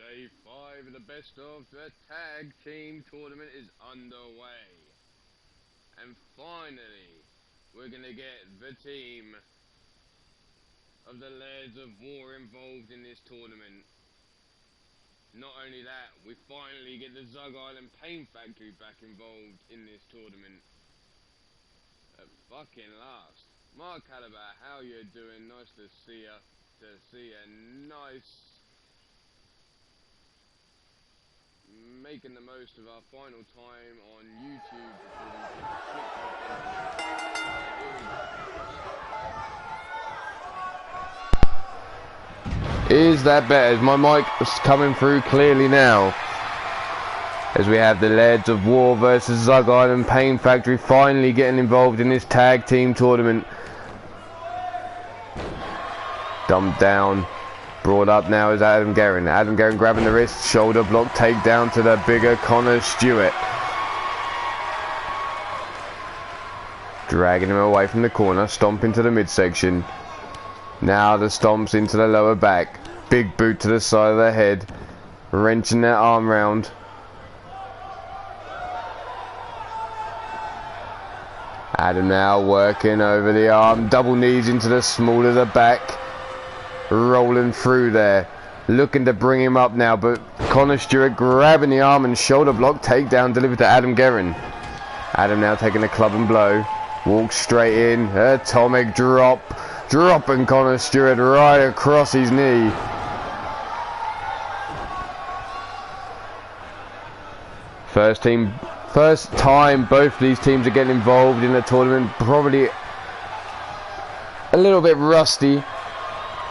Day 5 of the best of the tag team tournament is underway. And finally, we're going to get the team of the Lairds of War involved in this tournament. Not only that, we finally get the Zug Island Pain Factory back involved in this tournament. At fucking last. Mark Caliber, how you doing? Nice to see ya. Nice. Making the most of our final time on YouTube before we Is that better? Is my mic coming through clearly now? As we have the Lairds of War versus Zug Island Pain Factory finally getting involved in this tag team tournament. Dumped down. Brought up now is Adam Guerin. Adam Guerin grabbing the wrist, shoulder block, takedown to the bigger Connor Stewart. Dragging him away from the corner, stomp into the midsection. Now the stomps into the lower back. Big boot to the side of the head. Wrenching that arm round. Adam now working over the arm. Double knees into the small of the back. Rolling through there, looking to bring him up now, but Connor Stewart grabbing the arm and shoulder block, takedown delivered to Adam Guerin. Adam now taking a club and blow, walks straight in, atomic drop, dropping Connor Stewart right across his knee. First time both these teams are getting involved in the tournament, probably a little bit rusty.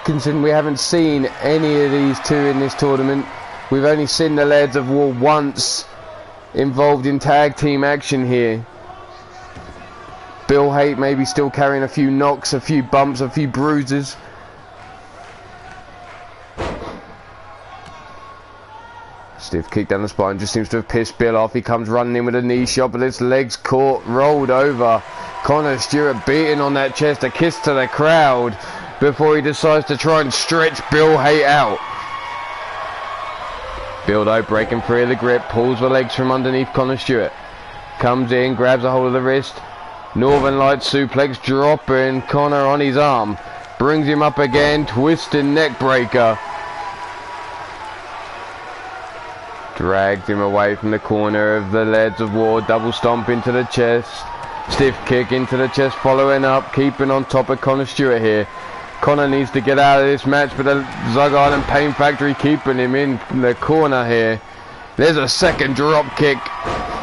Considering we haven't seen any of these two in this tournament. We've only seen the Lairds of War once involved in tag team action here. Bill Haight maybe still carrying a few knocks, a few bumps, a few bruises. Stiff kick down the spine, just seems to have pissed Bill off. He comes running in with a knee shot, but his legs caught, rolled over. Connor Stewart beating on that chest, a kiss to the crowd before he decides to try and stretch Bill Haight out. Bill though breaking free of the grip, pulls the legs from underneath Connor Stewart. Comes in, grabs a hold of the wrist. Northern Light suplex, dropping Connor on his arm. Brings him up again, twisting neck breaker. Drags him away from the corner of the Lairds of War, double stomp into the chest. Stiff kick into the chest, following up, keeping on top of Connor Stewart here. Connor needs to get out of this match, but the Zug Island Pain Factory keeping him in the corner here. There's a second drop kick,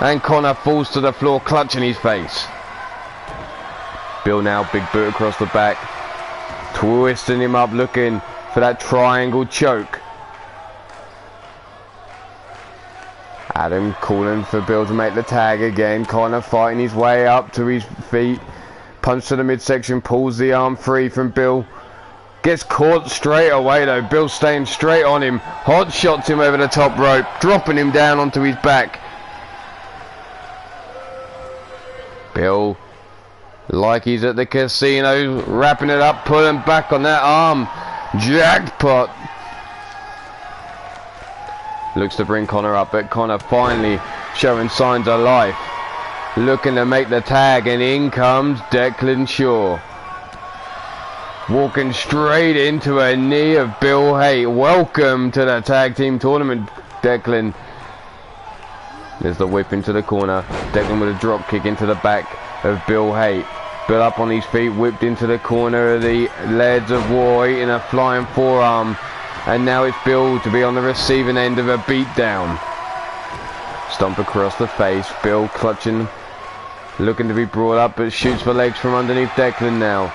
and Connor falls to the floor, clutching his face. Bill now, big boot across the back, twisting him up, looking for that triangle choke. Adam calling for Bill to make the tag again. Connor fighting his way up to his feet. Punch to the midsection, pulls the arm free from Bill. Gets caught straight away though. Bill staying straight on him. Hot shots him over the top rope, dropping him down onto his back. Bill, like he's at the casino, wrapping it up, pulling back on that arm. Jackpot. Looks to bring Connor up, but Connor finally showing signs of life. Looking to make the tag, and in comes Declan Shaw. Walking straight into a knee of Bill Haight. Welcome to the tag team tournament, Declan. There's the whip into the corner. Declan with a drop kick into the back of Bill Haight. Bill up on his feet, whipped into the corner of the Lairds of War, eating a flying forearm. And now it's Bill to be on the receiving end of a beatdown. Stomp across the face. Bill clutching, looking to be brought up, but shoots for legs from underneath Declan now.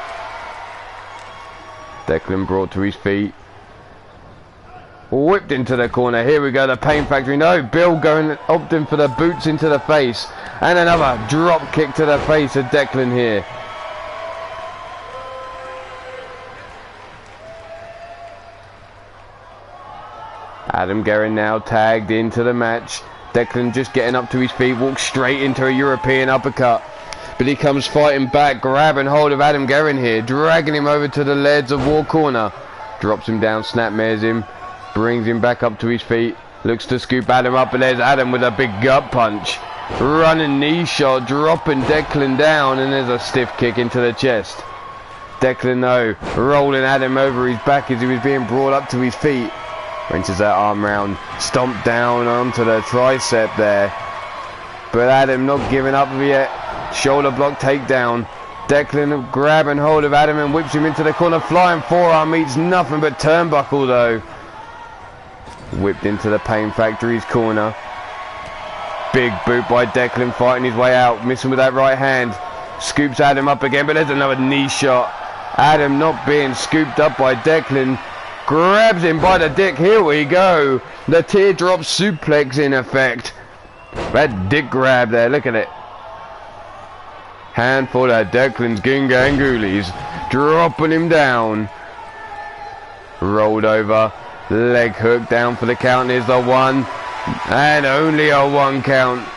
Declan brought to his feet. Whipped into the corner. Here we go, the Pain Factory. No, Bill opting for the boots into the face. And another drop kick to the face of Declan here. Adam Guerin now tagged into the match. Declan just getting up to his feet, walks straight into a European uppercut. But he comes fighting back, grabbing hold of Adam Guerin here, dragging him over to the Lairds of War corner. Drops him down, snapmares him. Brings him back up to his feet. Looks to scoop Adam up, but there's Adam with a big gut punch. Running knee shot, dropping Declan down, and there's a stiff kick into the chest. Declan though, rolling Adam over his back as he was being brought up to his feet. Wrenches that arm round, stomped down onto the tricep there. But Adam not giving up yet. Shoulder block takedown. Declan grabbing hold of Adam and whips him into the corner. Flying forearm meets nothing but turnbuckle though. Whipped into the Pain Factory's corner. Big boot by Declan, fighting his way out. Missing with that right hand. Scoops Adam up again, but there's another knee shot. Adam not being scooped up by Declan. Grabs him by the dick. Here we go. The teardrop suplex in effect. That dick grab there. Look at it. Handful of Declan's Gingangoolies. Dropping him down. Rolled over. Leg hook down for the count. Is the one. And only a 1 count.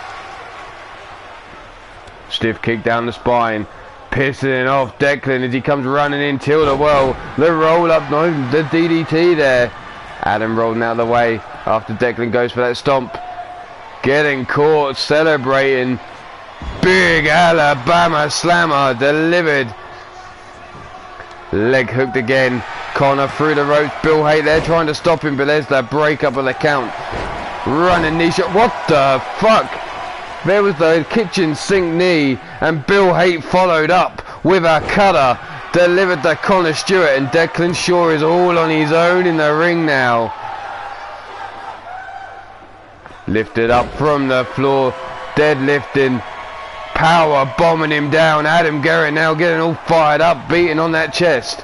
Stiff kick down the spine. Pissing off Declan as he comes running in. Tilda well. The roll up. No, the DDT there. Adam rolling out of the way after Declan goes for that stomp. Getting caught. Celebrating. Big Alabama slammer delivered. Leg hooked again. Connor through the ropes. Bill Haight there trying to stop him, but there's the break up of the count. Running knee shot. What the fuck? There was the kitchen sink knee, and Bill Haight followed up with a cutter. Delivered to Connor Stewart, and Declan Shaw is all on his own in the ring now. Lifted up from the floor. Deadlifting. Power bombing him down. Adam Garrett now getting all fired up, beating on that chest.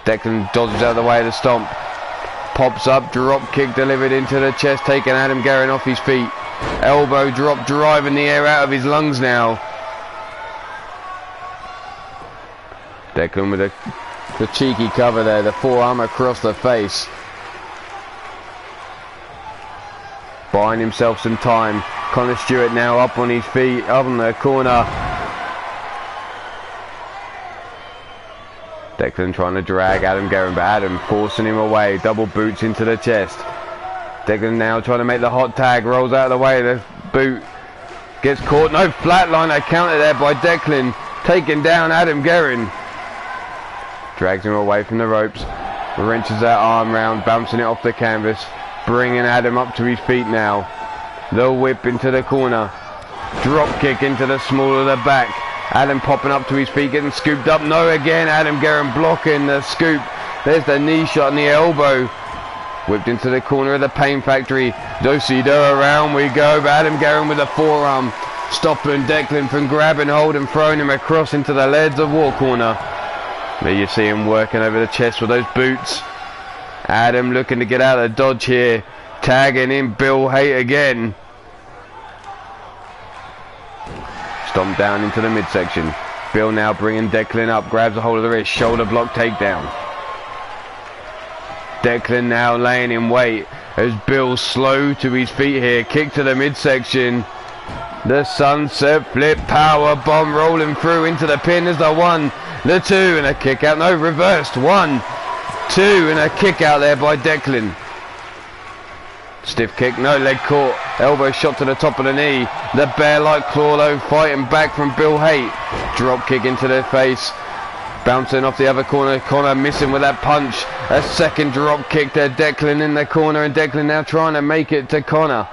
Declan dodges out of the way of the stomp. Pops up, drop kick delivered into the chest, taking Adam Garrett off his feet. Elbow drop, driving the air out of his lungs now. Declan with the cheeky cover there, the forearm across the face. Buying himself some time. Connor Stewart now up on his feet, up in the corner. Declan trying to drag Adam Garrett, but Adam forcing him away. Double boots into the chest. Declan now trying to make the hot tag. Rolls out of the way. The boot gets caught. No, flatliner counter there by Declan. Taking down Adam Garrett. Drags him away from the ropes. Wrenches that arm round, bouncing it off the canvas. Bringing Adam up to his feet now. The whip into the corner. Drop kick into the small of the back. Adam popping up to his feet, getting scooped up. No, again, Adam Garrett blocking the scoop. There's the knee shot and the elbow. Whipped into the corner of the Pain Factory. Do-si-do around we go. But Adam Garrett with a forearm. Stopping Declan from grabbing hold and throwing him across into the Leads of War corner. There you see him working over the chest with those boots. Adam looking to get out of the dodge here. Tagging in Bill Haight again. Stomp down into the midsection. Bill now bringing Declan up. Grabs a hold of the wrist. Shoulder block takedown. Declan now laying in wait as Bill slow to his feet here. Kick to the midsection. The sunset flip. Power bomb rolling through into the pin. There's the 1, the 2 and a kick out. No, reversed. 1, 2 and a kick out there by Declan. Stiff kick, no, leg caught. Elbow shot to the top of the knee. The bear-like claw though, fighting back from Bill Haight. Drop kick into the face. Bouncing off the other corner. Connor missing with that punch. A second drop kick to Declan in the corner, and Declan now trying to make it to Connor.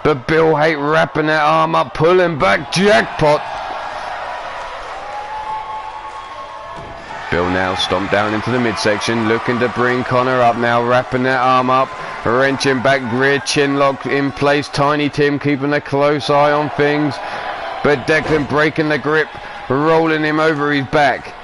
But Bill Haight wrapping that arm up, pulling back. Jackpot. Bill now stomped down into the midsection, looking to bring Connor up now, wrapping that arm up, wrenching back, rear chin lock in place. Tiny Tim keeping a close eye on things, but Declan breaking the grip, rolling him over his back.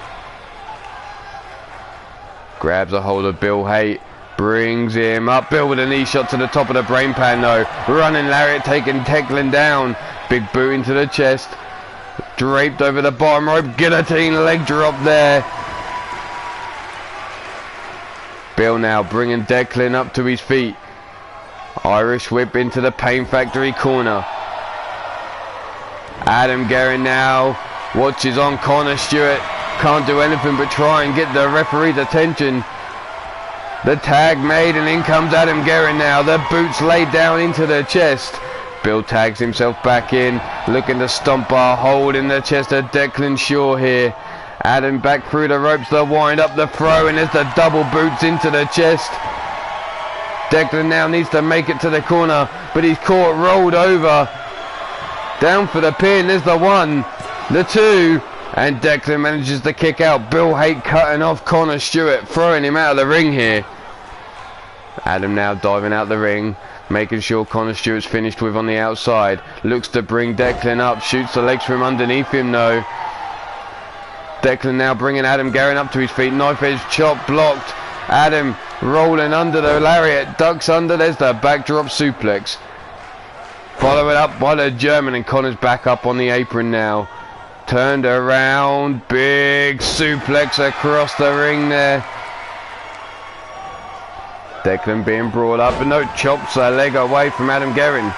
Grabs a hold of Bill Haight, brings him up. Bill with a knee shot to the top of the brain pan though, running lariat, taking Declan down. Big boot into the chest, draped over the bottom rope, guillotine leg drop there. Bill now bringing Declan up to his feet. Irish whip into the Pain Factory corner. Adam Garrett now watches on Connor Stewart. Can't do anything but try and get the referee's attention. The tag made, and in comes Adam Guerin now. The boots laid down into the chest. Bill tags himself back in, looking to stomp a hole in the chest of Declan Shaw here. Adam back through the ropes, the wind up, the throw, and there's the double boots into the chest. Declan now needs to make it to the corner, but he's caught, rolled over. Down for the pin, there's the 1, the 2, and Declan manages to kick out. Bill Haight cutting off Connor Stewart, throwing him out of the ring here. Adam now diving out the ring, making sure Connor Stewart's finished with on the outside. Looks to bring Declan up, shoots the legs from underneath him though. Declan now bringing Adam Guerin up to his feet, knife edge chop blocked. Adam rolling under the lariat, ducks under, there's the backdrop suplex. Followed up by the German, and Connor's back up on the apron now. Turned around, big suplex across the ring there. Declan being brought up, but no, chops a leg away from Adam Guerin.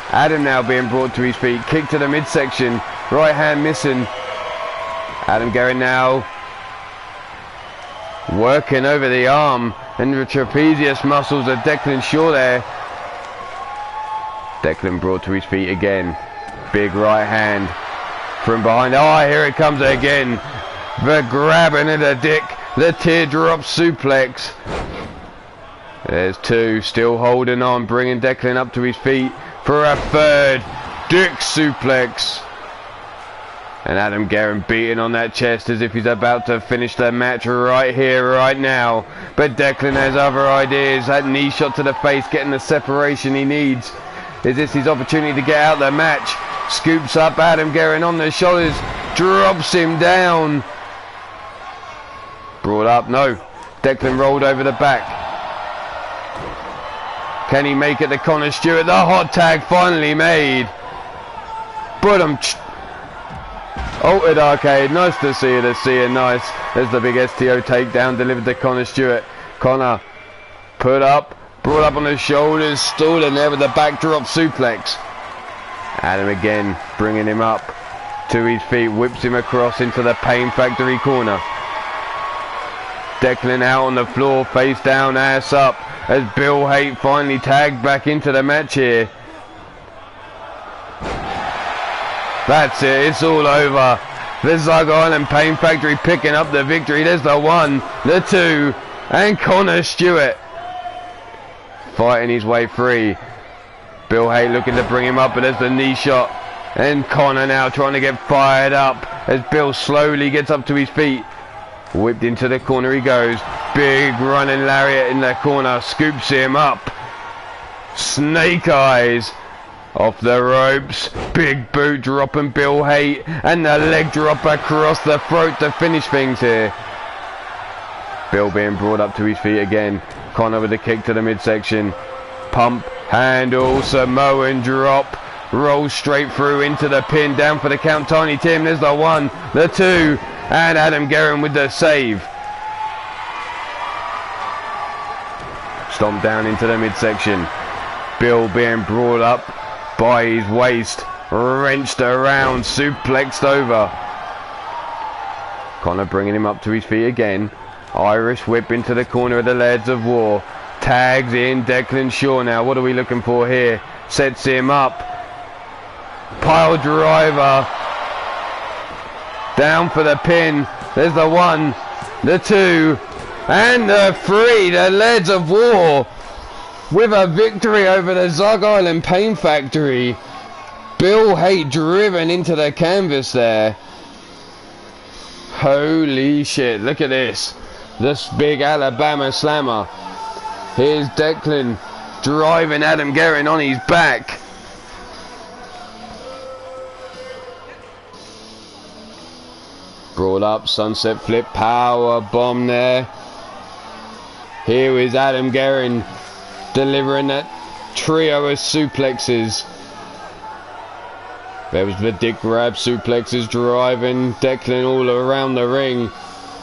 Adam now being brought to his feet, kick to the midsection, right hand missing. Adam Guerin now working over the arm and the trapezius muscles of Declan Shaw there. Declan brought to his feet again. Big right hand from behind. Oh, here it comes again. The grabbing of the dick. The teardrop suplex. There's 2 still holding on, bringing Declan up to his feet for a 3rd dick suplex. And Adam Guerin beating on that chest as if he's about to finish the match right here, right now. But Declan has other ideas. That knee shot to the face, getting the separation he needs. Is this his opportunity to get out of the match? Scoops up Adam Guerin on the shoulders, drops him down. Brought up, no. Declan rolled over the back. Can he make it to Connor Stewart? The hot tag finally made. But altered arcade, nice to see you, nice. There's the big STO takedown delivered to Connor Stewart. Connor put up, brought up on his shoulders, stalling there with the backdrop suplex. Adam again bringing him up to his feet, whips him across into the Pain Factory corner. Declan out on the floor, face down, ass up, as Bill Haight finally tagged back into the match here. That's it, it's all over. The Zug Island Pain Factory picking up the victory. There's the 1, the 2, and Connor Stewart fighting his way free. Bill Haight looking to bring him up, but there's the knee shot. And Connor now trying to get fired up as Bill slowly gets up to his feet. Whipped into the corner he goes. Big running lariat in the corner, scoops him up. Snake eyes off the ropes. Big boot dropping Bill Haight, and the leg drop across the throat to finish things here. Bill being brought up to his feet again. Connor with a kick to the midsection. Pump, handle, Samoan drop. Rolls straight through into the pin, down for the count. Tiny Tim, there's the 1, the 2, and Adam Guerin with the save. Stomp down into the midsection. Bill being brought up by his waist, wrenched around, suplexed over. Connor bringing him up to his feet again. Irish whip into the corner of the Lairds of War. Tags in Declan Shaw now. What are we looking for here? Sets him up. Pile driver. Down for the pin. There's the 1, the 2, and the 3. The Lairds of War with a victory over the Zug Island Pain Factory. Bill Haight driven into the canvas there. Holy shit, look at this. This big Alabama slammer. Here's Declan driving Adam Guerin on his back. Brought up, sunset flip, power bomb there. Here is Adam Guerin delivering that trio of suplexes. There was the dick grab suplexes driving Declan all around the ring.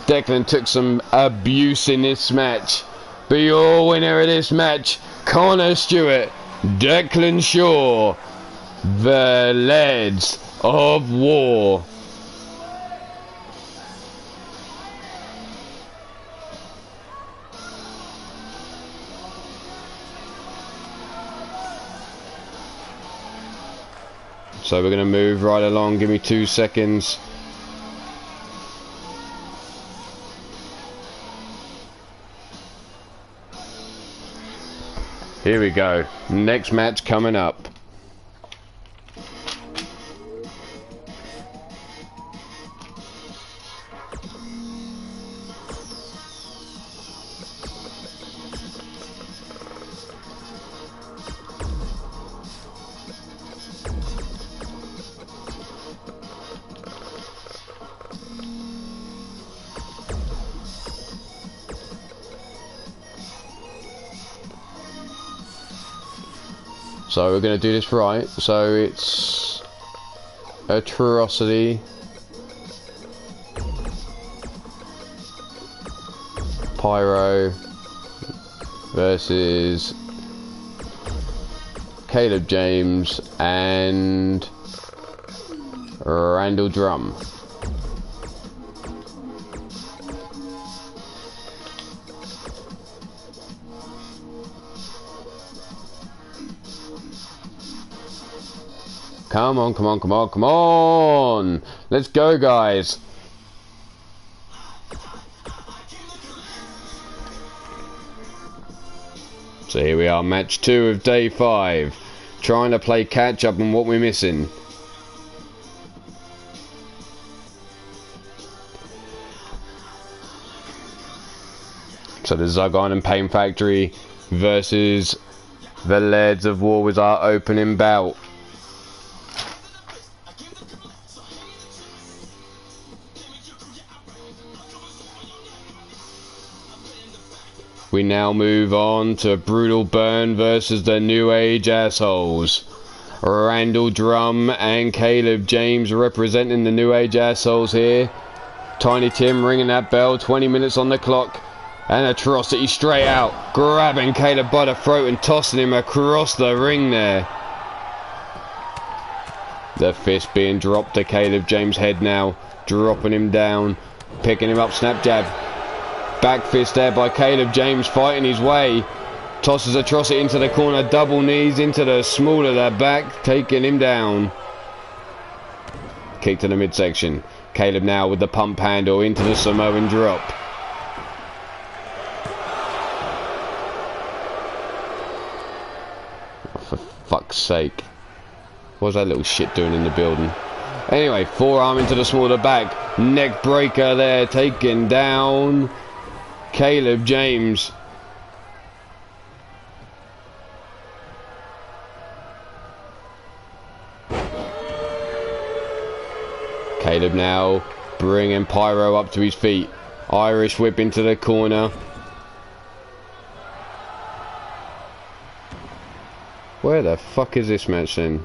Declan took some abuse in this match. But your winner of this match, Connor Stewart, Declan Shaw, the Lairds of War. So we're going to move right along. Give me 2 seconds. Here we go. Next match coming up. So we're going to do this right. So it's Atrocity Pyro versus Caleb James and Randall Drum. Come on, come on, come on, come on! Let's go, guys! So here we are, match 2 of day 5. Trying to play catch up on what we're missing. So the Zug Iron and Pain Factory versus the Lairds of War was our opening bout. We now move on to Brutal Burn versus the New Age Assholes. Randall Drum and Caleb James representing the New Age Assholes here. Tiny Tim ringing that bell, 20 minutes on the clock. And Atrocity straight out, grabbing Caleb by the throat and tossing him across the ring there. The fist being dropped to Caleb James' head now, dropping him down, picking him up, snap jab. Back fist there by Caleb James, fighting his way. Tosses Atrocity into the corner, double knees into the small of the back, taking him down. Kick to the midsection. Caleb now with the pump handle into the Samoan drop. Oh, for fuck's sake. What's that little shit doing in the building? Anyway, forearm into the small of the back. Neck breaker there, taking down Caleb James. Caleb now bringing Pyro up to his feet. Irish whip into the corner. Where the fuck is this match then?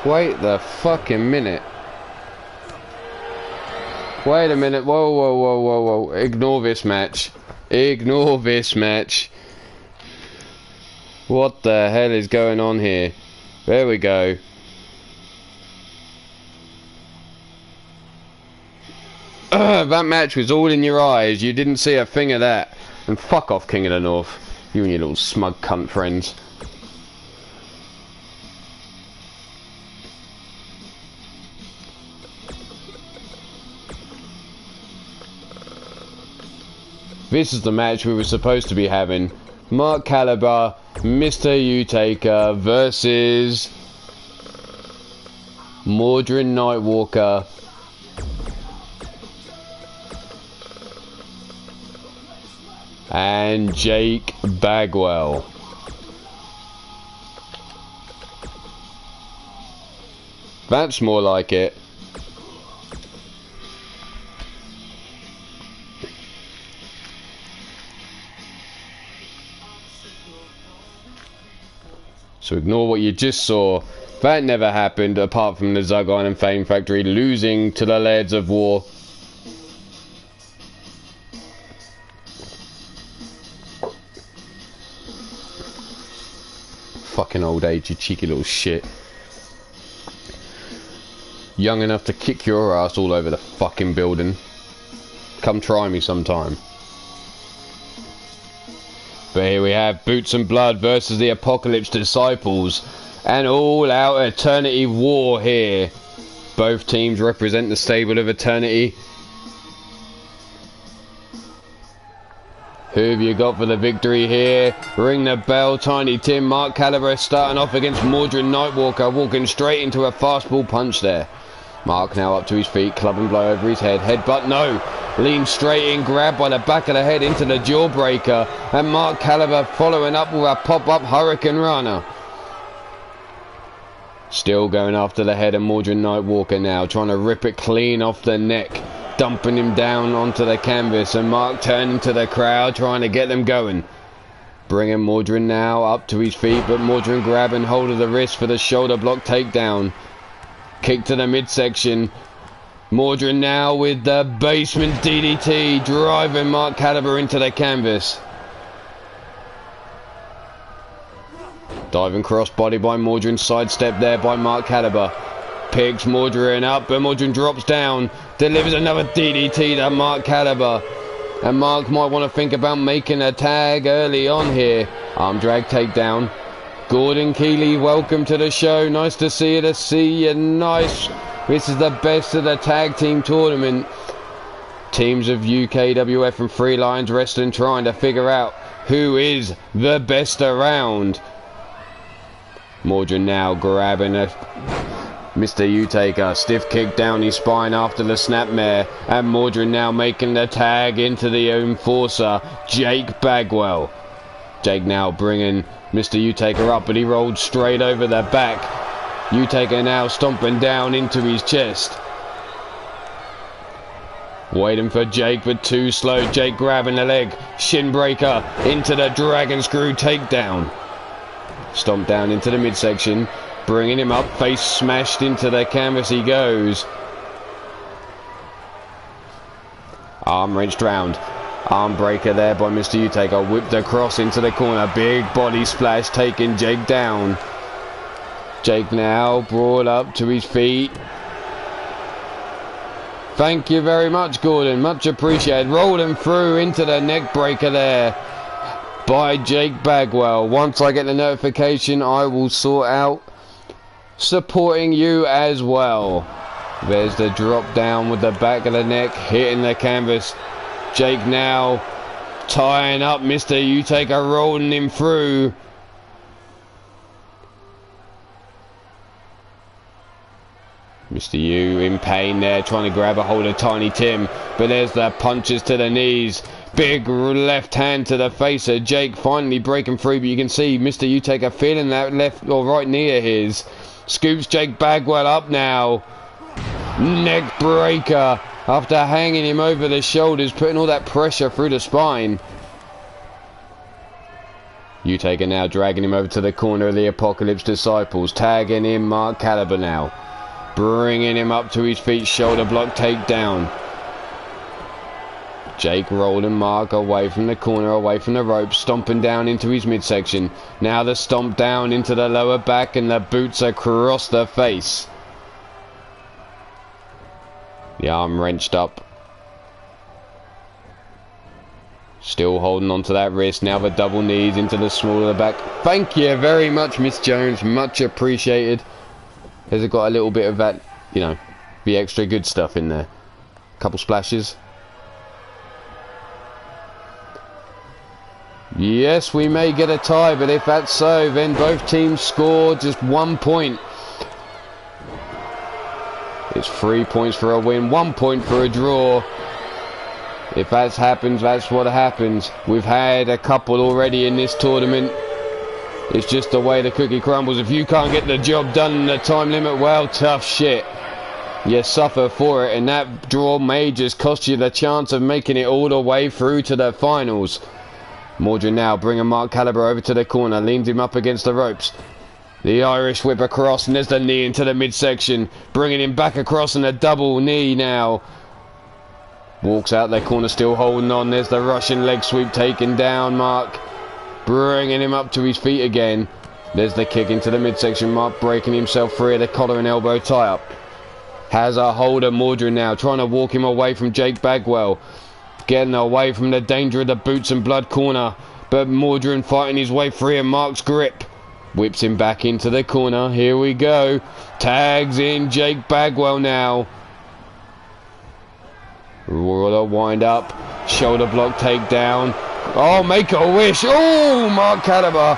Wait the fucking minute. Wait a minute. Whoa, whoa, whoa, whoa, whoa. Ignore this match. Ignore this match. What the hell is going on here? There we go. That match was all in your eyes. You didn't see a thing of that. And fuck off, King of the North. You and your little smug cunt friends. This is the match we were supposed to be having. Mark Caliber, Mr. U-Taker versus Mordrin Nightwalker and Jake Bagwell. That's more like it. So ignore what you just saw. That never happened apart from the Zug Iron and Fame Factory losing to the Lairds of War. Fucking old age, you cheeky little shit. Young enough to kick your ass all over the fucking building. Come try me sometime. But here we have Boots and Blood versus the Apocalypse Disciples. An all-out Eternity war here. Both teams represent the stable of Eternity. Who have you got for the victory here? Ring the bell, Tiny Tim. Mark Caliber starting off against Mordred Nightwalker, walking straight into a fastball punch there. Mark now up to his feet, club and blow over his head. Headbutt, no. Leans straight in, grabbed by the back of the head into the jawbreaker. And Mark Caliber following up with a pop-up Hurricane Runner. Still going after the head of Mordred Nightwalker now, trying to rip it clean off the neck. Dumping him down onto the canvas, and Mark turning to the crowd, trying to get them going. Bringing Mordred now up to his feet, but Mordred grabbing hold of the wrist for the shoulder block takedown. Kick to the midsection. Mordred now with the basement DDT, driving Mark Caliber into the canvas. Diving crossbody by Mordred, sidestep there by Mark Caliber. Picks Mordred up, but Mordred drops down. Delivers another DDT to Mark Caliber. And Mark might want to think about making a tag early on here. Arm drag takedown. Gordon Keeley, welcome to the show. Nice to see you, Nice. This is the best of the tag team tournament. Teams of UKWF and Free Lions Wrestling trying to figure out who is the best around. Mordred now grabbing a Mr. U-Taker, stiff kick down his spine after the snapmare, and Mordred now making the tag into the enforcer, Jake Bagwell. Jake now bringing Mr. U-Taker up, but he rolled straight over the back. U-Taker now stomping down into his chest. Waiting for Jake, but too slow. Jake grabbing the leg, shin breaker into the dragon screw takedown. Stomp down into the midsection. Bringing him up, face smashed into the canvas he goes. Arm wrenched round. Arm breaker there by Mr. U-Taker. Whipped across into the corner. Big body splash taking Jake down. Jake now brought up to his feet. Thank you very much, Gordon. Much appreciated. Rolling through into the neck breaker there by Jake Bagwell. Once I get the notification, I will sort out supporting you as well. There's the drop down with the back of the neck hitting the canvas. Jake now tying up Mr. U-Taker, rolling him through. Mr. U in pain there, trying to grab a hold of Tiny Tim, but there's the punches to the knees. Big left hand to the face of Jake, finally breaking free, but you can see Mr. U-Taker feeling that left or right knee of his. Scoops Jake Bagwell up now. Neck breaker after hanging him over the shoulders, putting all that pressure through the spine. U-Taker now dragging him over to the corner of the Apocalypse Disciples, tagging in Mark Caliber now. Bringing him up to his feet, shoulder block takedown. Jake rolling Mark away from the corner, away from the rope, stomping down into his midsection. Now the stomp down into the lower back and the boots across the face. The arm wrenched up. Still holding on to that wrist. Now the double knees into the small of the back. Thank you very much, Miss Jones. Much appreciated. Has it got a little bit of that, you know, the extra good stuff in there? Couple splashes. Yes, we may get a tie, but if that's so, then both teams score just 1 point. It's 3 points for a win, 1 point for a draw. If that happens, that's what happens. We've had a couple already in this tournament. It's just the way the cookie crumbles. If you can't get the job done in the time limit, well, tough shit. You suffer for it, and that draw may just cost you the chance of making it all the way through to the finals. Mordred now bringing Mark Caliber over to the corner, leans him up against the ropes. The Irish whip across, and there's the knee into the midsection, bringing him back across and a double knee now. Walks out their corner, still holding on. There's the Russian leg sweep taken down Mark, bringing him up to his feet again. There's the kick into the midsection. Mark breaking himself free of the collar and elbow tie-up. Has a hold of Mordred now, trying to walk him away from Jake Bagwell. Getting away from the danger of the boots and blood corner. But Mordred fighting his way free of Mark's grip. Whips him back into the corner. Here we go. Tags in Jake Bagwell now. What a wind up. Shoulder block takedown. Oh, make a wish. Oh, Mark Caliber.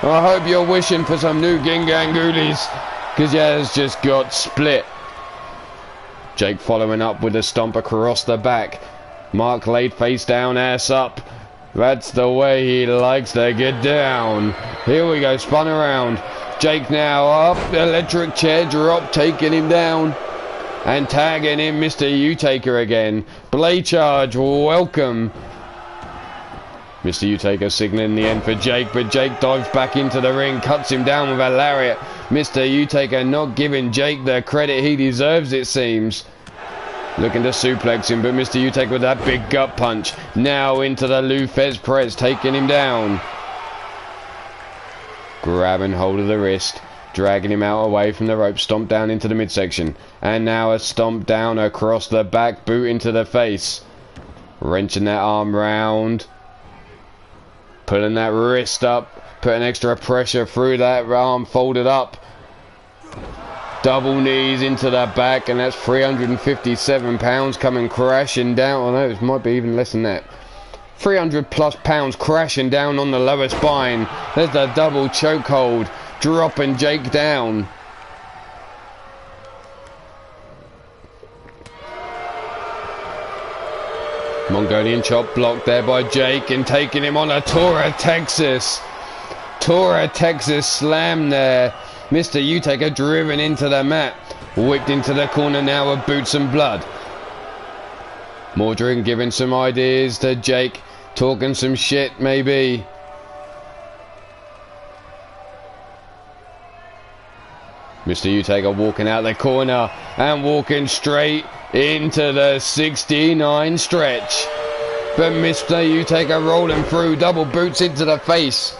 I hope you're wishing for some new Gingangulis, because he has just got split. Jake following up with a stomp across the back. Mark laid face down, ass up. That's the way he likes to get down. Here we go, spun around. Jake now up, electric chair drop, taking him down. And tagging in Mr. U-Taker again. Blade charge, welcome. Mr. U-Taker signaling the end for Jake, but Jake dives back into the ring, cuts him down with a lariat. Mr. U-Taker not giving Jake the credit he deserves, it seems. Looking to suplex him, but Mr. U-Taker with that big gut punch. Now into the Lou Fez press, taking him down. Grabbing hold of the wrist, dragging him out away from the rope, stomp down into the midsection. And now a stomp down across the back, boot into the face. Wrenching that arm round. Pulling that wrist up, putting extra pressure through that arm folded up. Double knees into the back, and that's 357 pounds coming crashing down. Oh no, it might be even less than that. 300 plus pounds crashing down on the lower spine. There's the double chokehold, dropping Jake down. Mongolian chop blocked there by Jake, and taking him on a Tora Texas. Tora Texas slam there. Mr. U-Taker driven into the mat. Whipped into the corner now of Boots and Blood. Mordred giving some ideas to Jake. Talking some shit maybe. Mr. U-Taker walking out the corner and walking straight into the 69 stretch. But Mr. U-Taker rolling through, double boots into the face.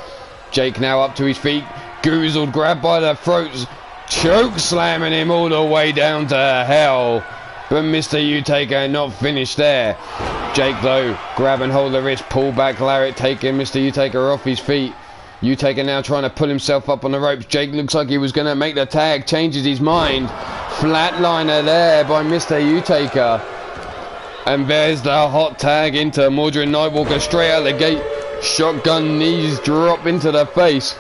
Jake now up to his feet, goozled, grabbed by the throats, choke slamming him all the way down to hell. But Mr. U-Taker not finished there. Jake though, grabbing hold of the wrist, pull back lariat, taking Mr. U-Taker off his feet. U-Taker now trying to pull himself up on the ropes. Jake looks like he was going to make the tag, changes his mind. Flatliner there by Mr. U-Taker. And there's the hot tag into Mordred Nightwalker straight out the gate. Shotgun knees drop into the face.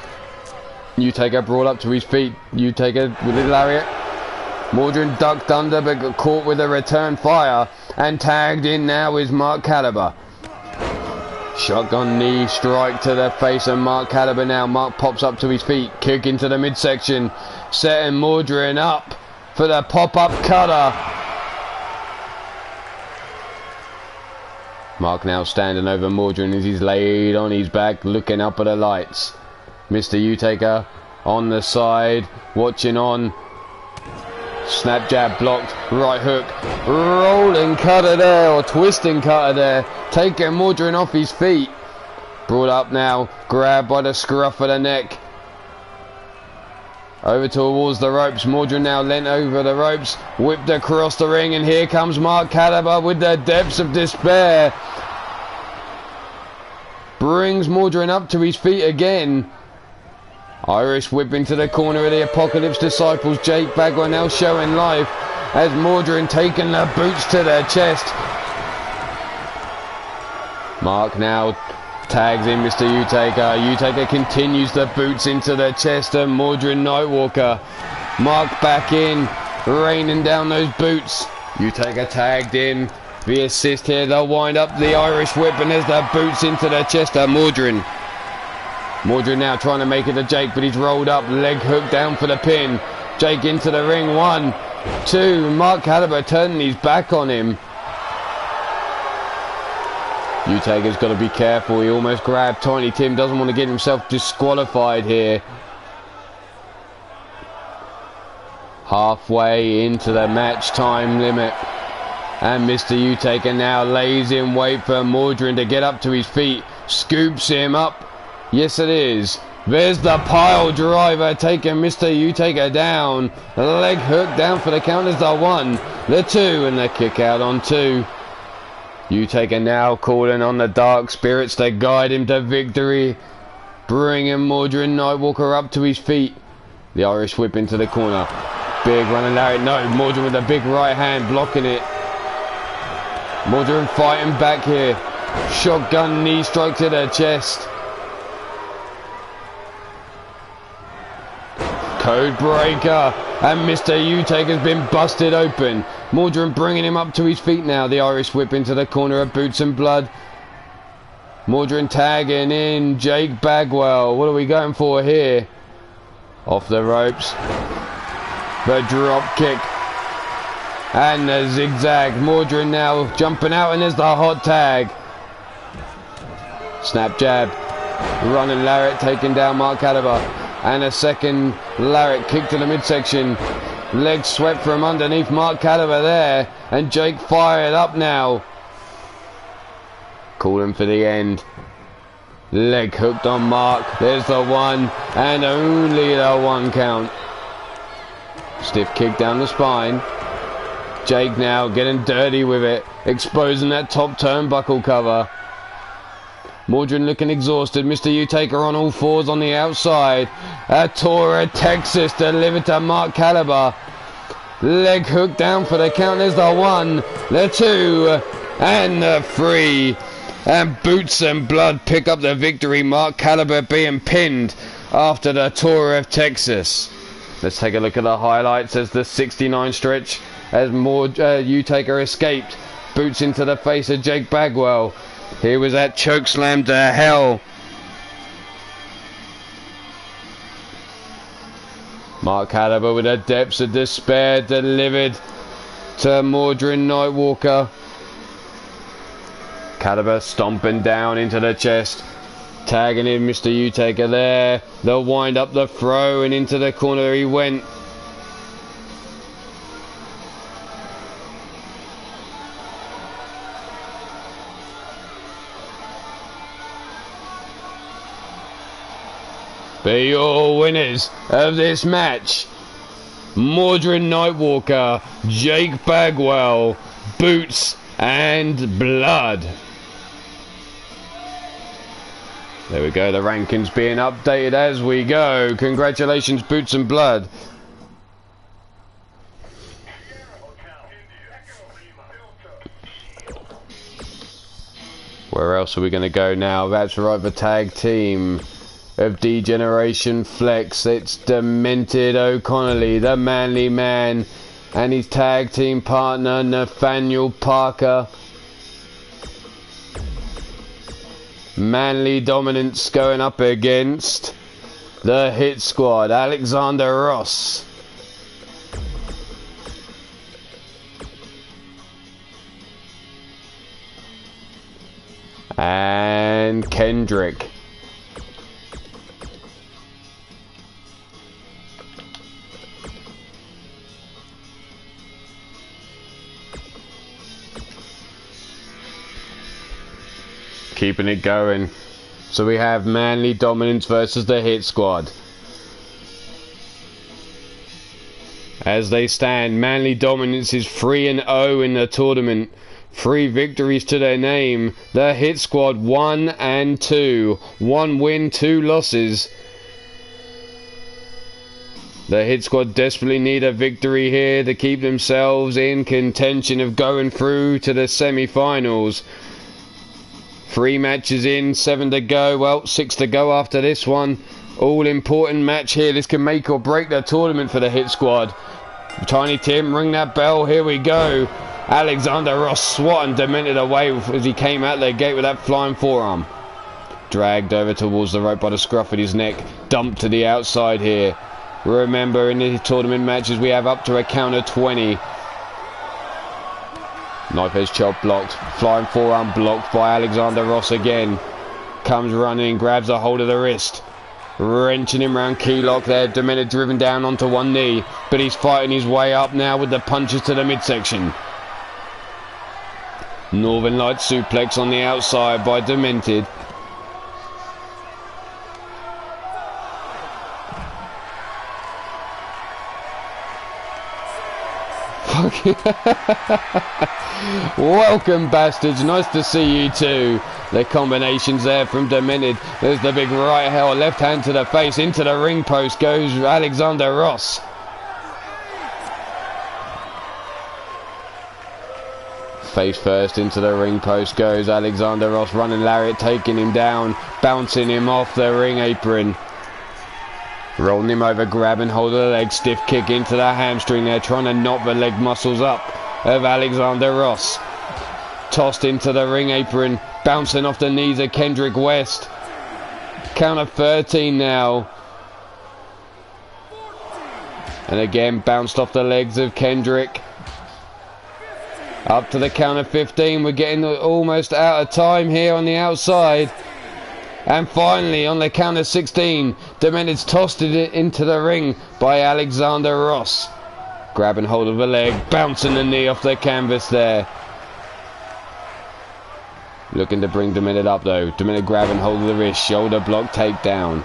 U-Taker brought up to his feet. U-Taker with his lariat. Mordred ducked under but got caught with a return fire. And tagged in now is Mark Caliber. Shotgun knee strike to the face of Mark Caliber now. Mark pops up to his feet. Kick into the midsection. Setting Mordred up for the pop-up cutter. Mark now standing over Mordred as he's laid on his back, looking up at the lights. Mr. U-Taker on the side, watching on. Snap jab blocked, right hook, rolling cutter there, or twisting cutter there, taking Mordred off his feet. Brought up now, grabbed by the scruff of the neck. Over towards the ropes, Mordred now leant over the ropes, whipped across the ring, and here comes Mark Caliber with the depths of despair. Brings Mordred up to his feet again. Irish whip into the corner of the Apocalypse Disciples. Jake Bagwell now showing life as Mordred taking the boots to the chest. Mark now tags in Mr. U-Taker. U-Taker continues the boots into the chest of Mordred Nightwalker. Mark back in, raining down those boots. U-Taker tagged in. The assist here, they'll wind up the Irish whip, and there's the boots into the chest of Mordred. Mordred now trying to make it to Jake, but he's rolled up, leg hook down for the pin. Jake into the ring, 1, 2. Mark Caliber turning his back on him. U-Taker's got to be careful. He almost grabbed Tiny Tim. Doesn't want to get himself disqualified here. Halfway into the match time limit. And Mr. U-Taker now lays in wait for Mordred to get up to his feet. Scoops him up. Yes, it is. There's the pile driver taking Mr. U-Taker down. Leg hook down for the count is the 1, the 2, and the kick out on 2. U-Taker now calling on the dark spirits to guide him to victory. Bringing Mordred Nightwalker up to his feet. The Irish whip into the corner. Big running Larry. No, Mordred with a big right hand blocking it. Mordred fighting back here. Shotgun knee strike to the chest. Code breaker, and Mr. U-Taker's been busted open. Mordred bringing him up to his feet now. The Irish whip into the corner of Boots and Blood. Mordred tagging in Jake Bagwell. What are we going for here? Off the ropes. The drop kick. And the zigzag. Mordred now jumping out, and there's the hot tag. Snap jab. Running Larritt taking down Mark Caliber. And a second Larritt kick to the midsection. Leg swept from underneath Mark Caliber there. And Jake fired up now. Calling for the end. Leg hooked on Mark. There's the 1. And only the 1 count. Stiff kick down the spine. Jake now getting dirty with it. Exposing that top turnbuckle cover. Mordred looking exhausted. Mr. U-Taker on all fours on the outside. A tour of Texas delivered to Mark Caliber. Leg hook down for the count. There's the 1, the 2, and the 3. And Boots and Blood pick up the victory. Mark Caliber being pinned after the tour of Texas. Let's take a look at the highlights as the 69 stretch as U-Taker escaped. Boots into the face of Jake Bagwell. Here was that choke slam to hell. Mark Caliber with the depths of despair delivered to Mordred Nightwalker. Caliber stomping down into the chest. Tagging in Mr. U-Taker there. They'll wind up the throw, and into the corner he went. Be your winners of this match, Mordred Nightwalker, Jake Bagwell, Boots and Blood. There we go, the rankings being updated as we go. Congratulations, Boots and Blood. Where else are we going to go now? That's right, the tag team of D-Generation Flex. It's Demented O'Connolly, the Manly Man, and his tag team partner Nathaniel Parker. Manly Dominance going up against the Hit Squad, Alexander Ross. And Kendrick. Keeping it going. So we have Manly Dominance versus the Hit Squad. As they stand, Manly Dominance is 3-0 in the tournament. 3 victories to their name. The Hit Squad 1-2. 1 win, 2 losses. The Hit Squad desperately need a victory here to keep themselves in contention of going through to the semi-finals. 3 matches in, 7 to go. Well, 6 to go after this one. All important match here. This can make or break the tournament for the Hit Squad. Tiny Tim, ring that bell. Here we go. Alexander Ross swatting Demented away as he came out the gate with that flying forearm. Dragged over towards the rope by the scruff of his neck. Dumped to the outside here. Remember, in the tournament matches, we have up to a count of 20. Knife edge chop blocked. Flying forearm blocked by Alexander Ross again. Comes running, grabs a hold of the wrist. Wrenching him round key lock there. Demented driven down onto one knee. But he's fighting his way up now with the punches to the midsection. Northern Light suplex on the outside by Demented. fucking... Welcome, bastards. Nice to see you too. The combinations there from Demented. There's the big right hand or left hand to the face. Into the ring post goes Alexander Ross. Face first into the ring post goes Alexander Ross, running lariat, taking him down, bouncing him off the ring apron. Rolling him over, grabbing hold of the leg, stiff kick into the hamstring there, trying to knock the leg muscles up of Alexander Ross. Tossed into the ring apron, bouncing off the knees of Kendrick West. Count of 13 now. And again bounced off the legs of Kendrick. Up to the count of 15. We're getting almost out of time here on the outside. And finally, on the count of 16, Demented's tossed it into the ring by Alexander Ross. Grabbing hold of the leg, bouncing the knee off the canvas there. Looking to bring Demented up though. Demented grabbing hold of the wrist, shoulder block, takedown.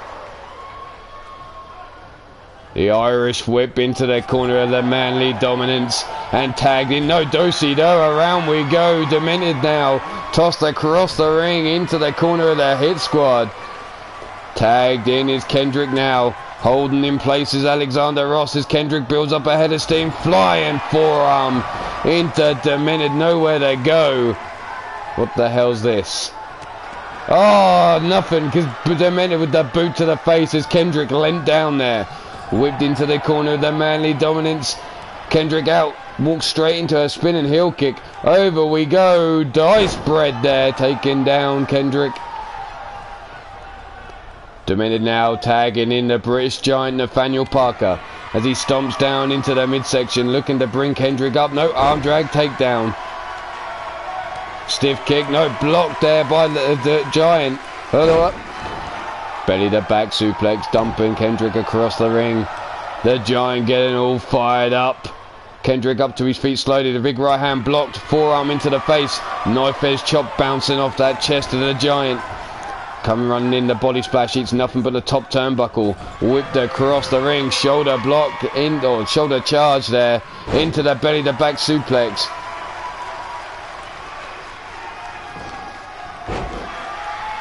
The Irish whip into the corner of the Manly Dominance and tagged in. No, do-si-do, around we go. Demented now tossed across the ring into the corner of the Hit Squad. Tagged in is Kendrick now. Holding in place is Alexander Ross as Kendrick builds up a head of steam. Flying forearm into Demented, nowhere to go. What the hell's this? Oh, nothing, because Demented with the boot to the face as Kendrick leant down there. Whipped into the corner of the Manly Dominance. Kendrick out. Walks straight into a spinning heel kick. Over we go. Dice bread there. Taking down Kendrick. Demented now tagging in the British Giant Nathaniel Parker as he stomps down into the midsection, looking to bring Kendrick up. No, arm drag takedown. Stiff kick. No, blocked there by the Giant. Hello up. Belly to back suplex, dumping Kendrick across the ring. The Giant getting all fired up. Kendrick up to his feet slowly. The big right hand blocked. Forearm into the face. Knife edge chop bouncing off that chest of the Giant. Coming running in, the body splash. It's nothing but the top turnbuckle. Whipped across the ring. Shoulder block in, or shoulder charge there. Into the belly to back suplex.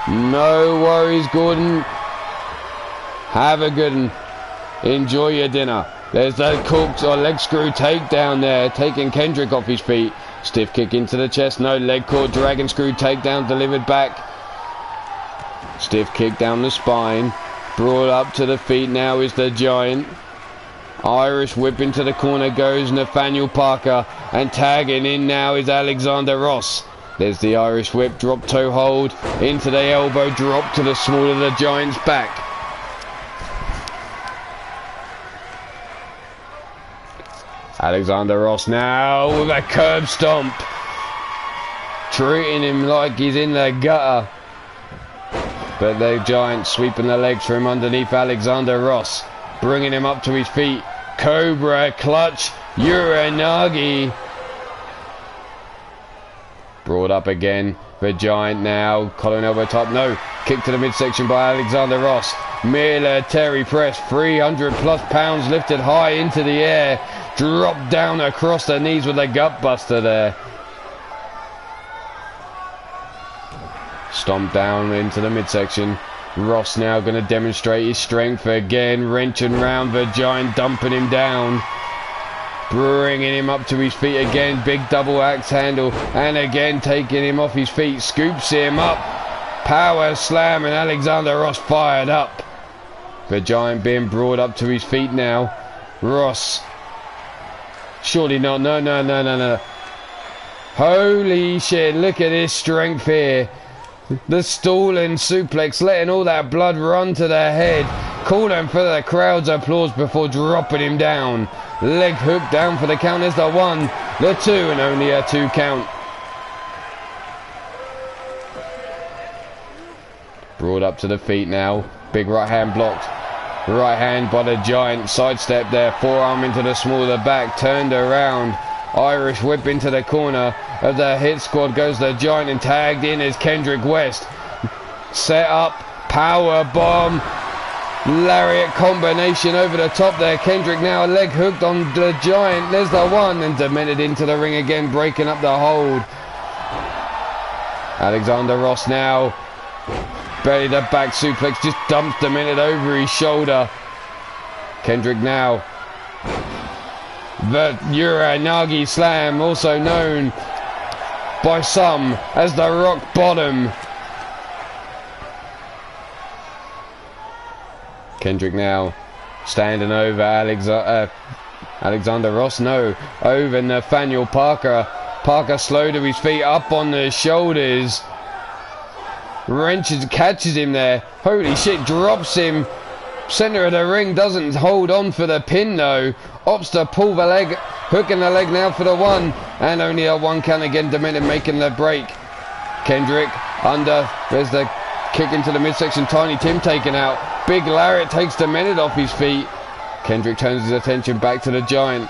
No worries, Gordon. Have a good one. Enjoy your dinner. There's the corks or leg screw takedown there, taking Kendrick off his feet. Stiff kick into the chest. No, leg caught, dragon screw takedown delivered back. Stiff kick down the spine. Brought up to the feet now is the Giant. Irish whip into the corner goes Nathaniel Parker, and tagging in now is Alexander Ross. There's the Irish whip, drop toe hold, into the elbow drop to the small of the Giant's back. Alexander Ross now with a curb stomp. Treating him like he's in the gutter. But the Giant sweeping the legs from underneath Alexander Ross. Bringing him up to his feet. Cobra clutch, Uranagi. Brought up again. The Giant now. Collar and elbow top. No. Kick to the midsection by Alexander Ross. Military press. 300 plus pounds lifted high into the air. Dropped down across the knees with a gut buster there. Stomp down into the midsection. Ross now going to demonstrate his strength again. Wrenching round the Giant. Dumping him down. Bringing him up to his feet again. Big double axe handle. And again taking him off his feet. Scoops him up. Power slam. And Alexander Ross fired up. The Giant being brought up to his feet now. Ross. Surely not. No, no, no, no, no. Holy shit. Look at this strength here. The stalling suplex. Letting all that blood run to the head. Calling for the crowd's applause before dropping him down. Leg hook down for the count. There's the 1, the 2, and only a 2 count. Brought up to the feet now. Big right hand blocked. Right hand by the Giant. Sidestep there. Forearm into the small of the back. Turned around. Irish whip into the corner of the Hit Squad goes the Giant, and tagged in as Kendrick West. Set up. Power bomb. Lariat combination over the top there. Kendrick now a leg hooked on the Giant. There's the one, and Demented into the ring again, breaking up the hold. Alexander Ross now. Belly to back suplex, just dumps Demented over his shoulder. Kendrick now. The Uranagi Slam, also known by some as the Rock Bottom. Kendrick now standing over Alexander Ross, no, over Nathaniel Parker. Parker slow to his feet, up on the shoulders. Wrenches, catches him there. Holy shit, drops him. Center of the ring, doesn't hold on for the pin though. Opts to pull the leg, hooking the leg now for the one. And only a one count again, Demented making the break. Kendrick under, there's the kick into the midsection, Tiny Tim taken out. Big Lariat takes Demented off his feet. Kendrick turns his attention back to the Giant,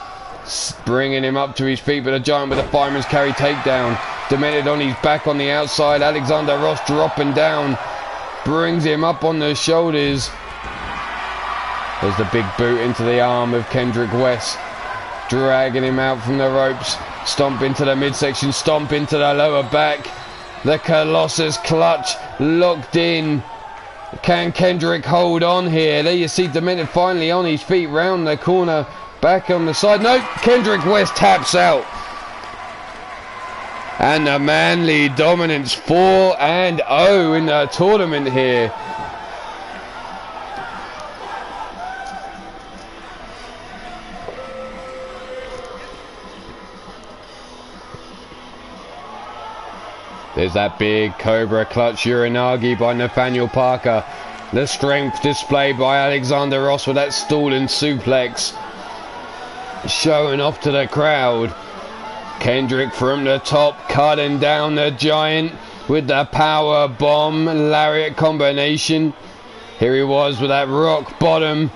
bringing him up to his feet, but the Giant with a fireman's carry takedown. Demented on his back on the outside. Alexander Ross dropping down, brings him up on the shoulders. There's the big boot into the arm of Kendrick West, dragging him out from the ropes. Stomp into the midsection, stomp into the lower back. The Colossus clutch locked in. Can Kendrick hold on here? There you see Demented finally on his feet, round the corner, back on the side. No, Kendrick West taps out. And the Manly Dominance 4-0 in the tournament here. There's that big Cobra Clutch Uranagi by Nathaniel Parker. The strength displayed by Alexander Ross with that stalling suplex, showing off to the crowd. Kendrick from the top, cutting down the Giant with the power bomb Lariat combination. Here he was with that Rock Bottom.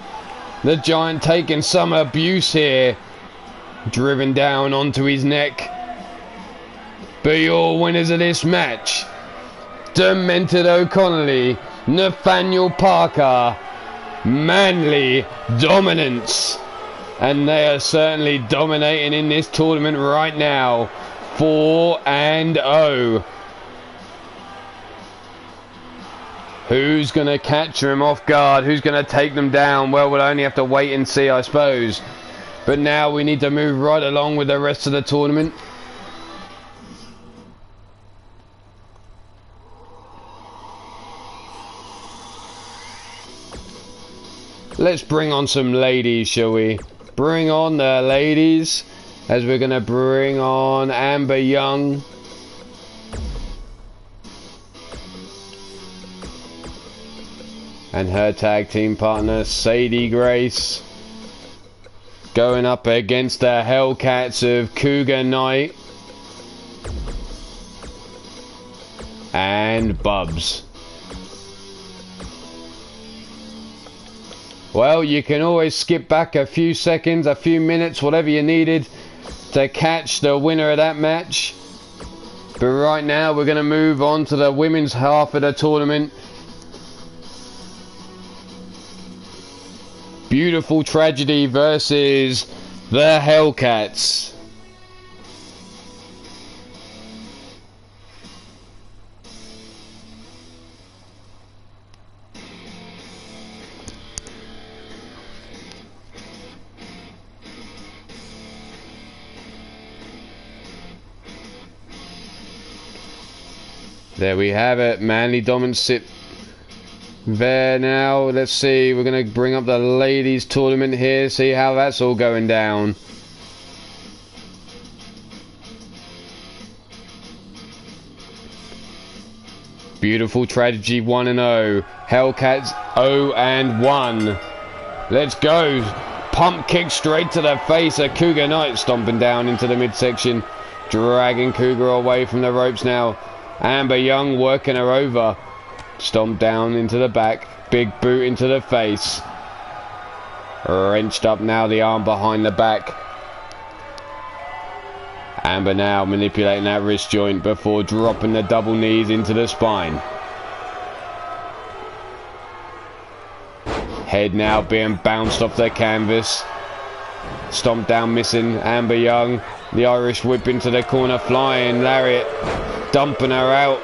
The Giant taking some abuse here, driven down onto his neck. But your winners of this match, Demented O'Connolly, Nathaniel Parker, Manly Dominance. And they are certainly dominating in this tournament right now. 4-0. Who's going to catch them off guard? Who's going to take them down? Well, we'll only have to wait and see, I suppose. But now we need to move right along with the rest of the tournament. Let's bring on some ladies, shall we? Bring on the ladies, as we're going to bring on Amber Young. And her tag team partner, Sadie Grace. Going up against the Hellcats of Cougar Knight and Bubs. Well, you can always skip back a few seconds, a few minutes, whatever you needed to catch the winner of that match. But right now we're going to move on to the women's half of the tournament. Beautiful Tragedy versus the Hellcats. There we have it. Manly Dominance sit there now. Let's see. We're going to bring up the ladies tournament here. See how that's all going down. Beautiful Tragedy 1-0. Hellcats 0-1. Let's go. Pump kick straight to the face of Cougar Knight, stomping down into the midsection, dragging Cougar away from the ropes now. Amber Young working her over. Stomp down into the back. Big boot into the face. Wrenched up now, the arm behind the back. Amber now manipulating that wrist joint before dropping the double knees into the spine. Head now being bounced off the canvas. Stomped down, missing Amber Young. The Irish whip into the corner, flying lariat, dumping her out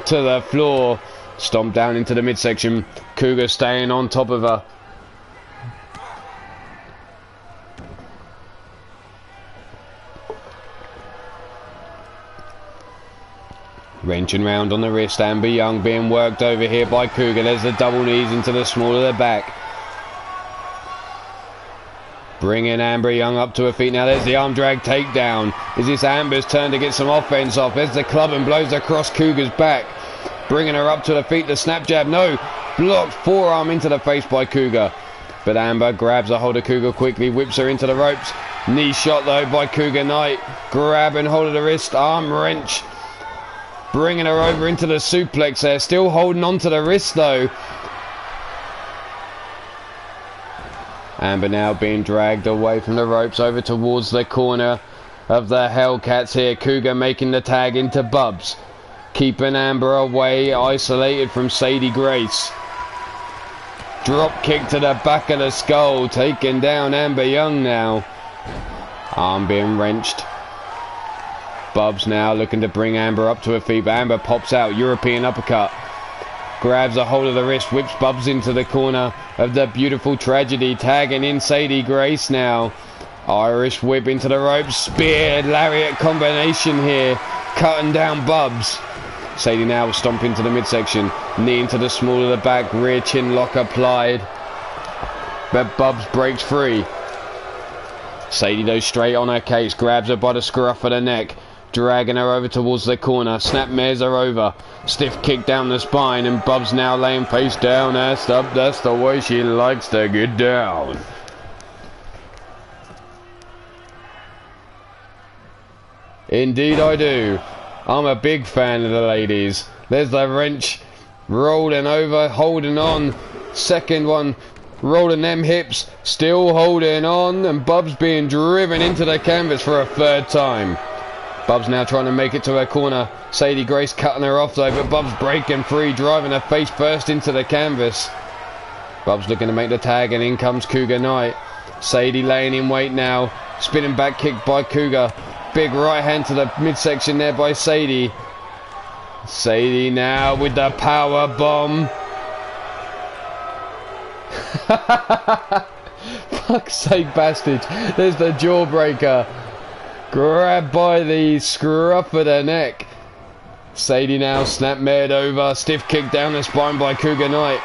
to the floor. Stomped down into the midsection. Cougar staying on top of her. Wrenching round on the wrist. Amber Young being worked over here by Cougar. There's the double knees into the small of the back. Bringing Amber Young up to her feet. Now there's the arm drag takedown. Is this Amber's turn to get some offense off? There's the club and blows across Cougar's back. Bringing her up to the feet. The snap jab. No. Blocked forearm into the face by Cougar. But Amber grabs a hold of Cougar quickly. Whips her into the ropes. Knee shot though by Cougar Knight. Grab and hold of the wrist. Arm wrench. Bringing her over into the suplex there. Still holding on to the wrist though. Amber now being dragged away from the ropes over towards the corner of the Hellcats here. Cougar making the tag into Bubs. Keeping Amber away, isolated from Sadie Grace. Drop kick to the back of the skull. Taking down Amber Young now. Arm being wrenched. Bubs now looking to bring Amber up to her feet. But Amber pops out. European uppercut. Grabs a hold of the wrist, whips Bubs into the corner of the beautiful tragedy, tagging in Sadie Grace now. Irish whip into the ropes, spear, lariat combination here, cutting down Bubs. Sadie now will stomp into the midsection, knee into the small of the back, rear chin lock applied. But Bubs breaks free. Sadie though straight on her case, grabs her by the scruff of the neck. Dragging her over towards the corner. Snapmares her over. Stiff kick down the spine. And Bubs now laying face down. Ass up. That's the way she likes to get down. Indeed I do. I'm a big fan of the ladies. There's the wrench. Rolling over. Holding on. Second one. Rolling them hips. Still holding on. And Bubs being driven into the canvas for a third time. Bubs now trying to make it to her corner. Sadie Grace cutting her off though, but Bubs breaking free, driving her face first into the canvas. Bubs looking to make the tag, and in comes Cougar Knight. Sadie laying in wait now. Spinning back kick by Cougar. Big right hand to the midsection there by Sadie. Sadie now with the power bomb. Fuck's sake, bastard. There's the jawbreaker. Grabbed by the scruff of the neck. Sadie now snapmared over. Stiff kick down the spine by Cougar Knight.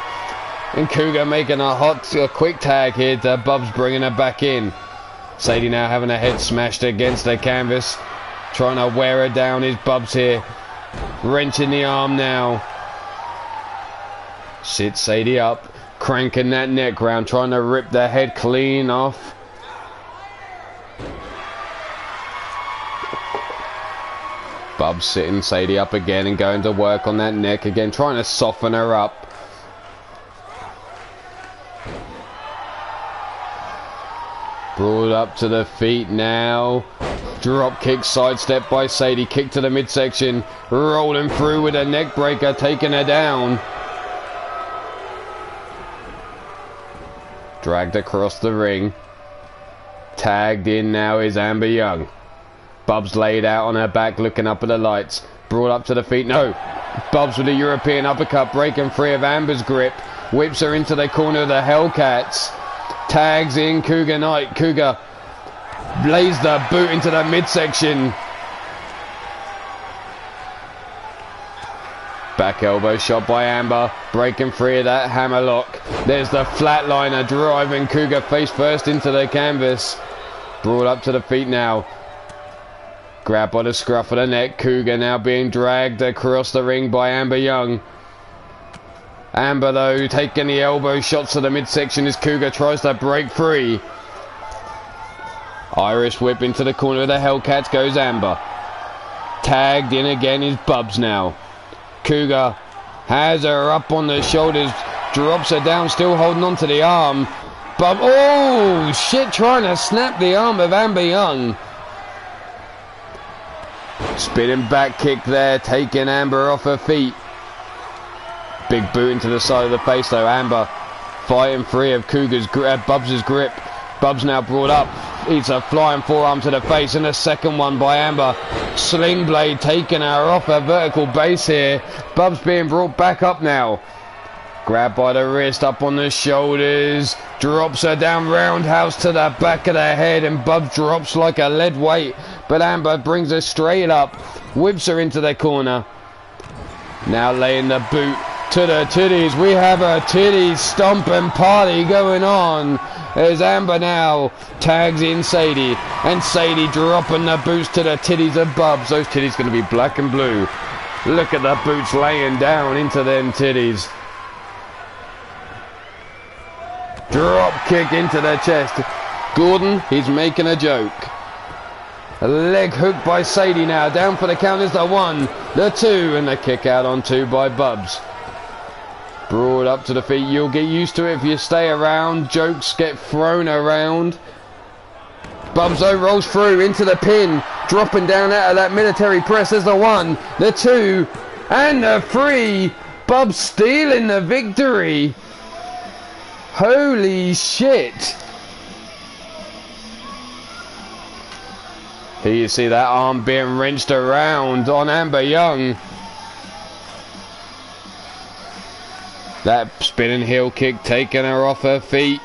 And Cougar making a quick tag here to Bubs, bringing her back in. Sadie now having her head smashed against the canvas. Trying to wear her down is Bubs here. Wrenching the arm now. Sits Sadie up. Cranking that neck round. Trying to rip the head clean off. Bubs sitting Sadie up again and going to work on that neck again, trying to soften her up. Brought up to the feet now. Drop kick, sidestep by Sadie. Kick to the midsection. Rolling through with a neck breaker, taking her down. Dragged across the ring. Tagged in now is Amber Young. Bubs laid out on her back, looking up at the lights. Brought up to the feet. No. Bubs with a European uppercut, breaking free of Amber's grip. Whips her into the corner of the Hellcats. Tags in Cougar Knight. Cougar lays the boot into the midsection. Back elbow shot by Amber. Breaking free of that hammerlock. There's the flatliner, driving Cougar face first into the canvas. Brought up to the feet now. Grabbed by the scruff of the neck. Cougar now being dragged across the ring by Amber Young. Amber though taking the elbow shots to the midsection as Cougar tries to break free. Irish whip into the corner of the Hellcats goes Amber. Tagged in again is Bubs now. Cougar has her up on the shoulders. Drops her down, still holding on to the arm. Oh shit, trying to snap the arm of Amber Young. Spinning back kick there, taking Amber off her feet. Big boot into the side of the face though. Amber fighting free of Bubs' grip. Bubs now brought up. It's a flying forearm to the face, and a second one by Amber. Sling blade taking her off her vertical base here. Bubs being brought back up now. Grabbed by the wrist, up on the shoulders. Drops her down, roundhouse to the back of the head, and Bubs drops like a lead weight. But Amber brings her straight up, whips her into the corner. Now laying the boot to the titties. We have a titties stomping party going on. As Amber now tags in Sadie, and Sadie dropping the boots to the titties of Bubs. Those titties going to be black and blue. Look at the boots laying down into them titties. Drop kick into the chest. Gordon, he's making a joke. A leg hook by Sadie now. Down for the count is the 1, the 2, and the kick out on 2 by Bubs. Broad up to the feet. You'll get used to it if you stay around. Jokes get thrown around. Bubs though rolls through into the pin. Dropping down out of that military press. There's the 1, the 2, and the 3. Bubs stealing the victory. Holy shit. Here you see that arm being wrenched around on Amber Young. That spinning heel kick taking her off her feet.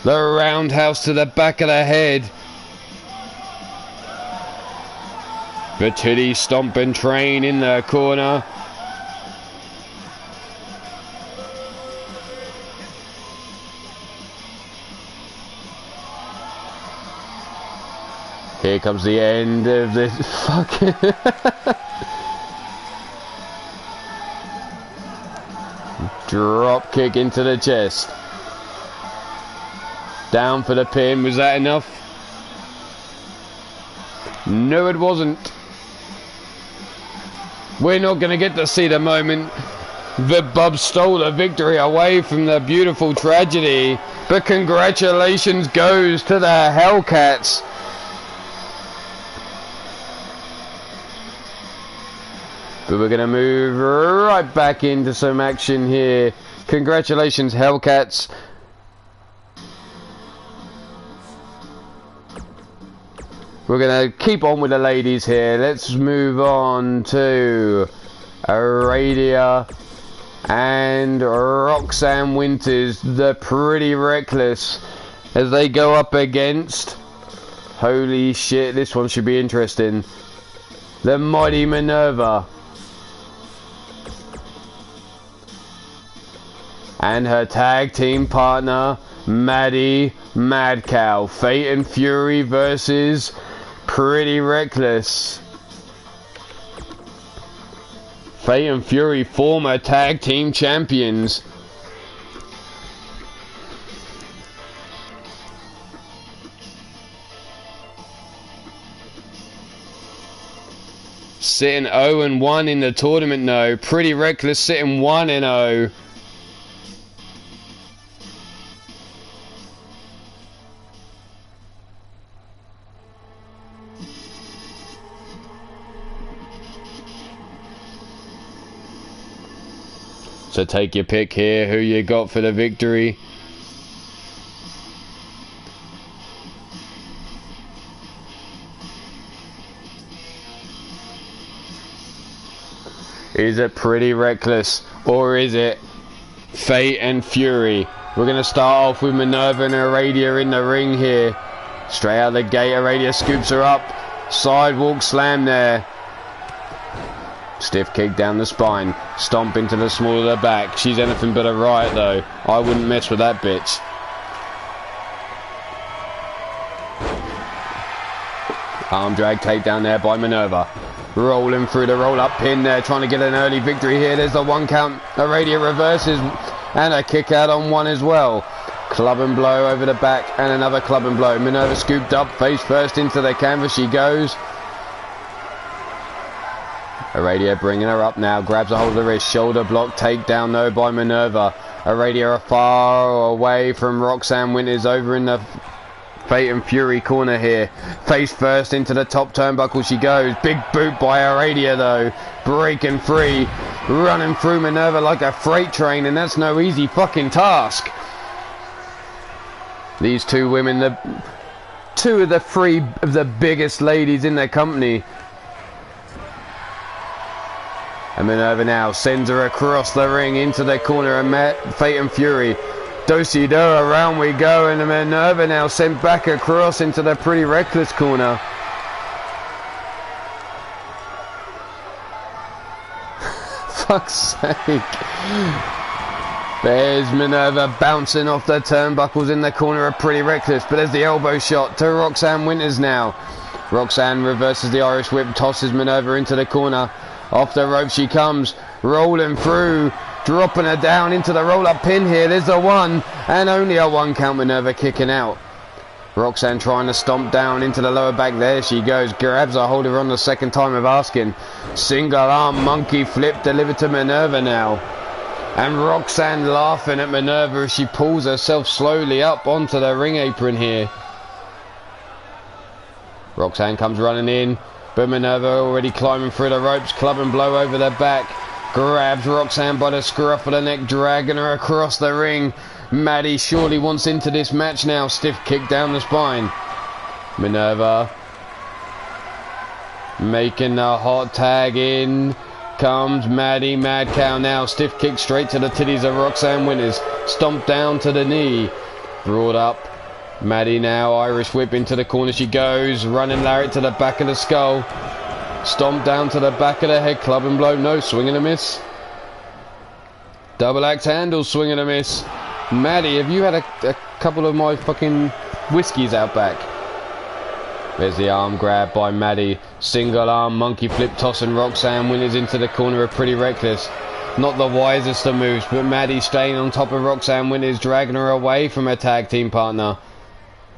The roundhouse to the back of the head. The titty stomping train in the corner. Here comes the end of this fucking... Drop kick into the chest. Down for the pin. Was that enough? No, it wasn't. We're not going to get to see the moment that Bubs stole the victory away from the beautiful tragedy. But congratulations goes to the Hellcats. But we're going to move right back into some action here. Congratulations, Hellcats. We're going to keep on with the ladies here. Let's move on to Aradia and Roxanne Winters, the Pretty Reckless, as they go up against... Holy shit, this one should be interesting. The Mighty Minerva. And her tag team partner, Maddie Mad Cow. Fate and Fury versus Pretty Reckless. Fate and Fury, former tag team champions. Sitting 0-1 in the tournament now. Pretty Reckless sitting 1-0. So take your pick here, who you got for the victory. Is it Pretty Reckless or is it Fate and Fury? We're going to start off with Minerva and Aradia in the ring here. Straight out the gate, Aradia scoops her up. Sidewalk slam there. Stiff kick down the spine. Stomp into the small of the back. She's anything but a riot though. I wouldn't mess with that bitch. Arm drag takedown there by Minerva. Rolling through the roll-up pin there, trying to get an early victory here. There's the 1 count. Aradia reverses and a kick out on 1 as well. Club and blow over the back and another club and blow. Minerva scooped up, face first into the canvas she goes. Aradia bringing her up now, grabs a hold of the wrist, shoulder block, takedown though by Minerva. Aradia far away from Roxanne Winters over in the Fate and Fury corner here. Face first into the top turnbuckle she goes. Big boot by Aradia though, breaking free. running through Minerva like a freight train, and that's no easy fucking task. These two women, two of the three of the biggest ladies in their company. And Minerva now sends her across the ring into the corner of Fate and Fury. Do-si-do, around we go, and Minerva now sent back across into the Pretty Reckless corner. Fuck's sake. There's Minerva bouncing off the turnbuckles in the corner of Pretty Reckless, but there's the elbow shot to Roxanne Winters now. Roxanne reverses the Irish whip, tosses Minerva into the corner. Off the rope she comes, rolling through, dropping her down into the roll-up pin here. There's the one, and only a one count. Minerva kicking out. Roxanne trying to stomp down into the lower back. There she goes, grabs her, hold her on the second time of asking. Single arm monkey flip delivered to Minerva now. And Roxanne laughing at Minerva as she pulls herself slowly up onto the ring apron here. Roxanne comes running in, but Minerva already climbing through the ropes, club and blow over the back. Grabs Roxanne by the scruff of the neck, dragging her across the ring. Maddie surely wants into this match now. Stiff kick down the spine. Minerva making the hot tag in. Comes Maddie, Mad Cow now. Stiff kick straight to the titties of Roxanne Winters. Stomp down to the knee. Brought up. Maddie now, Irish whip into the corner she goes. Running lariat to the back of the skull. Stomp down to the back of the head, club and blow. No, swing and a miss. Double axe handle, swing and a miss. Maddie, have you had a couple of my fucking whiskies out back? There's the arm grab by Maddie. Single arm monkey flip tossing Roxanne Winters into the corner of Pretty Reckless. Not the wisest of moves, but Maddie staying on top of Roxanne Winters, dragging her away from her tag team partner.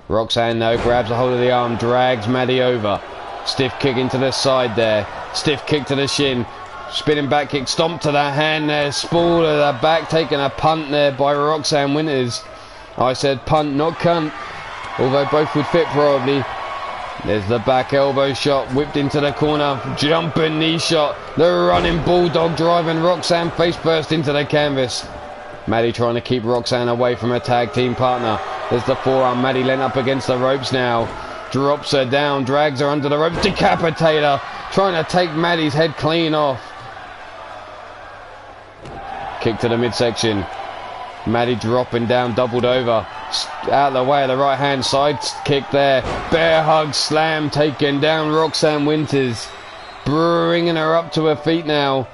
Roxanne though grabs a hold of the arm, drags Maddie over. Stiff kick into the side there. Stiff kick to the shin. Spinning back kick, stomp to the hand there. Spool to the back, taking a punt there by Roxanne Winters. I said punt, not cunt. Although both would fit probably. There's the back elbow shot, whipped into the corner. Jumping knee shot. The running bulldog driving Roxanne face first into the canvas. Maddie trying to keep Roxanne away from her tag team partner. There's the forearm. Maddie leant up against the ropes now. Drops her down, drags her under the ropes. Decapitator. Trying to take Maddie's head clean off. Kick to the midsection. Maddie dropping down, doubled over. Out of the way of the right hand side kick there. Bear hug slam, taking down Roxanne Winters. Bringing her up to her feet now.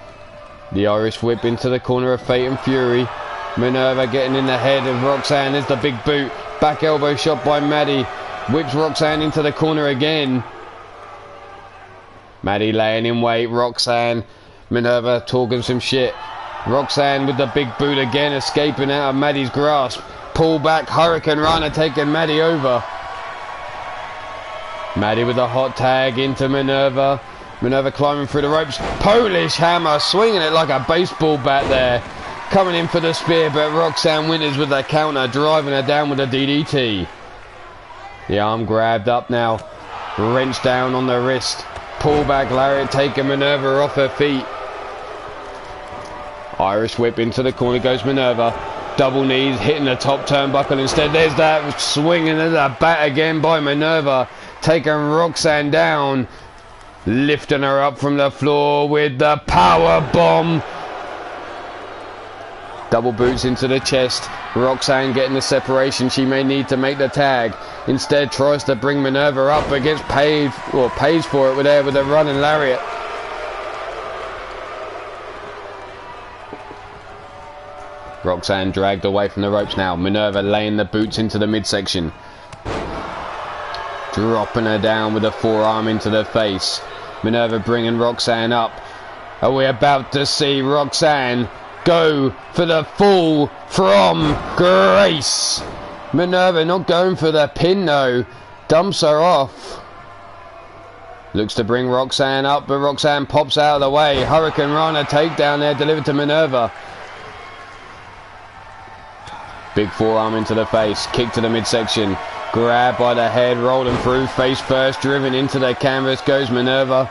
The Irish whip into the corner of Fate and Fury. Minerva getting in the head of Roxanne. There's the big boot. Back elbow shot by Maddie. Whips Roxanne into the corner again. Maddie laying in wait. Roxanne. Minerva talking some shit. Roxanne with the big boot again, escaping out of Maddie's grasp. Pull back, Hurricane Rana taking Maddie over. Maddie with a hot tag into Minerva. Minerva climbing through the ropes. Polish hammer, swinging it like a baseball bat there. Coming in for the spear, but Roxanne Winters with the counter, driving her down with a DDT. The arm grabbed up now. Wrenched down on the wrist. Pull back lariat taking Minerva off her feet. Irish whip into the corner goes Minerva. Double knees, hitting the top turnbuckle instead. There's that swinging at the bat again by Minerva. Taking Roxanne down. Lifting her up from the floor with the power bomb. Double boots into the chest. Roxanne getting the separation she may need to make the tag. Instead tries to bring Minerva up, but gets paid, or pays for it with a running lariat. Roxanne dragged away from the ropes now. Minerva laying the boots into the midsection. Dropping her down with a forearm into the face. Minerva bringing Roxanne up. Are we about to see Roxanne go for the fall from grace? Minerva not going for the pin though. Dumps her off. Looks to bring Roxanne up, but Roxanne pops out of the way. Hurricane Rana takedown there delivered to Minerva. Big forearm into the face. Kick to the midsection. Grab by the head. Rolling through. Face first. Driven into the canvas goes Minerva.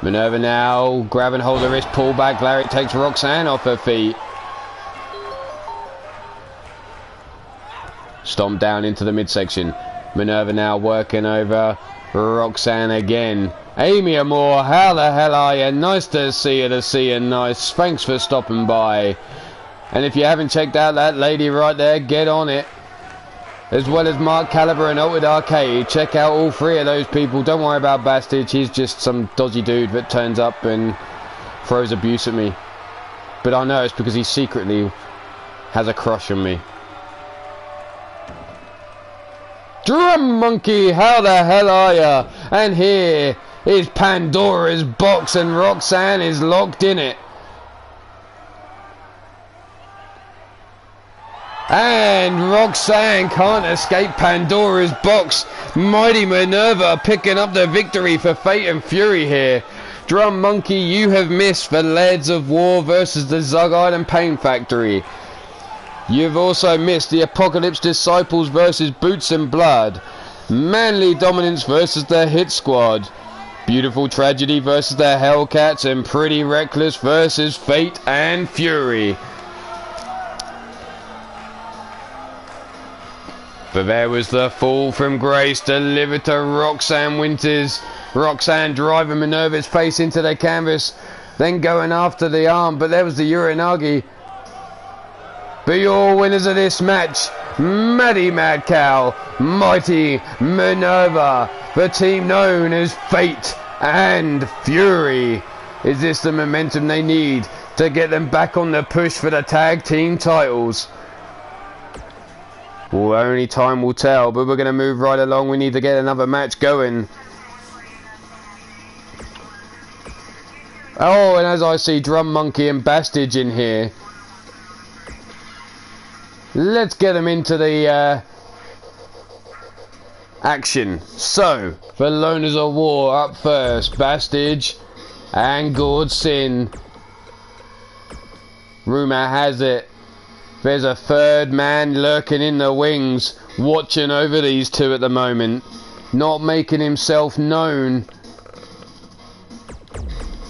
Minerva now grabbing hold of the wrist, pull back. Lariat takes Roxanne off her feet. Stomp down into the midsection. Minerva now working over Roxanne again. Amy Amore, how the hell are you? Nice to see you, nice. Thanks for stopping by. And if you haven't checked out that lady right there, get on it. As well as Mark Caliber and Altered Arcade. Check out all three of those people. Don't worry about Bastage. He's just some dodgy dude that turns up and throws abuse at me. But I know it's because he secretly has a crush on me. Drum Monkey, how the hell are ya? And here is Pandora's box and Roxanne is locked in it. And Roxanne can't escape Pandora's box. Mighty Minerva picking up the victory for Fate and Fury here. Drum Monkey, you have missed for Lairds of War versus the Zug Island Pain Factory. You've also missed the Apocalypse Disciples versus Boots and Blood. Manly Dominance versus the Hit Squad. Beautiful Tragedy versus the Hellcats. And Pretty Reckless versus Fate and Fury. But there was the fall from grace delivered to Roxanne Winters. Roxanne driving Minerva's face into the canvas. Then going after the arm. But there was the Uranagi. But your winners of this match, Maddie Mad Cow, Mighty Minerva, the team known as Fate and Fury. Is this the momentum they need to get them back on the push for the tag team titles? Well, only time will tell, but we're going to move right along. We need to get another match going. Oh, and as I see Drum Monkey and Bastage in here, let's get them into the action. So, for Loners of War up first, Bastage and Gord Sin. Rumour has it there's a third man lurking in the wings, watching over these two at the moment, not making himself known.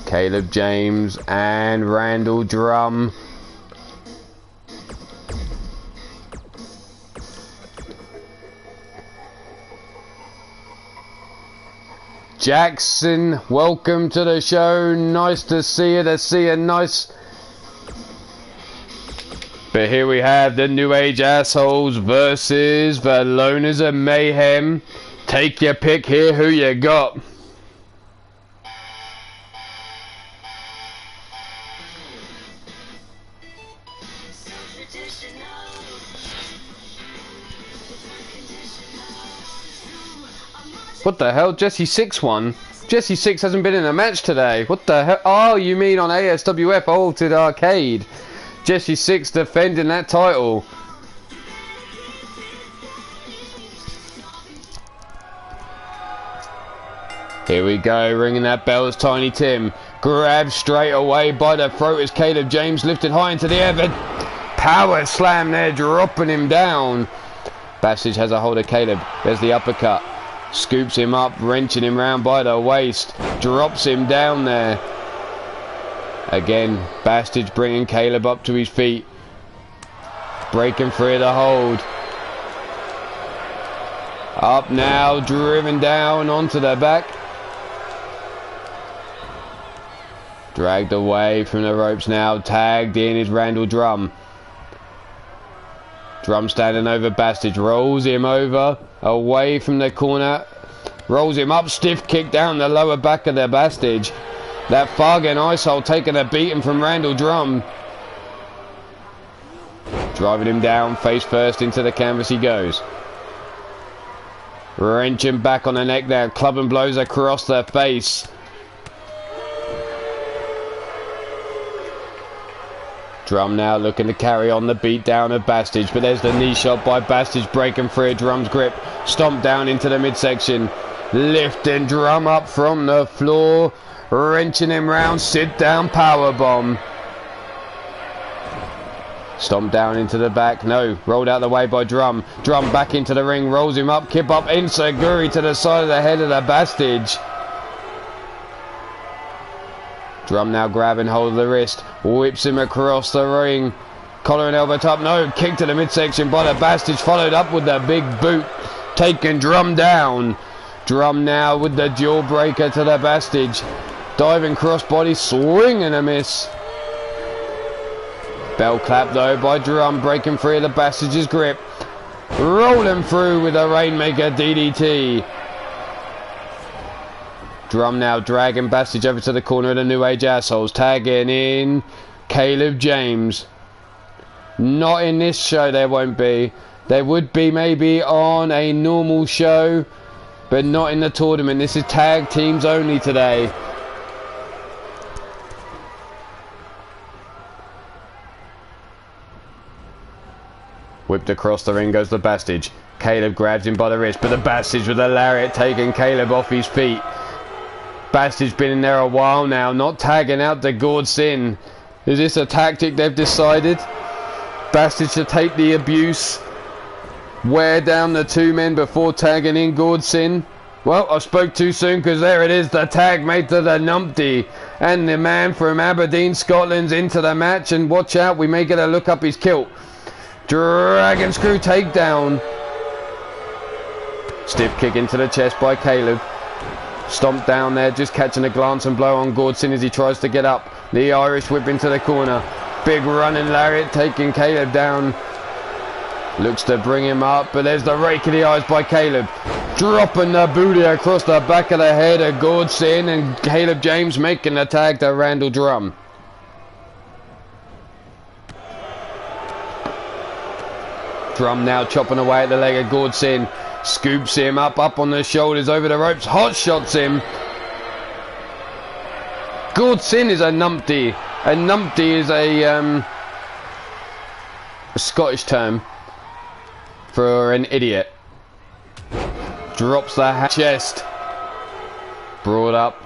Caleb James and Randall Drum. Jackson, welcome to the show. Nice to see you, nice. But here we have the New Age Assholes versus the Loners of Mayhem. Take your pick here, who you got? What the hell? Jesse 6 won? Jesse 6 hasn't been in a match today. What the hell? Oh, you mean on ASWF Altered Arcade. Jesse 6 defending that title. Here we go, ringing that bell is Tiny Tim. Grabbed straight away by the throat as Caleb James lifted high into the air. But power slam there, dropping him down. Bastage has a hold of Caleb. There's the uppercut. Scoops him up, wrenching him round by the waist. Drops him down there. Again, Bastage bringing Caleb up to his feet. Breaking free of the hold. Up now, driven down onto the back. Dragged away from the ropes now. Tagged in is Randall Drum. Drum standing over Bastage. Rolls him over. Away from the corner. Rolls him up. Stiff kick down the lower back of the Bastage. That Fargan Icehole taking a beating from Randall Drum. Driving him down, face first into the canvas he goes. Wrenching back on the neck there, clubbing blows across the face. Drum now looking to carry on the beat down of Bastage, but there's the knee shot by Bastage breaking free of Drum's grip. Stomp down into the midsection. Lifting Drum up from the floor. Wrenching him round, sit down powerbomb. Stomp down into the back, no, rolled out the way by Drum. Drum back into the ring, rolls him up, kip up, Insaguri to the side of the head of the Bastage. Drum now grabbing hold of the wrist, whips him across the ring. Collar and elbow top, no, kick to the midsection by the Bastard, followed up with the big boot, taking Drum down. Drum now with the jaw breaker to the Bastard. Diving crossbody, swing and a miss. Bell clap though by Drum, breaking free of the Bastard's grip. Rolling through with a Rainmaker DDT. Drum now dragging Bastard over to the corner of the New Age Assholes. Tagging in Caleb James. Not in this show, there won't be. There would be maybe on a normal show, but not in the tournament. This is tag teams only today. Whipped across the ring goes the Bastard. Caleb grabs him by the wrist, but the Bastard with a lariat taking Caleb off his feet. Bastard's been in there a while now, not tagging out to Gord Sin. Is this a tactic they've decided? Bastard should take the abuse, wear down the two men before tagging in Gord Sin. Well, I spoke too soon, because there it is, the tag made to the numpty. And the man from Aberdeen, Scotland's into the match, and watch out, we may get a look up his kilt. Dragon screw takedown. Stiff kick into the chest by Caleb. Stomped down there, just catching a glance and blow on Gord Sin as he tries to get up. The Irish whip into the corner. Big running lariat taking Caleb down. Looks to bring him up, but there's the rake of the eyes by Caleb. Dropping the booty across the back of the head of Gord Sin, and Caleb James making the tag to Randall Drum. Drum now chopping away at the leg of Gord Sin. Scoops him up on the shoulders, over the ropes, hot shots him. Gord Sin is a numpty. A numpty is a Scottish term for an idiot. Drops the chest. Brought up,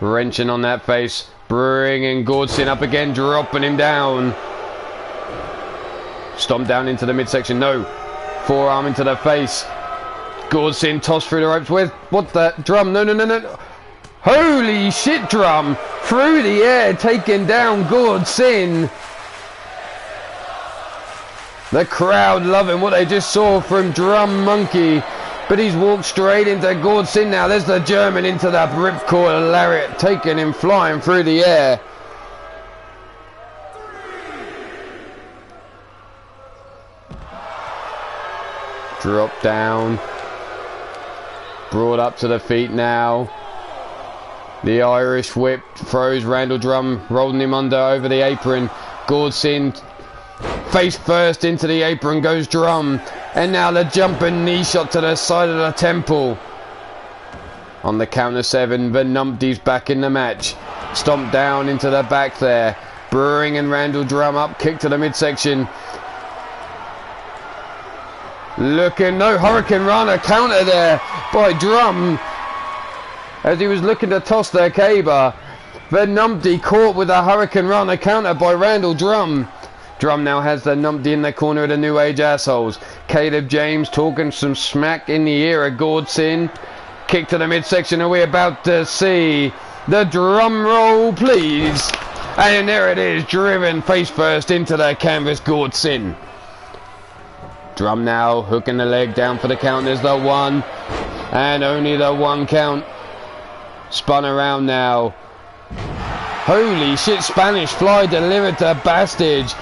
wrenching on that face, bringing Gord Sin up again, dropping him down. Stomp down into the midsection, no. Forearm into the face. Gord Sin tossed through the ropes with, what the, Drum, no. Holy shit, Drum, through the air, taking down Gord Sin. The crowd loving what they just saw from Drum Monkey, but he's walked straight into Gord Sin now. There's the German into the ripcord lariat, taking him flying through the air. Drop down. Brought up to the feet now. The Irish whip throws Randall Drum, rolling him under over the apron. Gord Sin face first into the apron goes Drum, and now the jumping knee shot to the side of the temple. On the count of 7, the numpty's back in the match. Stomp down into the back there, bringing Randall Drum up, kick to the midsection. Looking, no Hurricane Rana counter there by Drum as he was looking to toss the caber. The numpty caught with a Hurricane Rana counter by Randall Drum. Drum now has the numpty in the corner of the New Age Assholes. Caleb James talking some smack in the ear of Gord Sin. Kick to the midsection, and we're about to see the drum roll, please. And there it is, driven face first into the canvas, Gord Sin. Drum now hooking the leg down for the count. There's the 1, and only the 1 count. Spun around now. Holy shit, Spanish fly delivered to Bastard,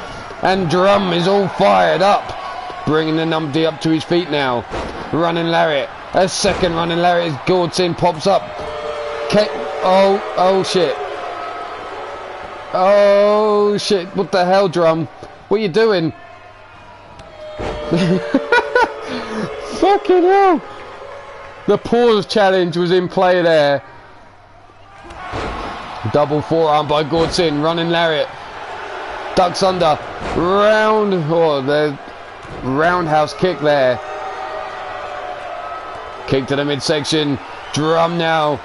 and Drum is all fired up, bringing the numpty up to his feet now. Running lariat, a second running lariat as Gord Sin pops up. Oh shit. Oh shit, what the hell, Drum? What are you doing? Fucking hell. The pause challenge was in play there. Double forearm by Gord Sin, running lariat. Ducks under. The roundhouse kick there. Kick to the midsection. Drum now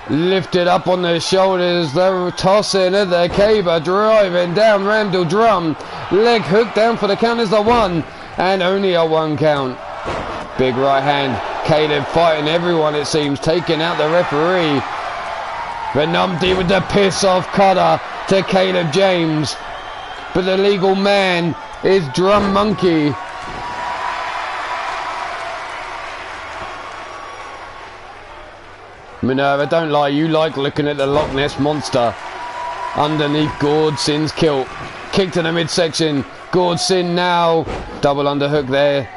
lifted up on the shoulders. The tossing of the caber, driving down Randall Drum. Leg hook down for the count is the 1. And only a 1 count. Big right hand. Caleb fighting everyone, it seems, taking out the referee. Numpty with the piss off cutter to Caleb James. But the legal man is Drum Monkey. Minerva, don't lie, you like looking at the Loch Ness Monster. Underneath Gordsin's kilt. Kick to the midsection. Gordsin now. Double underhook there.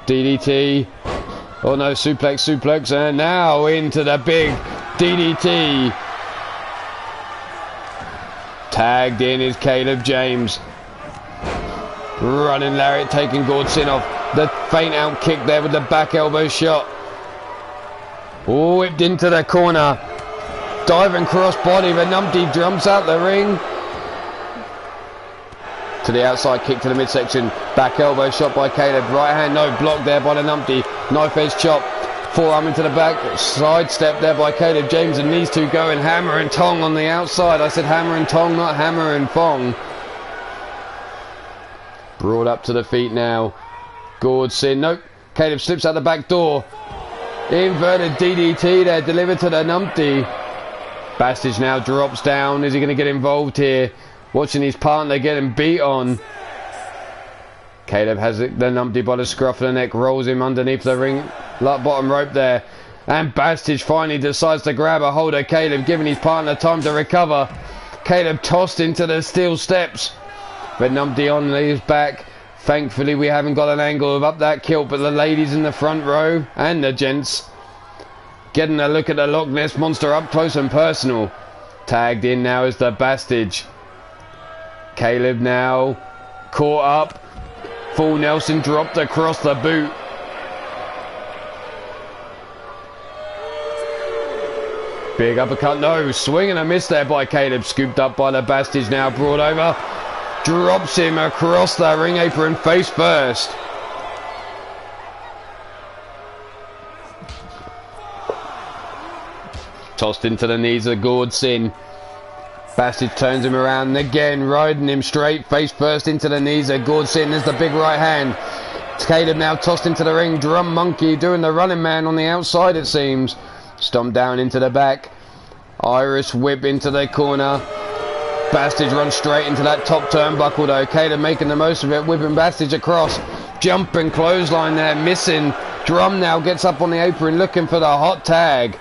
DDT. Oh no, suplex. And now into the big DDT. Tagged in is Caleb James. Running lariat, taking Gordsin off. The feint out kick there with the back elbow shot. Whipped into the corner. Diving cross body. The Numpty jumps out the ring. To the outside, kick to the midsection. Back elbow shot by Caleb. Right hand, no, block there by the Numpty. Knife edge chop. Forearm into the back. Side step there by Caleb James. And these two going hammer and tong on the outside. I said hammer and tong, not hammer and thong. Brought up to the feet now. Gordsin. Nope. Caleb slips out the back door. Inverted DDT there. Delivered to the Numpty. Bastage now drops down. Is he going to get involved here? Watching his partner getting beat on. Caleb has the Numpty by the scruff of the neck. Rolls him underneath the ring. Bottom rope there. And Bastage finally decides to grab a hold of Caleb, giving his partner time to recover. Caleb tossed into the steel steps. But Numpty on his back. Thankfully we haven't got an angle of up that kilt, but the ladies in the front row and the gents getting a look at the Loch Ness Monster up close and personal. Tagged in now is the Bastage. Caleb now caught up. Full Nelson dropped across the boot. Big uppercut, no, swing and a miss there by Caleb. Scooped up by the Bastage, now brought over. Drops him across the ring apron face first. Tossed into the knees of Gordsin. Bastage turns him around and again, riding him straight face first into the knees of Gordsin. There's the big right hand. Caleb now tossed into the ring. Drum Monkey doing the running man on the outside, it seems. Stomped down into the back. Irish whip into the corner. Bastage runs straight into that top turnbuckle though. Caleb making the most of it, whipping Bastage across. Jumping clothesline there, missing. Drum now gets up on the apron looking for the hot tag.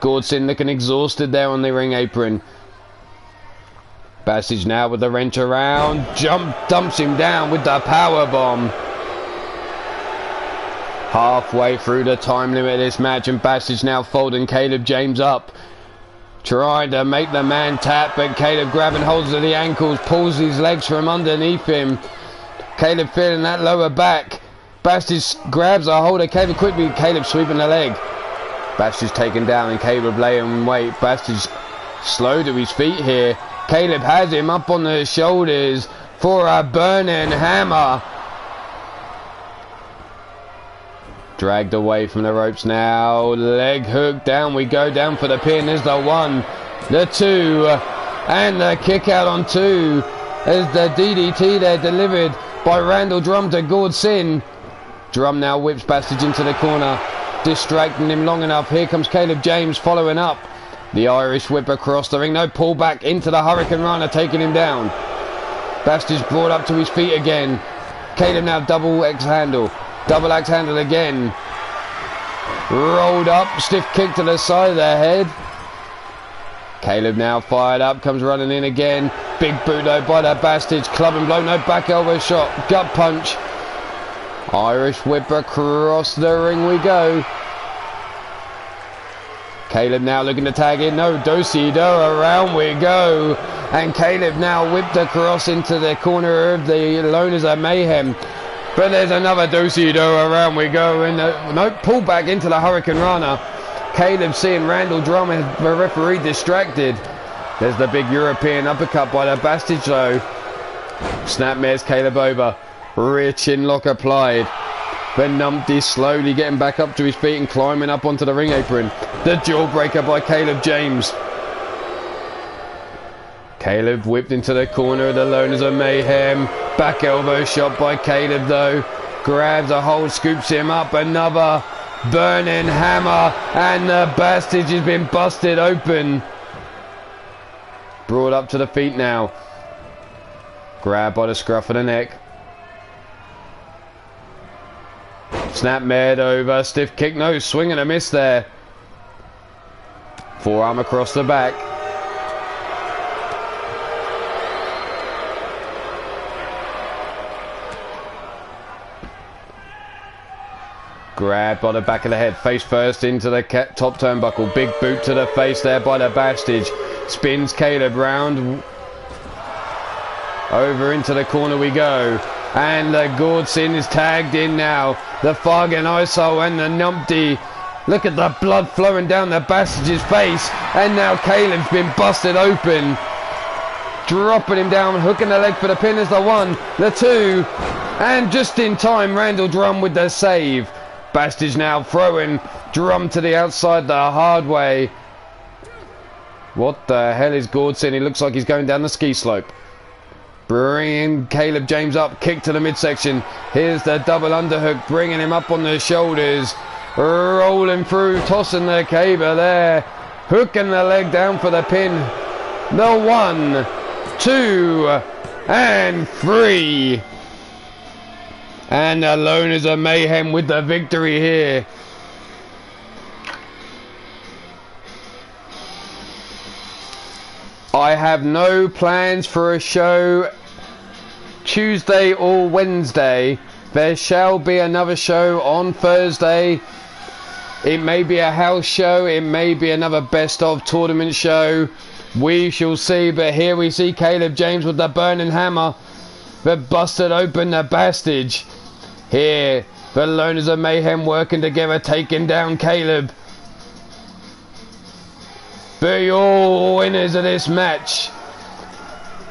Gordsin looking exhausted there on the ring apron. Bastage now with the wrench around. Dumps him down with the power bomb. Halfway through the time limit of this match, and Bastage now folding Caleb James up. Trying to make the man tap, but Caleb grabbing holds of the ankles, pulls his legs from underneath him. Caleb feeling that lower back. Bastage grabs a hold of Caleb quickly. Caleb sweeping the leg. Bastage taken down and Caleb laying in wait. Bastage slow to his feet here. Caleb has him up on the shoulders for a burning hammer. Dragged away from the ropes now. Leg hook, down we go, down for the pin. There's the 1, the 2, and the kick out on 2. There's the DDT there delivered by Randall Drum to Gordsin. Drum now whips Bastage into the corner, distracting him long enough. Here comes Caleb James following up. The Irish whip across the ring. No, pull back into the Hurricane Rana, taking him down. Bastage brought up to his feet again. Caleb now double axe handle. Double axe handle again. Rolled up, stiff kick to the side of the head. Caleb now fired up, comes running in again. Big boot though by the Bastage. Club and blow, no back elbow shot. Gut punch. Irish whip across the ring we go. Caleb now looking to tag in. No, do-si-do, around we go. And Caleb now whipped across into the corner of the Loners of Mayhem. But there's another do-si-do, around we go. And no, pull back into the Hurricane Rana. Caleb seeing Randall Drum and the referee distracted. There's the big European uppercut by the Bastage though. Snapmares Caleb over. Rear chin lock applied. Then Numpty slowly getting back up to his feet and climbing up onto the ring apron. The jawbreaker by Caleb James. Caleb whipped into the corner of the Loners of Mayhem. Back elbow shot by Caleb though. Grabs a hold, scoops him up. Another burning hammer, and the Bastage has been busted open. Brought up to the feet now. Grab by the scruff of the neck. Snap med over, stiff kick, no, swing and a miss there. Forearm across the back. Grab by the back of the head, face first into the top turnbuckle. Big boot to the face there by the Bastage. Spins Caleb round. Over into the corner we go. And the Gordson is tagged in now. The Fargan Iso and the Numpty. Look at the blood flowing down the Bastage's face. And now Caleb's been busted open. Dropping him down, hooking the leg for the pin as the 1, the 2. And just in time, Randall Drum with the save. Bastage now throwing Drum to the outside the hard way. What the hell is Gordson? He looks like he's going down the ski slope. Bringing Caleb James up, kick to the midsection. Here's the double underhook, bringing him up on the shoulders. Rolling through, tossing the cable there. Hooking the leg down for the pin. The 1, 2, and 3. And the Loners of Mayhem with the victory here. I have no plans for a show Tuesday or Wednesday. There shall be another show on Thursday. It may be a house show. It may be another best of tournament show. We shall see. But here we see Caleb James with the burning hammer. The busted open the Bastage. Here, the Loners of Mayhem working together, taking down Caleb. But your winners of this match,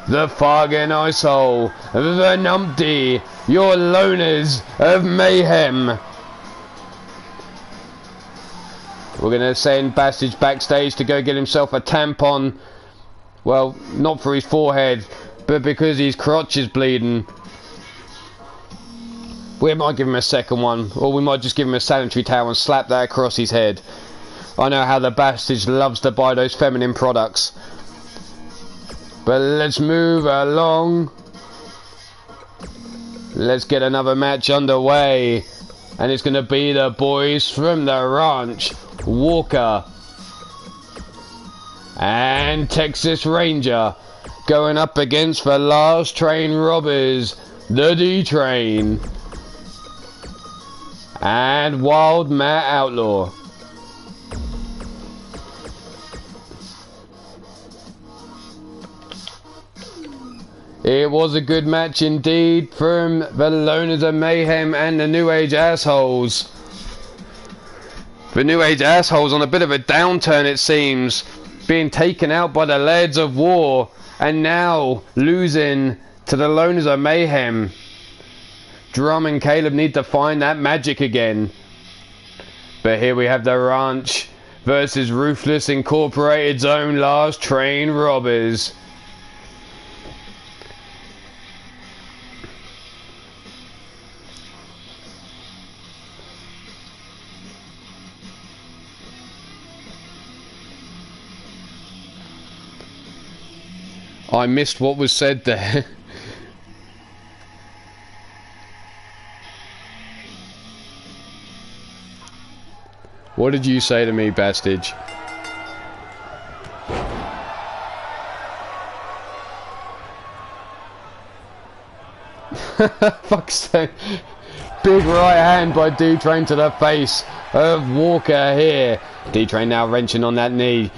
the Fargan Iso, the Numpty, your Loners of Mayhem. We're going to send Bastage backstage to go get himself a tampon. Well, not for his forehead, but because his crotch is bleeding. We might give him a second one, or we might just give him a sanitary towel and slap that across his head. I know how the Bastage loves to buy those feminine products. But let's move along. Let's get another match underway. And it's going to be the boys from the ranch. Walker and Texas Ranger going up against the last train robbers, the D-Train and Wild Matt Outlaw. It was a good match indeed from the Loners of Mayhem and the New Age Assholes. The New Age Assholes on a bit of a downturn, it seems, being taken out by the Lairds of War and now losing to the Loners of Mayhem. Drum and Caleb need to find that magic again. But here we have the Ranch versus Ruthless Incorporated's own last train robbers. I missed what was said there. What did you say to me, Bastage? Fuck's sake. Big right hand by D-Train to the face of Walker here. D-Train now wrenching on that knee.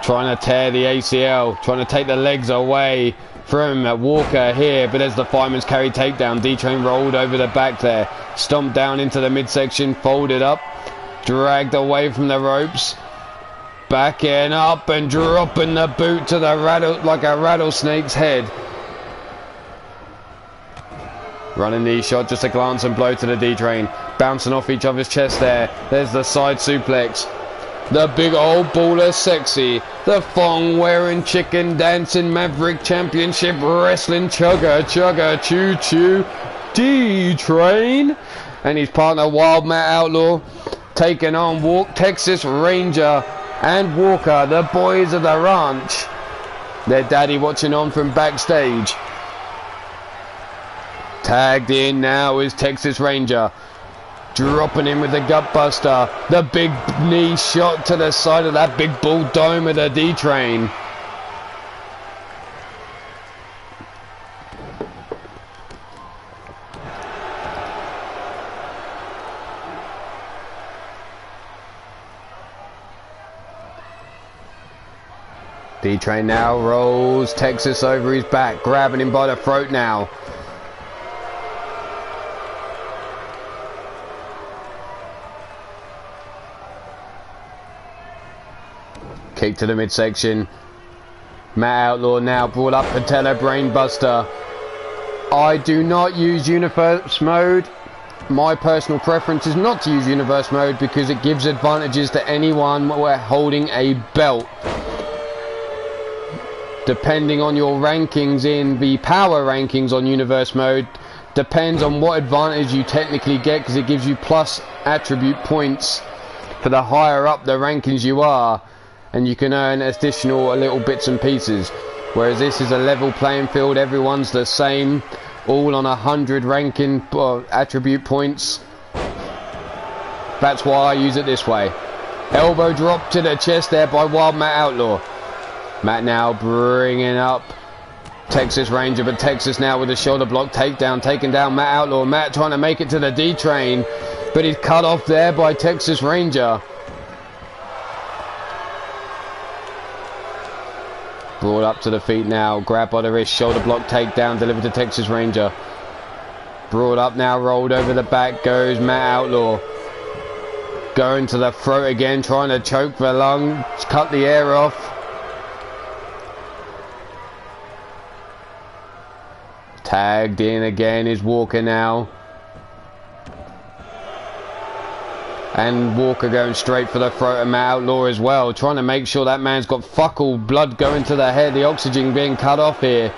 Trying to tear the ACL, trying to take the legs away from Walker here, but as the fireman's carry takedown, D-Train rolled over the back there, stomped down into the midsection, folded up, dragged away from the ropes, backing up and dropping the boot to the like a rattlesnake's head. Running knee shot, just a glance and blow to the D-Train, bouncing off each other's chest there. There's the side suplex. The big old baller sexy, the thong wearing chicken dancing maverick championship wrestling chugga chugga choo choo D-Train and his partner Wild Matt Outlaw taking on Texas Ranger and Walker, the boys of the ranch. Their daddy watching on from backstage. Tagged in now is Texas Ranger. Dropping in with the gut buster. The big knee shot to the side of that big bull dome of the D-Train. D-Train now rolls Texas over his back, grabbing him by the throat now. Kick to the midsection. Matt Outlaw now brought up patella brainbuster. I do not use universe mode. My personal preference is not to use universe mode because it gives advantages to anyone holding a belt. Depending on your rankings in the power rankings on universe mode, depends on what advantage you technically get, because it gives you plus attribute points for the higher up the rankings you are, and you can earn additional little bits and pieces. Whereas this is a level playing field, everyone's the same, all on 100 ranking attribute points. That's why I use it this way. Elbow drop to the chest there by Wild Matt Outlaw. Matt now bringing up Texas Ranger, but Texas now with a shoulder block takedown, taking down Matt Outlaw. Matt trying to make it to the D-Train, but he's cut off there by Texas Ranger. Brought up to the feet now, grabbed by the wrist, shoulder block takedown, delivered to Texas Ranger. Brought up now, rolled over the back goes Matt Outlaw. Going to the throat again, trying to choke the lung, cut the air off. Tagged in again is Walker now. And Walker going straight for the throat of Matt Outlaw as well, trying to make sure that man's got fuck all, blood going to the head, the oxygen being cut off here.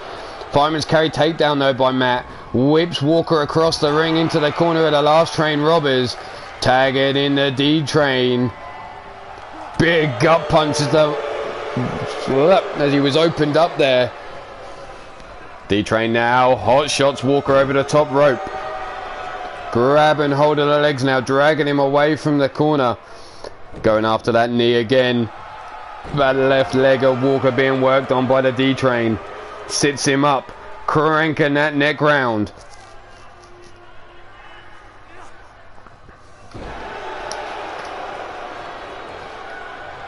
Fireman's carry takedown though by Matt. Whips Walker across the ring into the corner of the last train robbers. Tagged in the D-Train. Big gut punches as he was opened up there. D-Train now, hot shots Walker over the top rope. Grab and hold of the legs now, dragging him away from the corner. Going after that knee again. That left leg of Walker being worked on by the D-Train. Sits him up, cranking that neck round.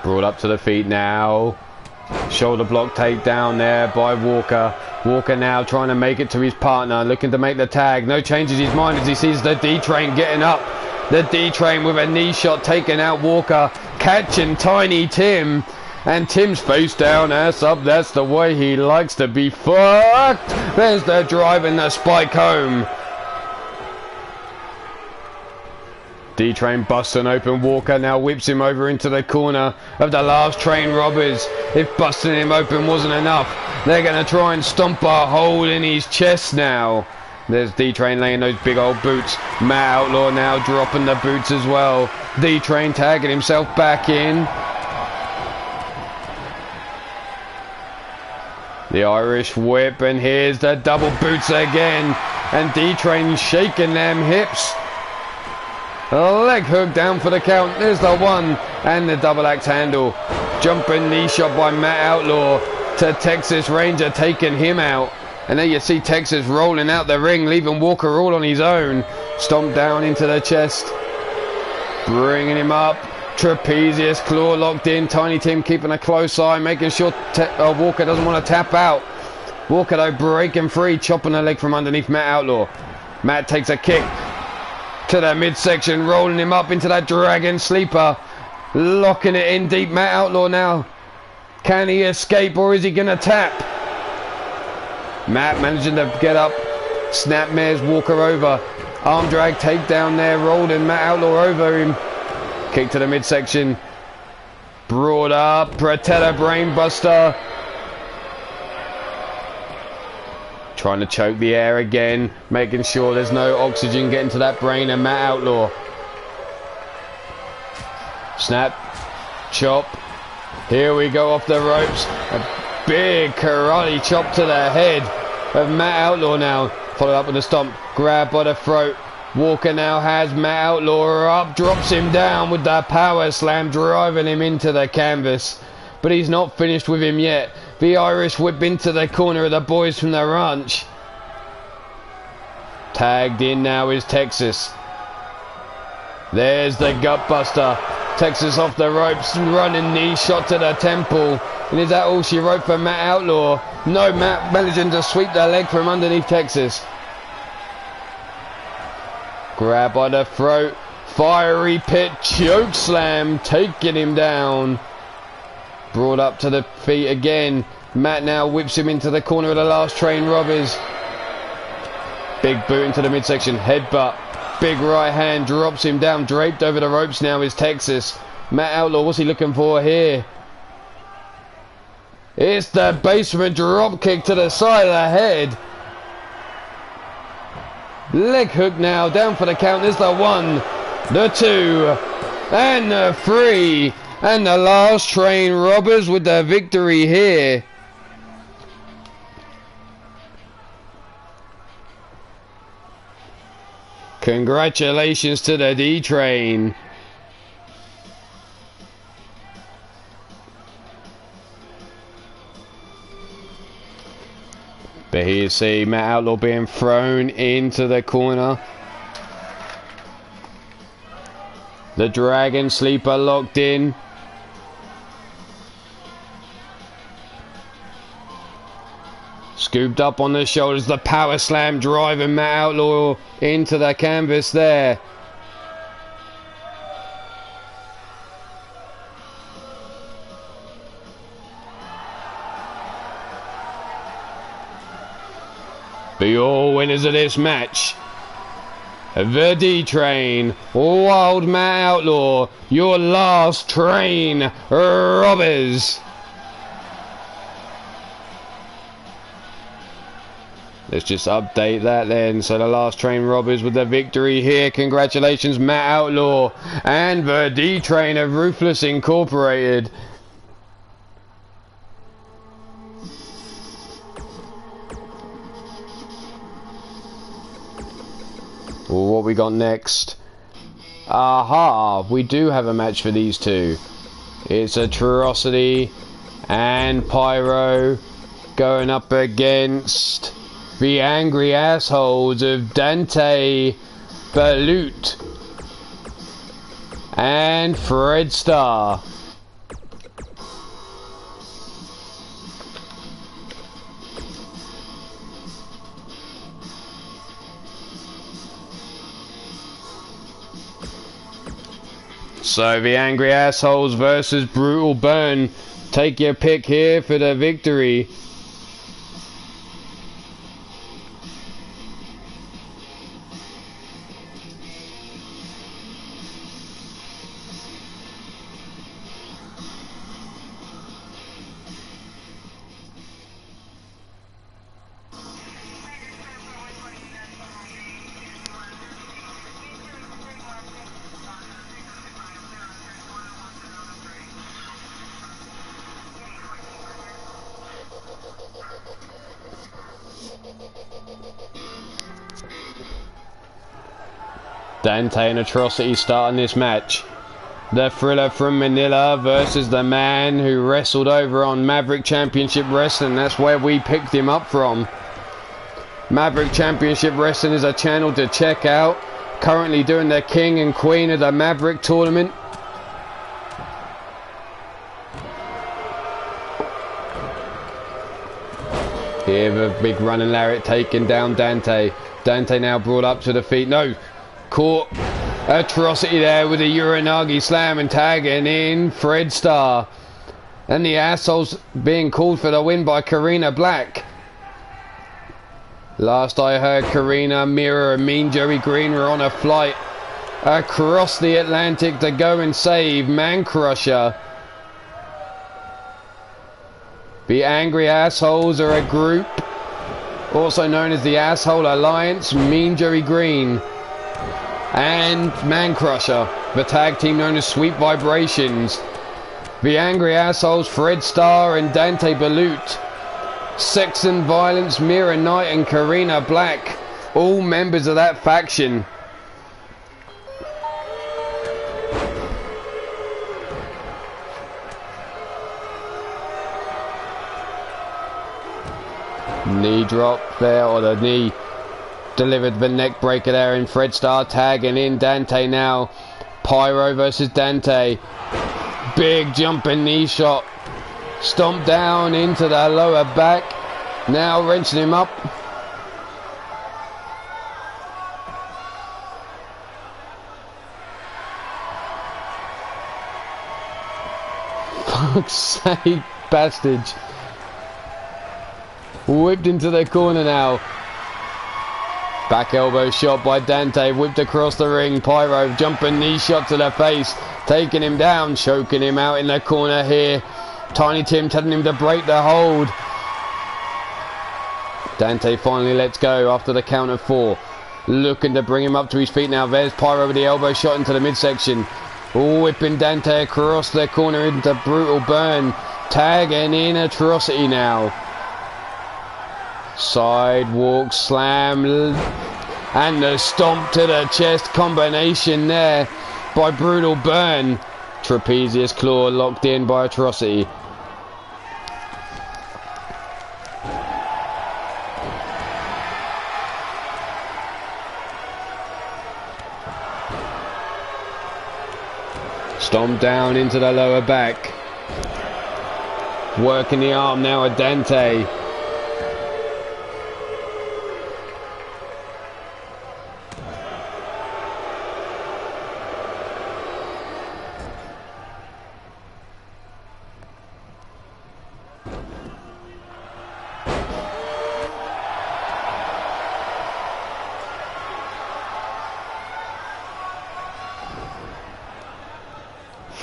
Brought up to the feet now. Shoulder block takedown there by Walker. Walker now trying to make it to his partner, looking to make the tag. No changes his mind as he sees the D-Train getting up. The D-Train with a knee shot taking out Walker, catching Tiny Tim. And Tim's face down, ass up. That's the way he likes to be fucked. There's the drive and the spike home. D-Train busting open Walker, now whips him over into the corner of the last train robbers. If busting him open wasn't enough, they're going to try and stomp a hole in his chest now. There's D-Train laying those big old boots. Matt Outlaw now dropping the boots as well. D-Train tagging himself back in. The Irish whip, and here's the double boots again. And D-Train shaking them hips. A leg hook down for the count. There's the one and the double axe handle. Jumping knee shot by Matt Outlaw to Texas Ranger, taking him out. And there you see Texas rolling out the ring, leaving Walker all on his own. Stomp down into the chest. Bringing him up. Trapezius claw locked in. Tiny Tim keeping a close eye, making sure Walker doesn't want to tap out. Walker though breaking free, chopping a leg from underneath Matt Outlaw. Matt takes a kick to the midsection, rolling him up into that dragon sleeper, locking it in deep. Matt Outlaw now, can he escape or is he gonna tap? Matt managing to get up, snapmares Walker over, arm drag takedown there, rolling Matt Outlaw over him. Kick to the midsection, brought up, patella brainbuster, Trying to choke the air again, making sure there's no oxygen getting to that brain of Matt Outlaw. Snap, chop. Here we go off the ropes. A big karate chop to the head of Matt Outlaw now. Followed up with a stomp, grab by the throat. Walker now has Matt Outlaw up, drops him down with the power slam, driving him into the canvas. But he's not finished with him yet. The Irish whip into the corner of the boys from the ranch. Tagged in now is Texas. There's the gutbuster. Texas off the ropes, running knee shot to the temple. And is that all she wrote for Matt Outlaw? No, Matt managing to sweep the leg from underneath Texas. Grab by the throat. Fiery pit choke slam, taking him down. Brought up to the feet again. Matt now whips him into the corner of the last train robbers. Big boot into the midsection. Headbutt. Big right hand drops him down. Draped over the ropes now is Texas. Matt Outlaw, what's he looking for here? It's the basement drop kick to the side of the head. Leg hook now. Down for the count. There's the 1, the 2, and the 3. And the last train robbers with the victory here. Congratulations to the D train. But here you see Matt Outlaw being thrown into the corner. The Dragon Sleeper locked in. Scooped up on the shoulders, the power slam driving Matt Outlaw into the canvas there. But your winners of this match, the D Train, Wild Matt Outlaw, your last train robbers. Let's just update that then. So the last train robbers with the victory here. Congratulations, Matt Outlaw and the D Train of Ruthless Incorporated. Well, what we got next? Aha, we do have a match for these two. It's Atrocity and Pyro going up against the Angry Assholes of Dante, Balut, and Fred Starr. So the Angry Assholes versus Brutal Burn. Take your pick here for the victory. Dante and Atrocity starting this match. The Thriller from Manila versus the man who wrestled over on Maverick Championship Wrestling. That's where we picked him up from. Maverick Championship Wrestling is a channel to check out. Currently doing the King and Queen of the Maverick tournament. Here the big running lariat taking down Dante. Dante now brought up to the feet. No. Caught Atrocity there with a Uranagi slam and tagging in Fred Starr. And the Assholes being called for the win by Karina Black. Last I heard, Karina, Mira and Mean Joey Green were on a flight across the Atlantic to go and save Man Crusher. The Angry Assholes are a group also known as the Asshole Alliance, Mean Joey Green, and Man Crusher, the tag team known as Sweet Vibrations, the Angry Assholes, Fred Starr and Dante Balut, Sex and Violence, Mira Knight and Karina Black, all members of that faction. Knee drop there, or the knee delivered the neck breaker there, and Fred Starr tagging in Dante now. Pyro versus Dante. Big jumping knee shot. Stomp down into the lower back. Now wrenching him up. Fuck's sake, bastard. Whipped into the corner now. Back elbow shot by Dante, whipped across the ring. Pyro jumping knee shot to the face, taking him down, choking him out in the corner here. Tiny Tim telling him to break the hold. Dante finally lets go after the count of 4. Looking to bring him up to his feet now. There's Pyro with the elbow shot into the midsection. Whipping Dante across the corner into Brutal Burn. Tagging in Atrocity now. Sidewalk slam and the stomp to the chest combination there by Brutal Burn. Trapezius claw locked in by Atrocity. Stomp down into the lower back. Working the arm now at Dante.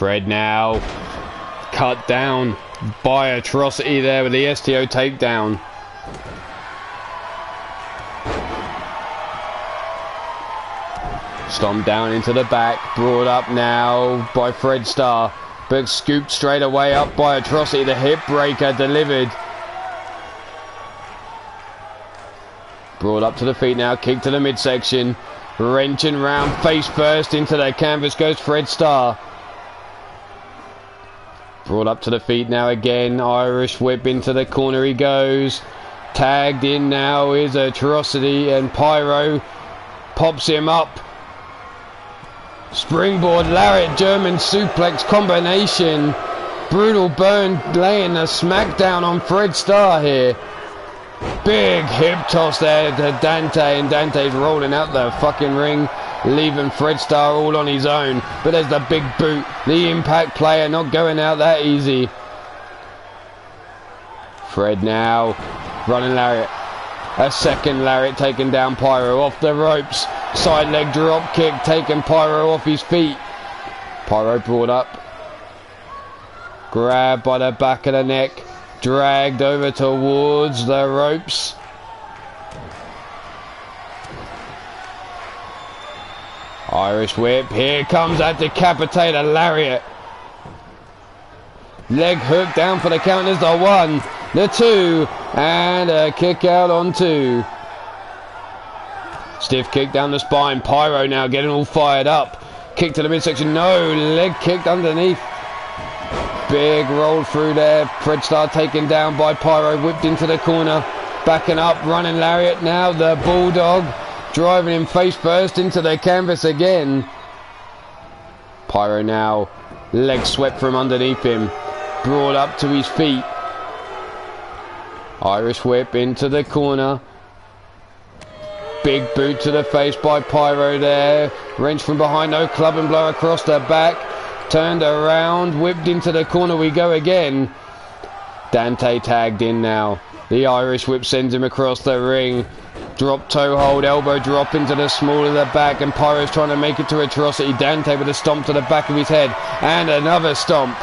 Fred now cut down by Atrocity there with the STO takedown. Stomped down into the back, brought up now by Fred Starr, but scooped straight away up by Atrocity. The hip breaker delivered. Brought up to the feet now, kick to the midsection, wrenching round face first into the canvas goes Fred Starr. Brought up to the feet now again. Irish whip into the corner he goes. Tagged in now is Atrocity, and Pyro pops him up. Springboard lariat German suplex combination. Brutal Burn laying a smackdown on Fred Starr here. Big hip toss there to Dante, and Dante's rolling out the fucking ring, leaving Fred Starr all on his own. But there's the big boot, the Impact player not going out that easy. Fred now running lariat, a second lariat taking down Pyro off the ropes. Side leg drop kick taking Pyro off his feet. Pyro brought up, grabbed by the back of the neck, dragged over towards the ropes. Irish whip, here comes that decapitator lariat. Leg hook down for the count is the 1, the 2, and a kick out on 2. Stiff kick down the spine. Pyro now getting all fired up. Kick to the midsection, no, leg kicked underneath. Big roll through there. Fred Starr taken down by Pyro, whipped into the corner, backing up, running lariat now. The Bulldog driving him face first into the canvas again. Pyro now, leg swept from underneath him, brought up to his feet. Irish whip into the corner. Big boot to the face by Pyro there. Wrench from behind, no club and blow across the back. Turned around, whipped into the corner we go again. Dante tagged in now. The Irish whip sends him across the ring. Drop toe hold, elbow drop into the small of the back, and Pyro's trying to make it to Atrocity. Dante with a stomp to the back of his head, and another stomp.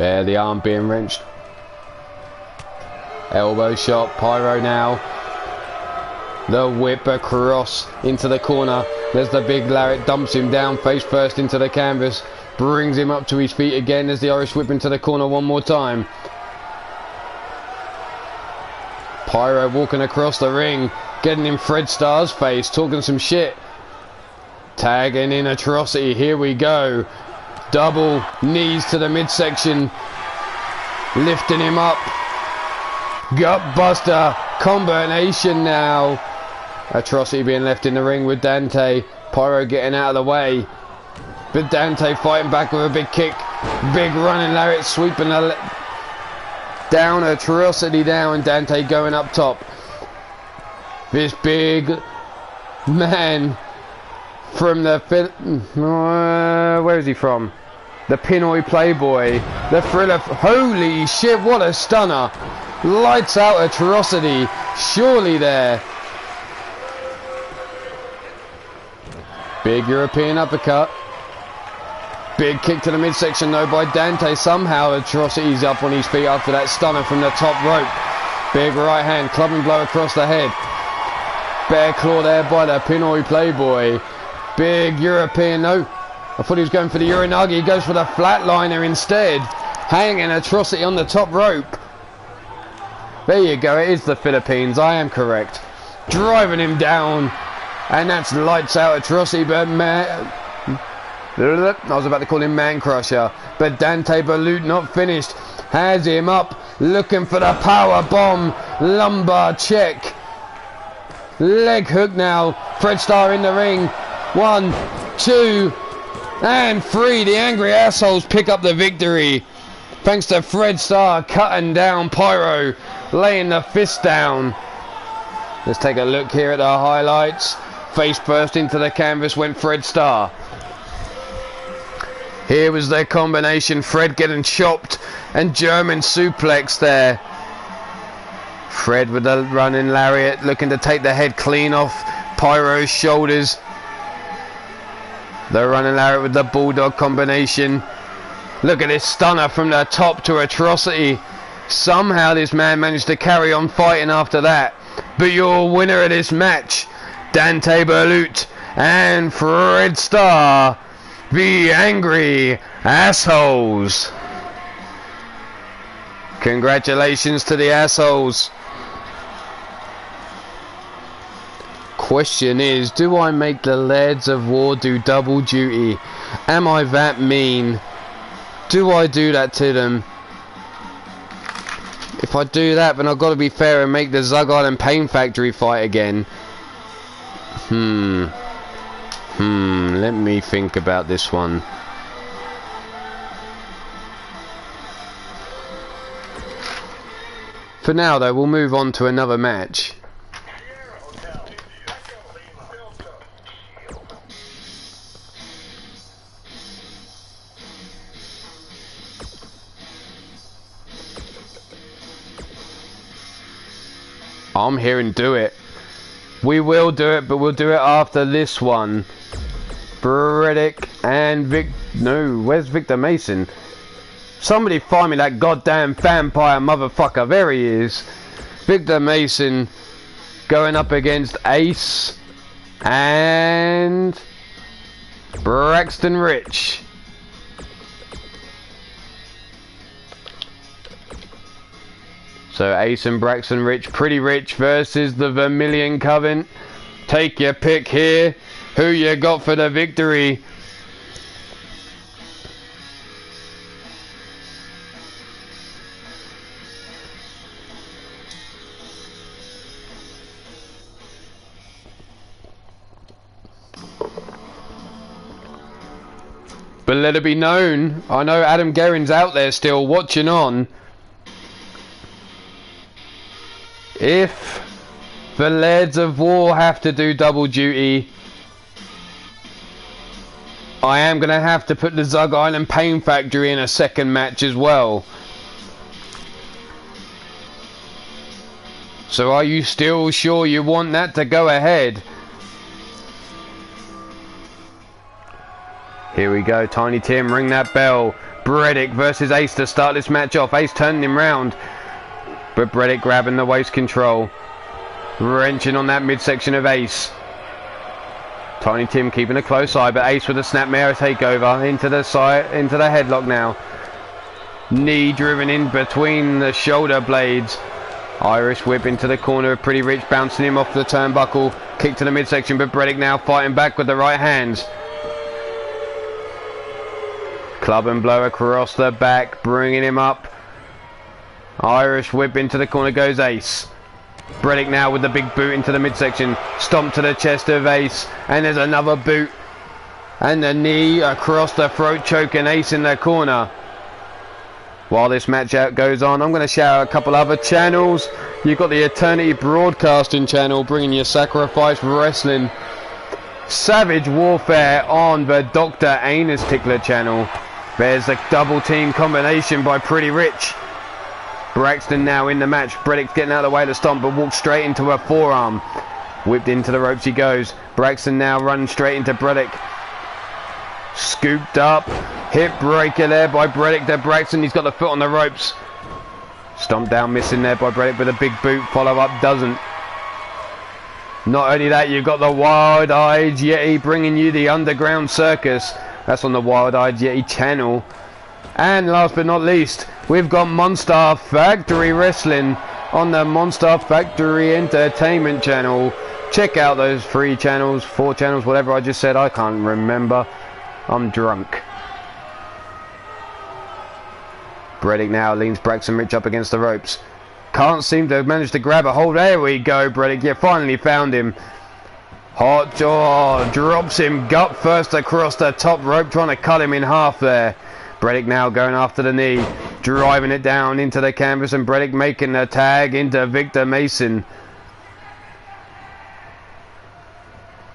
There, the arm being wrenched. Elbow shot, Pyro now. The whip across into the corner. There's the big Lariat, dumps him down face first into the canvas. Brings him up to his feet again as the Irish whip into the corner one more time. Pyro walking across the ring, getting in Fred Starr's face, talking some shit. Tagging in Atrocity, here we go. Double knees to the midsection. Lifting him up. Gutbuster combination now. Atrocity being left in the ring with Dante. Pyro getting out of the way. But Dante fighting back with a big kick. Big running Lariat sweeping down. Atrocity down. Dante going up top. This big man from the where is he from? The Pinoy Playboy. The Thriller. Holy shit, what a stunner. Lights out Atrocity. Surely there. Big European uppercut. Big kick to the midsection though by Dante. Somehow Atrocity's up on his feet after that stunner from the top rope. Big right hand, clubbing blow across the head. Bear claw there by the Pinoy Playboy. Big European, no. I thought he was going for the Uranagi. He goes for the flatliner instead. Hanging Atrocity on the top rope. There you go, it is the Philippines, I am correct. Driving him down. And that's lights out Atrocity, but man... I was about to call him Man Crusher. But Dante Balut not finished. Has him up, looking for the power bomb. Lumbar check. Leg hook now. Fred Starr in the ring. 1, 2, and 3. The Angry Assholes pick up the victory. Thanks to Fred Starr cutting down Pyro. Laying the fist down. Let's take a look here at the highlights. Face first into the canvas went Fred Starr. Here was their combination. Fred getting chopped and German suplex there. Fred with the running lariat looking to take the head clean off Pyro's shoulders. The running lariat with the bulldog combination. Look at this stunner from the top to Atrocity. Somehow this man managed to carry on fighting after that. But your winner of this match, Dante Balut and Fred Starr, the Angry Assholes. Congratulations to the assholes. Question is, do I make the Lads of War do double duty? Am I that mean? Do I do that to them? If I do that, then I've got to be fair and make the Zug Island Pain Factory fight again. Let me think about this one. For now though, we'll move on to another match. I'm hearing do it. We will do it, but we'll do it after this one. Bredick and No, where's Victor Mason? Somebody find me that goddamn vampire motherfucker. There he is. Victor Mason going up against Ace and Braxton Rich. So Ace and Braxton Rich, Pretty Rich versus the Vermilion Coven. Take your pick here. Who you got for the victory? But let it be known, I know Adam Guerin's out there still watching on. If the Lads of War have to do double duty, I am going to have to put the Zug Island Pain Factory in a second match as well. So are you still sure you want that to go ahead? Here we go, Tiny Tim, ring that bell. Bredick versus Ace to start this match off. Ace turning him round, but Bredick grabbing the waist control, wrenching on that midsection of Ace. Tiny Tim keeping a close eye, but Ace with a snapmare takeover into the side, into the headlock now. Knee driven in between the shoulder blades. Irish whip into the corner of Pretty Rich, bouncing him off the turnbuckle. Kick to the midsection, but Bredick now fighting back with the right hands. Club and blow across the back, bringing him up. Irish whip into the corner goes Ace. Bredick now with the big boot into the midsection. Stomp to the chest of Ace, and there's another boot. And the knee across the throat, choking Ace in the corner. While this match out goes on, I'm going to shout out a couple other channels. You've got the Eternity Broadcasting channel bringing you Sacrifice Wrestling. Savage Warfare on the Dr. Anus Tickler channel. There's a double team combination by Pretty Rich. Braxton now in the match. Bredick's getting out of the way of the stomp, but walks straight into a forearm. Whipped into the ropes he goes. Braxton now running straight into Bredick. Scooped up. Hip breaker there by Bredick to Braxton. He's got the foot on the ropes. Stomp down, missing there by Bredick with a big boot. Follow up doesn't. Not only that, you've got the Wild Eyed Yeti bringing you the Underground Circus. That's on the Wild Eyed Yeti channel. And last but not least, we've got Monster Factory Wrestling on the Monster Factory Entertainment channel. Check out those 3 channels, 4 channels, whatever I just said. I can't remember. I'm drunk. Bredick now leans Braxton Rich up against the ropes. Can't seem to manage to grab a hold. There we go, Bredick. You finally found him. Hot jaw drops him gut first across the top rope, trying to cut him in half there. Bredick now going after the knee, driving it down into the canvas, and Bredick making the tag into Victor Mason.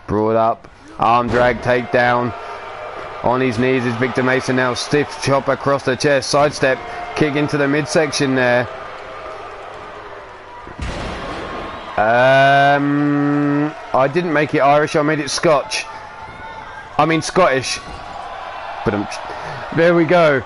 Brought up, arm drag takedown. On his knees is Victor Mason now, stiff chop across the chest, sidestep, kick into the midsection there. I didn't make it Irish, I made it Scottish. But there we go.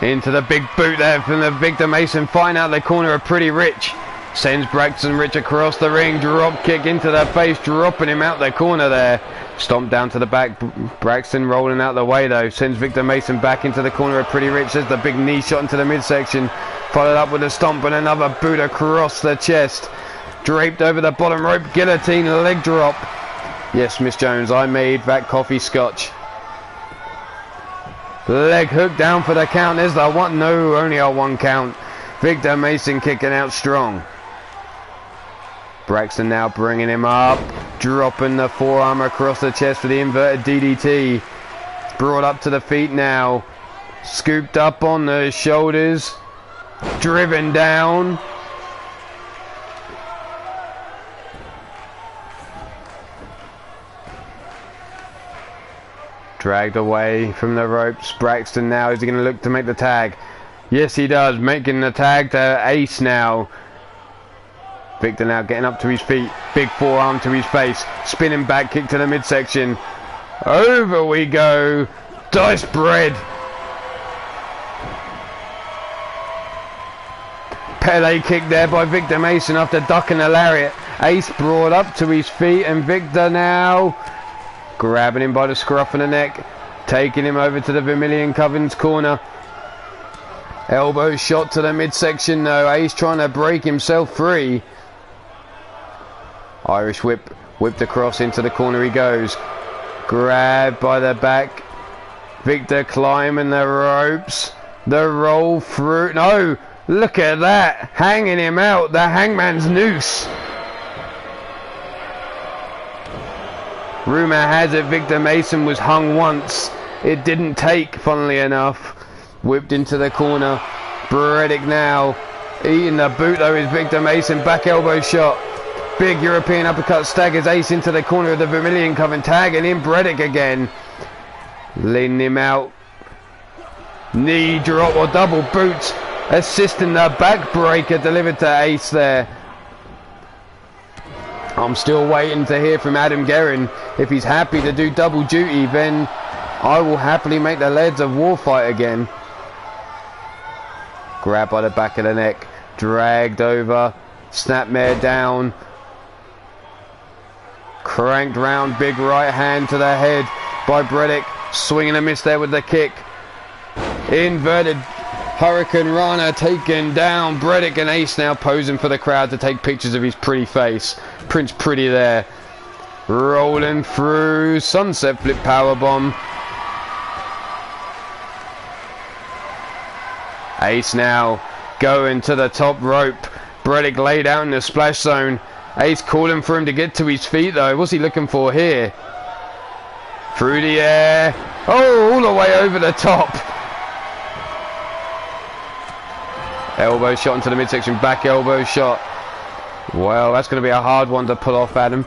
Into the big boot there from the Victor Mason, find out the corner of Pretty Rich. Sends Braxton Rich across the ring, drop kick into the face, dropping him out the corner there. Stomp down to the back, Braxton rolling out the way though. Sends Victor Mason back into the corner of Pretty Rich. There's the big knee shot into the midsection. Followed up with a stomp and another boot across the chest. Draped over the bottom rope, guillotine leg drop. Yes, Miss Jones, I made that coffee Scotch. Leg hook down for the count. There's the one, no, only a 1 count. Victor Mason kicking out strong. Braxton now bringing him up, dropping the forearm across the chest for the inverted DDT. Brought up to the feet now. Scooped up on the shoulders. Driven down. Dragged away from the ropes. Braxton now, is he going to look to make the tag? Yes, he does. Making the tag to Ace now. Victor now getting up to his feet. Big forearm to his face. Spinning back kick to the midsection. Over we go. Dice bread. Pele kick there by Victor Mason after ducking a lariat. Ace brought up to his feet, and Victor now grabbing him by the scruff of the neck, taking him over to the Vermilion Coven's corner. Elbow shot to the midsection though. Ace trying to break himself free. Irish whip, whipped across into the corner he goes. Grabbed by the back. Victor climbing the ropes. The roll through. No, look at that. Hanging him out. The hangman's noose. Rumour has it Victor Mason was hung once. It didn't take, funnily enough. Whipped into the corner. Bredick now eating the boot though is Victor Mason. Back elbow shot. Big European uppercut staggers Ace into the corner of the Vermilion Coven. Tagging in Bredick again. Leaning him out. Knee drop or double boot. Assisting the backbreaker delivered to Ace there. I'm still waiting to hear from Adam Guerin. If he's happy to do double duty, then I will happily make the Lads of War fight again. Grabbed by the back of the neck, dragged over, snapmare down, cranked round, big right hand to the head by Bredick, swinging a miss there with the kick. Inverted Hurricane Rana taken down. Bredick and Ace now posing for the crowd to take pictures of his pretty face. Prince Pretty there. Rolling through, sunset flip powerbomb. Ace now going to the top rope. Bredick laid out in the splash zone. Ace calling for him to get to his feet though. What's he looking for here? Through the air. Oh, all the way over the top. Elbow shot into the midsection. Back elbow shot. Well, that's going to be a hard one to pull off, Adam.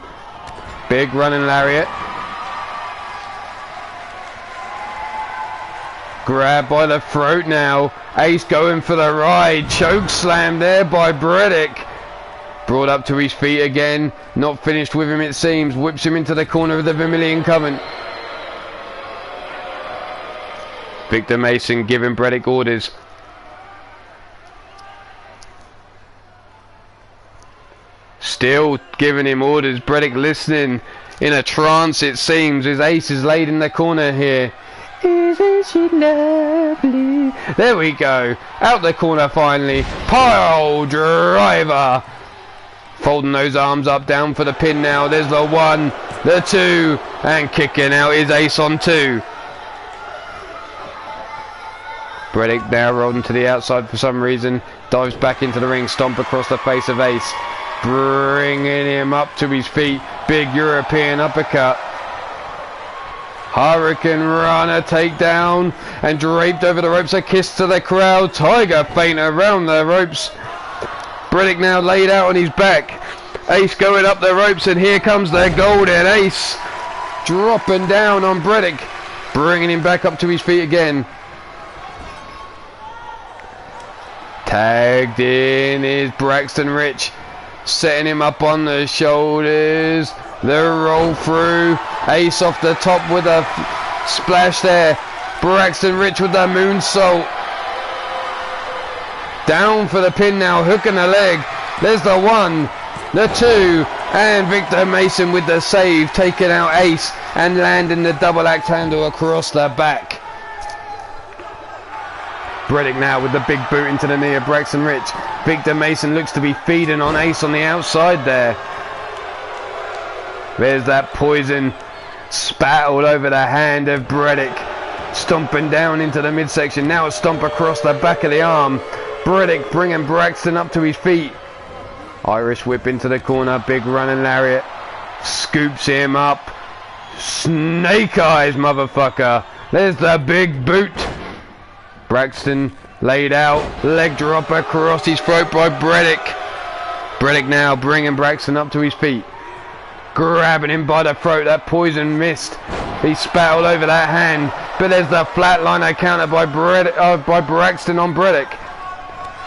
Big running lariat. Grab by the throat now. Ace going for the ride. Choke slam there by Bredick. Brought up to his feet again. Not finished with him it seems. Whips him into the corner of the Vermilion Coven. Victor Mason giving Bredick orders. Still giving him orders. Bredick listening in a trance it seems as Ace is laid in the corner here. Isn't she lovely? There we go. Out the corner finally. Pile driver. Folding those arms up down for the pin now. There's the 1, the 2, and kicking out is Ace on 2. Bredick now rolling to the outside for some reason. Dives back into the ring. Stomp across the face of Ace. Bringing him up to his feet. Big European uppercut. Hurricane Rana takedown and draped over the ropes. A kiss to the crowd. Tiger feint around the ropes. Bredick now laid out on his back. Ace going up the ropes and here comes the golden Ace. Dropping down on Bredick. Bringing him back up to his feet again. Tagged in is Braxton Rich. Setting him up on the shoulders. The roll through. Ace off the top with a splash there. Braxton Rich with the moonsault. Down for the pin now. Hooking the leg. There's the 1, the 2. And Victor Mason with the save. Taking out Ace and landing the double axe handle across the back. Bredick now with the big boot into the knee of Braxton Rich. Victor Mason looks to be feeding on Ace on the outside there. There's that poison spat all over the hand of Bredick. Stomping down into the midsection. Now a stomp across the back of the arm. Bredick bringing Braxton up to his feet. Irish whip into the corner. Big running lariat. Scoops him up. Snake eyes, motherfucker. There's the big boot. Braxton laid out, leg drop across his throat by Bredick. Bredick now bringing Braxton up to his feet. Grabbing him by the throat, that poison missed. He spat all over that hand, but there's the flatliner counter by Braxton on Bredick.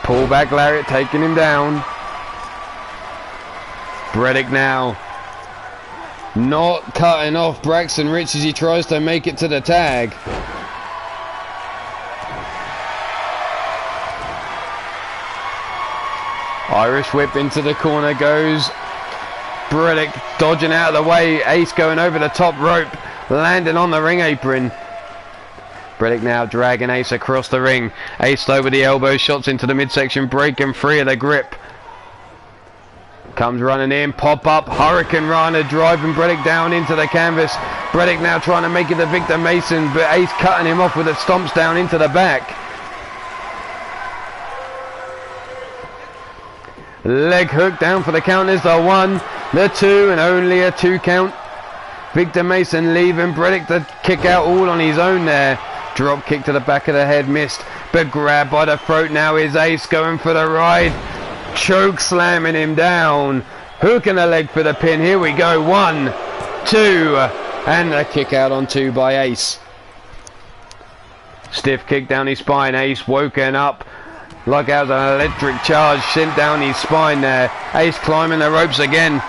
Pull back lariat taking him down. Bredick now not cutting off Braxton Rich as he tries to make it to the tag. Irish whip into the corner goes. Bredick dodging out of the way. Ace going over the top rope. Landing on the ring apron. Bredick now dragging Ace across the ring. Ace though with the elbow shots into the midsection. Breaking free of the grip. Comes running in. Pop up. Hurricane Rana driving Bredick down into the canvas. Bredick now trying to make it to Victor Mason. But Ace cutting him off with the stomps down into the back. Leg hook down for the count. There's the 1, the 2, and only a 2 count. Victor Mason leaving Bredick to kick out all on his own there. Drop kick to the back of the head, missed. But grabbed by the throat now is Ace going for the ride. Choke slamming him down. Hooking the leg for the pin. Here we go. 1, 2, and a kick out on 2 by Ace. Stiff kick down his spine. Ace woken up. Like out an electric charge sent down his spine there. Ace climbing the ropes again.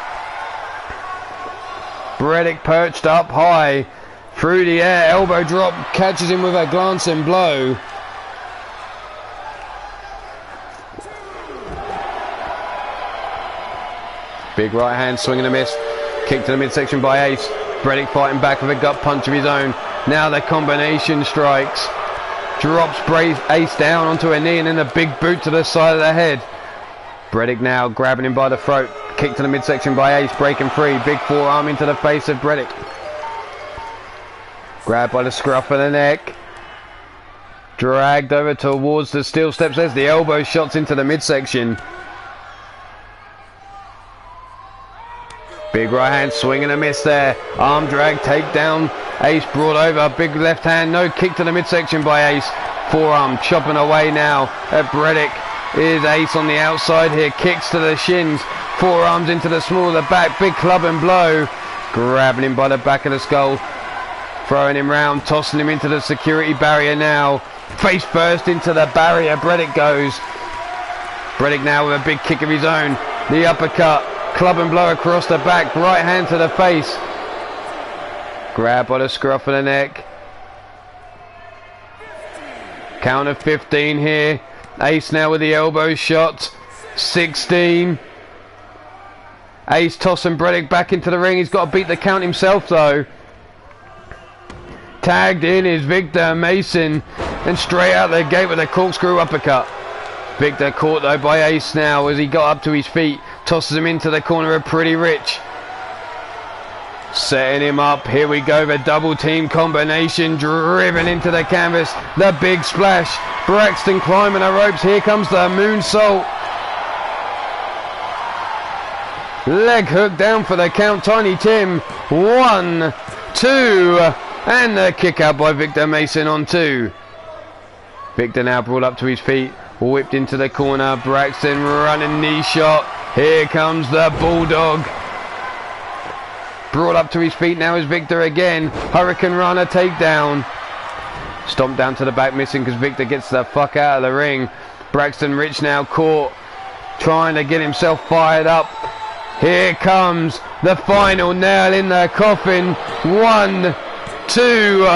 Bredick perched up high. Through the air. Elbow drop. Catches him with a glancing blow. Big right hand, swing and a miss. Kick to the midsection by Ace. Bredick fighting back with a gut punch of his own. Now the combination strikes. Drops Ace down onto a knee and then a big boot to the side of the head. Bredick now grabbing him by the throat. Kick to the midsection by Ace, breaking free. Big forearm into the face of Bredick. Grabbed by the scruff of the neck. Dragged over towards the steel steps. There's the elbow shots into the midsection. Big right hand, swing and a miss there. Arm drag, takedown. Ace brought over. Big left hand, no kick to the midsection by Ace. Forearm chopping away now at Bredick. Is Ace on the outside here. Kicks to the shins. Forearms into the small of the back. Big club and blow. Grabbing him by the back of the skull. Throwing him round, tossing him into the security barrier now. Face first into the barrier. Bredick goes. Bredick now with a big kick of his own. The uppercut. Club and blow across the back. Right hand to the face. Grab by the scruff of the neck. Count of 15 here. Ace now with the elbow shot. 16. Ace tossing Bredick back into the ring. He's got to beat the count himself though. Tagged in is Victor Mason. And straight out the gate with a corkscrew uppercut. Victor caught though by Ace now as he got up to his feet. Tosses him into the corner of Pretty Rich. Setting him up. Here we go. The double team combination driven into the canvas. The big splash. Braxton climbing the ropes. Here comes the moonsault. Leg hook down for the count. Tiny Tim. 1, 2. And the kick out by Victor Mason on 2. Victor now brought up to his feet. Whipped into the corner. Braxton running knee shot. Here comes the Bulldog. Brought up to his feet now is Victor again. Hurricane Runner takedown. Stomped down to the back, missing because Victor gets the fuck out of the ring. Braxton Rich now caught. Trying to get himself fired up. Here comes the final nail in the coffin. 1, 2.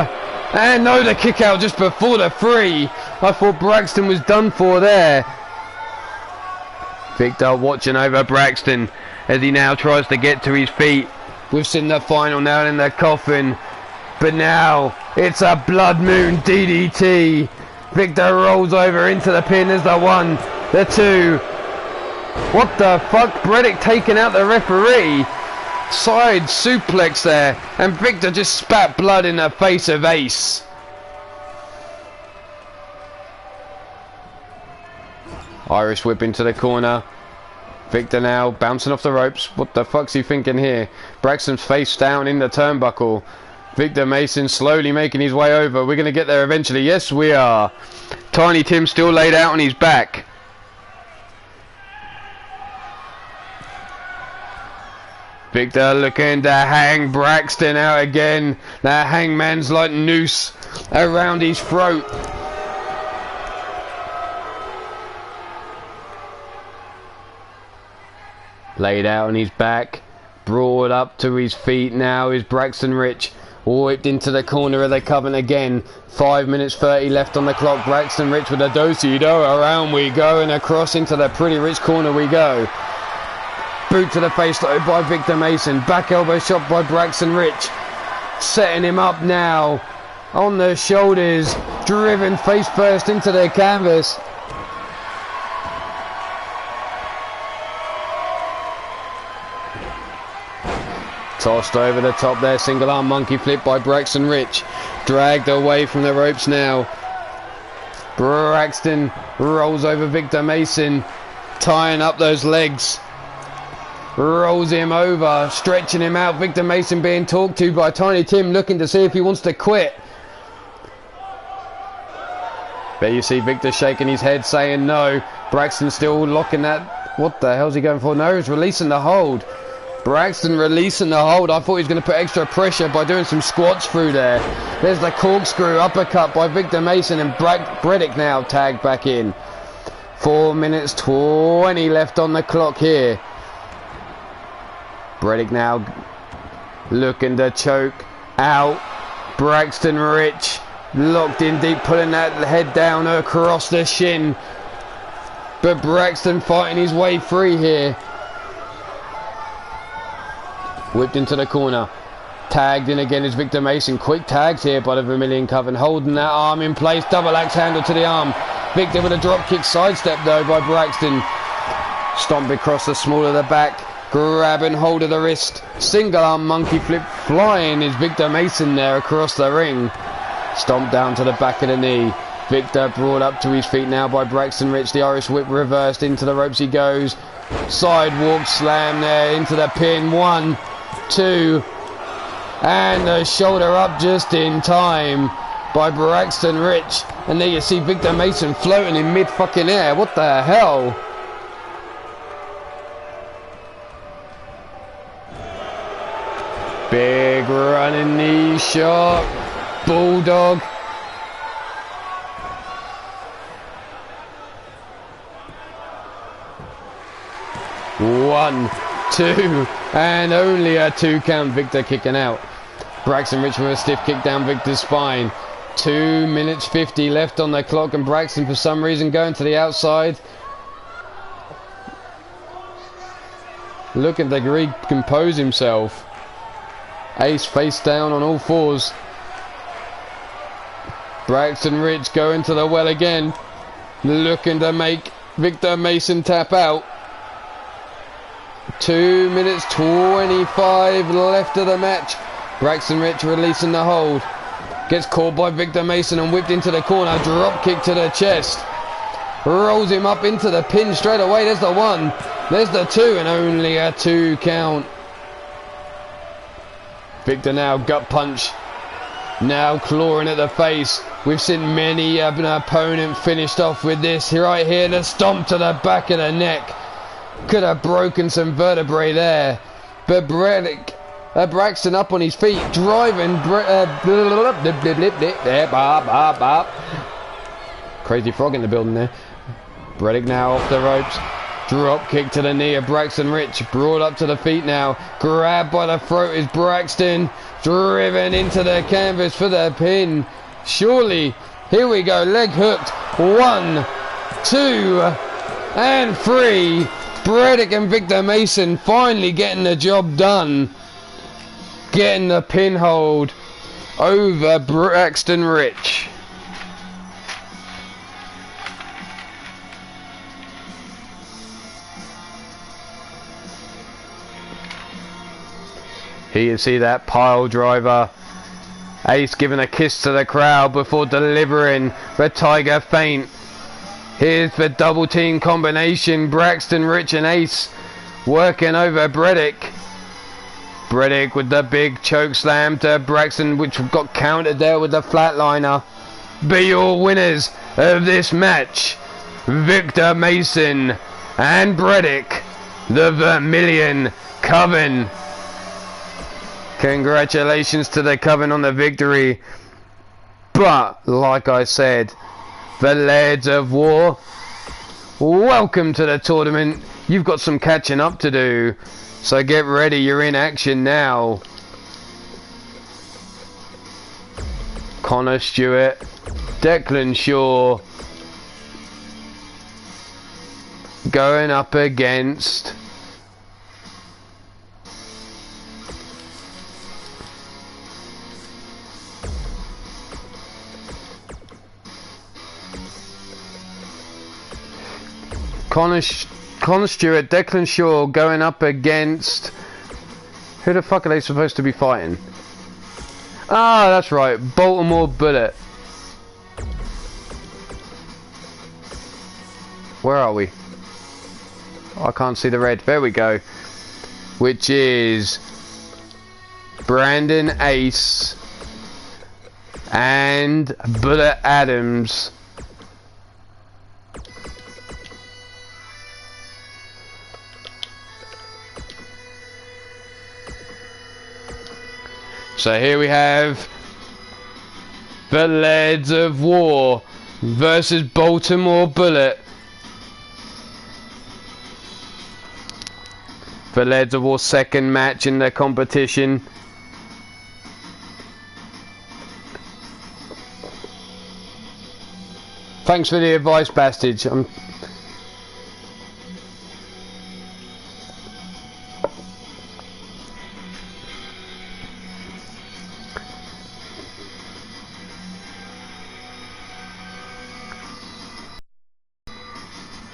And no, the kick out just before the 3. I thought Braxton was done for there. Victor watching over Braxton as he now tries to get to his feet. We've seen the final nail in the coffin. But now it's a Blood Moon DDT. Victor rolls over into the pin as the 1, the 2. What the fuck? Bredick taking out the referee. Side suplex there. And Victor just spat blood in the face of Ace. Irish whip into the corner. Victor now bouncing off the ropes. What the fuck's he thinking here? Braxton's face down in the turnbuckle. Victor Mason slowly making his way over. We're going to get there eventually. Yes, we are. Tiny Tim still laid out on his back. Victor looking to hang Braxton out again. The hangman's like noose around his throat. Laid out on his back. Brought up to his feet now is Braxton Rich. Whipped into the corner of the coven again. 5 minutes 30 left on the clock. Braxton Rich with a do-si-do. Around we go and across into the Pretty Rich corner we go. Boot to the face though by Victor Mason. Back elbow shot by Braxton Rich. Setting him up now. On the shoulders. Driven face first into the canvas. Tossed over the top there. Single arm monkey flip by Braxton Rich. Dragged away from the ropes now. Braxton rolls over Victor Mason. Tying up those legs. Rolls him over. Stretching him out. Victor Mason being talked to by Tiny Tim. Looking to see if he wants to quit. There you see Victor shaking his head saying no. Braxton still locking that. What the hell's he going for? No, he's releasing the hold. Braxton releasing the hold. I thought he was going to put extra pressure by doing some squats through there. There's the corkscrew uppercut by Victor Mason and Bredick now tagged back in. 4 minutes 20 left on the clock here. Bredick now looking to choke out. Braxton Rich locked in deep, pulling that head down across the shin. But Braxton fighting his way free here. Whipped into the corner. Tagged in again is Victor Mason. Quick tags here by the Vermilion Coven. Holding that arm in place. Double axe handle to the arm. Victor with a drop kick sidestep though by Braxton. Stomp across the small of the back. Grab and hold of the wrist. Single arm monkey flip. Flying is Victor Mason there across the ring. Stomp down to the back of the knee. Victor brought up to his feet now by Braxton Rich. The Irish whip reversed. Into the ropes he goes. Sidewalk slam there into the pin. 1, 2. And the shoulder up just in time by Braxton Rich. And there you see Victor Mason floating in mid fucking air. What the hell? Big running knee shot. Bulldog. One, 2, and only a 2 count. Victor kicking out. Braxton Rich with a stiff kick down Victor's spine. 2 minutes 50 left on the clock, and Braxton for some reason going to the outside. Looking to recompose himself. Ace face down on all fours. Braxton Rich going to the well again. Looking to make Victor Mason tap out. 2 minutes 25 left of the match. Braxton Rich releasing the hold. Gets caught by Victor Mason and whipped into the corner. Drop kick to the chest. Rolls him up into the pin straight away. There's the 1. There's the 2, and only a 2 count. Victor now gut punch. Now clawing at the face. We've seen many an opponent finished off with this. Right here, the stomp to the back of the neck. Could have broken some vertebrae there. But Braxton up on his feet, driving. Crazy frog in the building there. Bredick now off the ropes. Drop kick to the knee of Braxton Rich. Brought up to the feet now. Grabbed by the throat is Braxton. Driven into the canvas for the pin. Surely. Here we go. Leg hooked. 1, 2, and 3. Bredick and Victor Mason finally getting the job done. Getting the pin hold over Braxton Rich. Here you see that pile driver. Ace giving a kiss to the crowd before delivering the Tiger feint. Here's the double team combination. Braxton Rich and Ace working over Bredick. Bredick with the big choke slam to Braxton, which got countered there with the flatliner. Be your winners of this match, Victor Mason and Bredick, the Vermilion Coven. Congratulations to the Coven on the victory. But, like I said, the Lairds of War, welcome to the tournament. You've got some catching up to do. So get ready, you're in action now. Connor Stewart, Declan Shaw, going up against Connor Stewart, Declan Shaw going up against... Who the fuck are they supposed to be fighting? Ah, that's right, Baltimore Bullet. Where are we? I can't see the red. There we go. Which is Brandon Ace and Bullet Adams. So here we have the Lairds of War versus Baltimore Bullet. The Lairds of War's second match in the competition. Thanks for the advice, Bastage.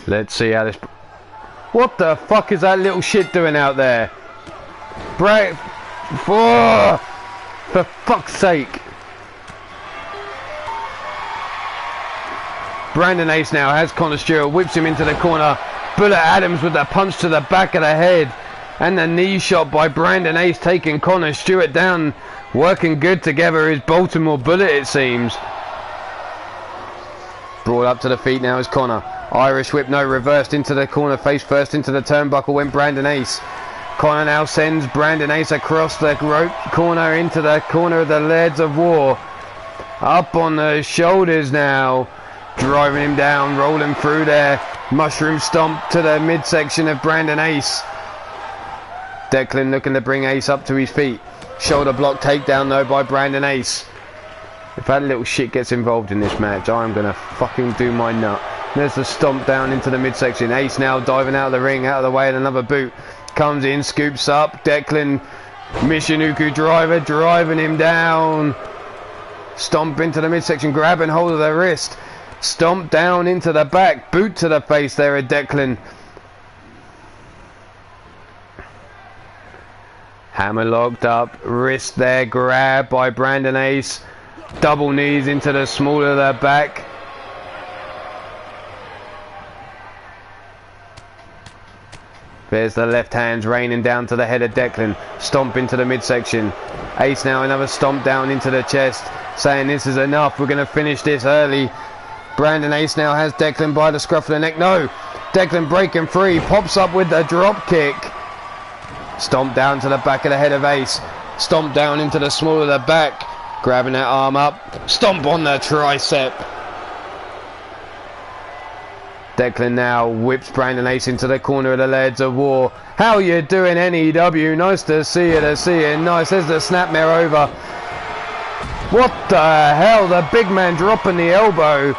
Let's see how this... What the fuck is that little shit doing out there? For fuck's sake. Brandon Ace now has Connor Stewart, whips him into the corner. Bullet Adams with a punch to the back of the head. And the knee shot by Brandon Ace taking Connor Stewart down. Working good together is Baltimore Bullet, it seems. Brought up to the feet now is Connor. Irish whip, no, reversed into the corner, face first into the turnbuckle went Brandon Ace. Connor now sends Brandon Ace across the rope corner into the corner of the Lairds of War. Up on the shoulders now. Driving him down, rolling through there. Mushroom stomp to the midsection of Brandon Ace. Declan looking to bring Ace up to his feet. Shoulder block takedown though by Brandon Ace. If that little shit gets involved in this match, I'm going to fucking do my nut. There's the stomp down into the midsection. Ace now diving out of the ring, out of the way, and another boot. Comes in, scoops up. Declan, Michinoku driver, driving him down. Stomp into the midsection, grabbing hold of the wrist. Stomp down into the back. Boot to the face there at Declan. Hammer locked up. Wrist there, grab by Brandon Ace. Double knees into the small of the back. There's the left hands raining down to the head of Declan. Stomp into the midsection. Ace now another stomp down into the chest. Saying this is enough. We're going to finish this early. Brandon Ace now has Declan by the scruff of the neck. No. Declan breaking free. Pops up with the drop kick. Stomp down to the back of the head of Ace. Stomp down into the small of the back. Grabbing that arm up. Stomp on the tricep. Declan now whips Brandon Ace into the corner of the Lairds of War. How you doing, NEW? Nice to see you, Nice. There's the snapmare over. What the hell? The big man dropping the elbow.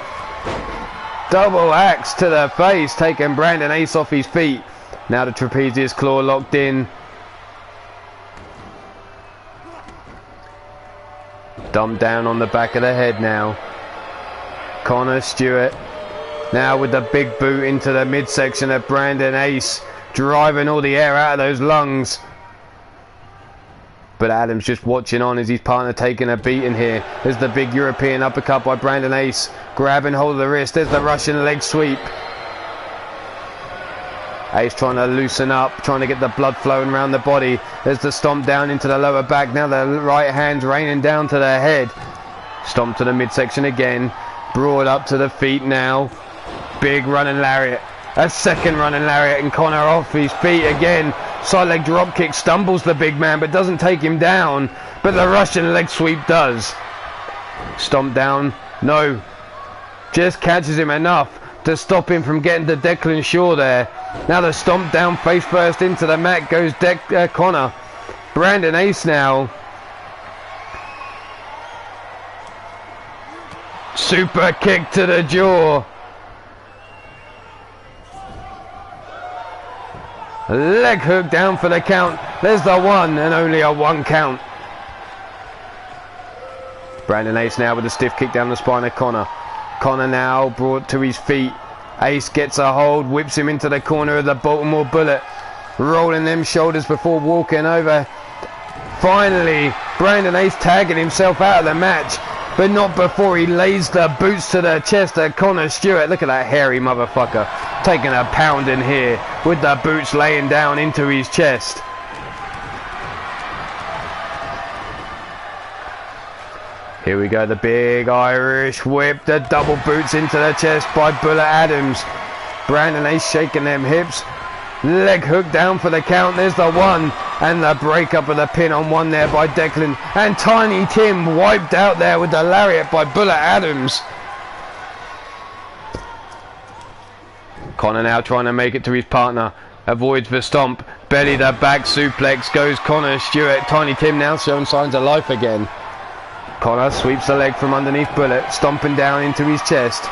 Double axe to the face, taking Brandon Ace off his feet. Now the trapezius claw locked in. Dumped down on the back of the head now. Connor Stewart. Now with the big boot into the midsection of Brandon Ace. Driving all the air out of those lungs. But Adams just watching on as his partner taking a beating here. There's the big European uppercut by Brandon Ace. Grabbing hold of the wrist. There's the Russian leg sweep. Ace trying to loosen up, trying to get the blood flowing around the body. There's the stomp down into the lower back. Now the right hand's raining down to the head. Stomp to the midsection again. Brought up to the feet now. Big running lariat. A second running lariat and Connor off his feet again. Side leg drop kick stumbles the big man but doesn't take him down. But the Russian leg sweep does. Stomp down. No. Just catches him enough to stop him from getting to Declan Shaw there. Now the stomp down face first into the mat goes Connor. Brandon Ace now. Super kick to the jaw. Leg hook down for the count. There's the one and only a one count. Brandon Ace now with a stiff kick down the spine of Connor. Connor now brought to his feet. Ace gets a hold, whips him into the corner of the Baltimore Bullet. Rolling them shoulders before walking over. Finally, Brandon Ace tagging himself out of the match. But not before he lays the boots to the chest of Connor Stewart. Look at that hairy motherfucker. Taking a pounding here with the boots laying down into his chest. Here we go, the big Irish whip. The double boots into the chest by Bullet Adams. Brandon Ace shaking them hips. Leg hook down for the count. There's the one. And the break up of the pin on one there by Declan. And Tiny Tim wiped out there with the lariat by Bullet Adams. Connor now trying to make it to his partner. Avoids the stomp. Belly the back suplex goes Connor Stewart. Tiny Tim now showing signs of life again. Connor sweeps the leg from underneath Bullet. Stomping down into his chest.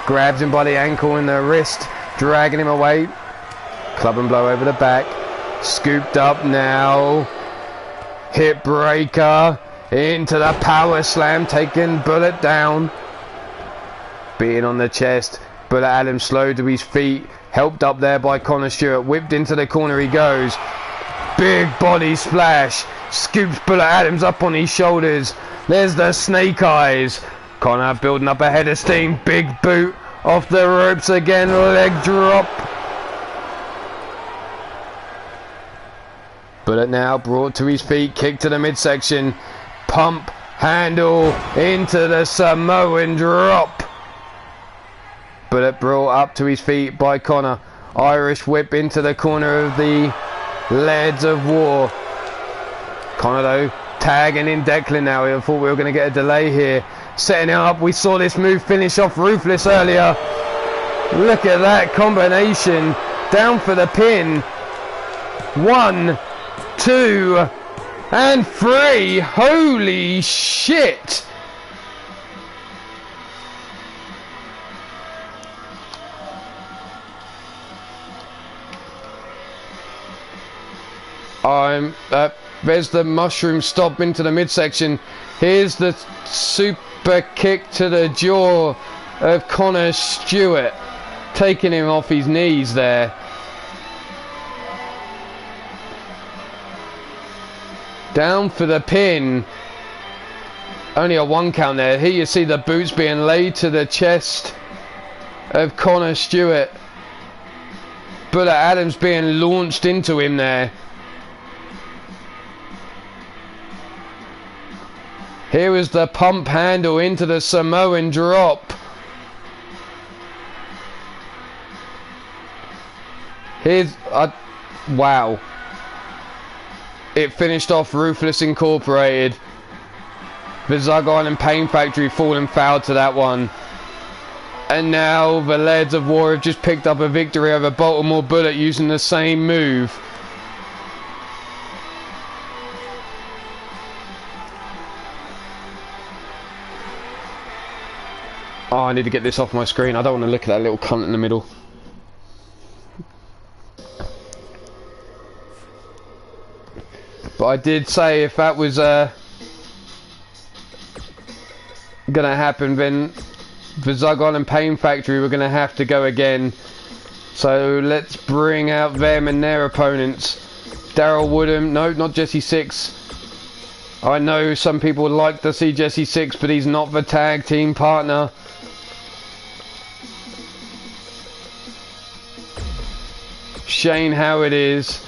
Grabs him by the ankle and the wrist. Dragging him away. Club and blow over the back. Scooped up now. Hip breaker. Into the power slam. Taking Bullet down. Beating on the chest. But Adams slowed to his feet, helped up there by Connor Stewart, whipped into the corner he goes. Big body splash, scoops Bullet Adams up on his shoulders. There's the snake eyes. Connor building up a head of steam, big boot off the ropes again, leg drop. Bullet now brought to his feet, kick to the midsection, pump, handle into the Samoan drop. Bullet brought up to his feet by Connor, Irish whip into the corner of the Leads of War. Connor though tagging in Declan now. I thought we were going to get a delay here, setting it up. We saw this move finish off Ruthless earlier. Look at that combination, down for the pin. 1, 2 and 3. Holy shit. There's the mushroom stomp into the midsection. Here's the super kick to the jaw of Connor Stewart, taking him off his knees there. Down for the pin. Only a 1 count there. Here you see the boots being laid to the chest of Connor Stewart. Bullet Adams being launched into him there. Here was the pump handle into the Samoan drop. Here's wow. It finished off Ruthless Incorporated. The Zug Island Pain Factory falling foul to that one. And now the Leads of War have just picked up a victory over Baltimore Bullet using the same move. Oh, I need to get this off my screen. I don't want to look at that little cunt in the middle. But I did say if that was gonna happen, then the Zug Island Pain Factory were gonna have to go again. So let's bring out them and their opponents. Daryl Woodham, no, not Jesse Six. I know some people would like to see Jesse Six, but he's not the tag team partner. Shane Howard is.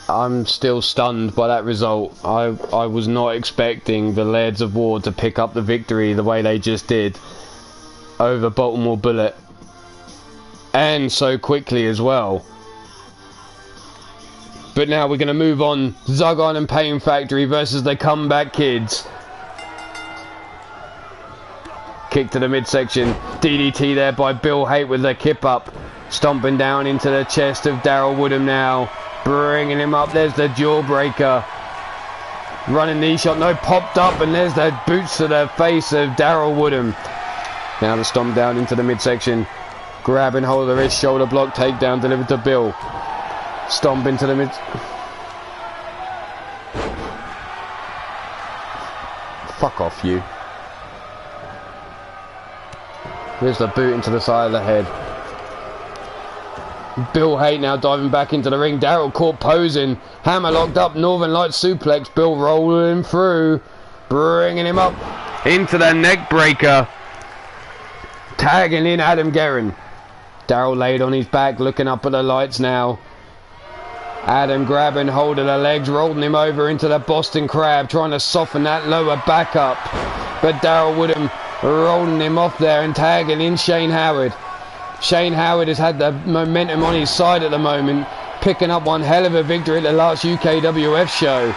I'm still stunned by that result. I was not expecting the Leads of War to pick up the victory the way they just did over Baltimore Bullet, and so quickly as well. But now we're going to move on. Zug Island Pain Factory versus the Comeback Kids. Kick to the midsection. DDT there by Bill Haight with the kip up. Stomping down into the chest of Daryl Woodham now. Bringing him up. There's the jawbreaker. Running knee shot. No, popped up. And there's the boots to the face of Daryl Woodham. Now the stomp down into the midsection. Grabbing hold of the wrist. Shoulder block. Takedown delivered to Bill. Stomp into the mid. Fuck off, you. There's the boot into the side of the head. Bill Haight now diving back into the ring. Daryl caught posing. Hammer locked up. Northern Light suplex. Bill rolling through. Bringing him up into the neck breaker. Tagging in Adam Guerin. Daryl laid on his back, looking up at the lights now. Adam grabbing hold of the legs, rolling him over into the Boston Crab, trying to soften that lower back up. But Daryl Woodham rolling him off there and tagging in Shane Howard. Shane Howard has had the momentum on his side at the moment, picking up one hell of a victory at the last UKWF show.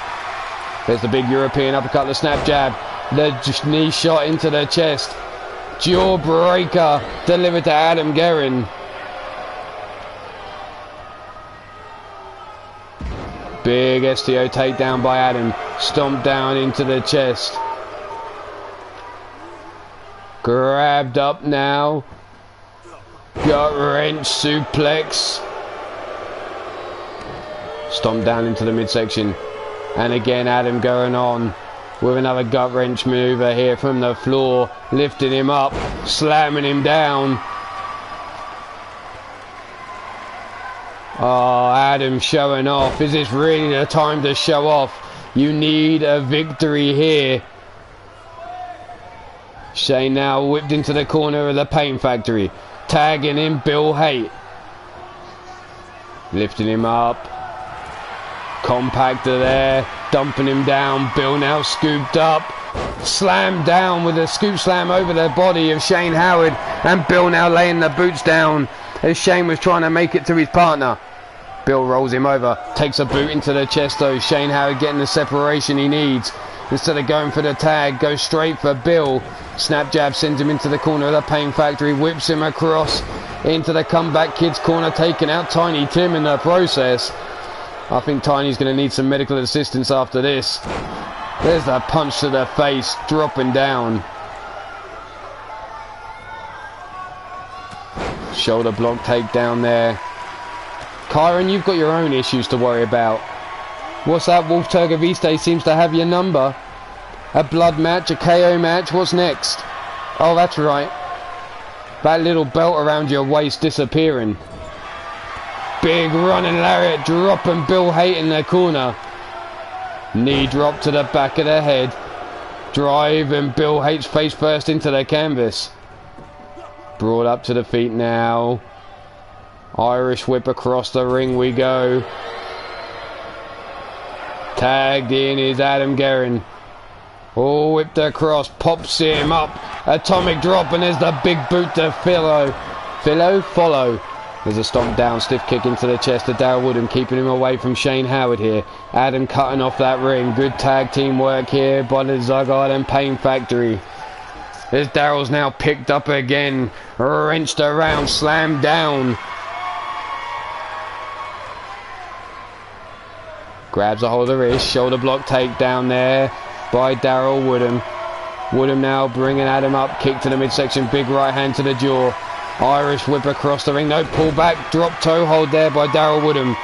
There's the big European uppercut, the snap jab. The knee shot into the chest. Jawbreaker delivered to Adam Guerin. Big STO takedown by Adam. Stomped down into the chest. Grabbed up now. Gut wrench suplex. Stomped down into the midsection. And again Adam going on with another gut wrench maneuver here from the floor. Lifting him up. Slamming him down. Oh, Adam showing off. Is this really the time to show off? You need a victory here. Shane now whipped into the corner of the Pain Factory. Tagging in Bill Haight. Lifting him up. Compactor there. Dumping him down. Bill now scooped up. Slammed down with a scoop slam over the body of Shane Howard. And Bill now laying the boots down as Shane was trying to make it to his partner. Bill rolls him over. Takes a boot into the chest though. Shane Howard getting the separation he needs. Instead of going for the tag, goes straight for Bill. Snap jab sends him into the corner of the Pain Factory. Whips him across into the Comeback Kids corner, taking out Tiny Tim in the process. I think Tiny's going to need some medical assistance after this. There's the punch to the face, dropping down. Shoulder block takedown there. Kyron, you've got your own issues to worry about. What's that? Wolf Turgaviste seems to have your number. A blood match, a KO match, what's next? Oh, that's right. That little belt around your waist disappearing. Big running lariat, dropping Bill Haight in the corner. Knee drop to the back of the head. Driving Bill Haight's face first into the canvas. Brought up to the feet now. Irish whip across the ring we go. Tagged in is Adam Guerin. Oh, whipped across, pops him up. Atomic drop, and there's the big boot to follow. There's a stomp down, stiff kick into the chest of Daryl Woodham, keeping him away from Shane Howard here. Adam cutting off that ring. Good tag team work here by the Zugard and Pain Factory. As Daryl's now picked up again, wrenched around, slammed down. Grabs a hold of the wrist, shoulder block takedown there by Daryl Woodham. Woodham now bringing Adam up, kick to the midsection, big right hand to the jaw. Irish whip across the ring, no pull back, drop toe hold there by Daryl Woodham.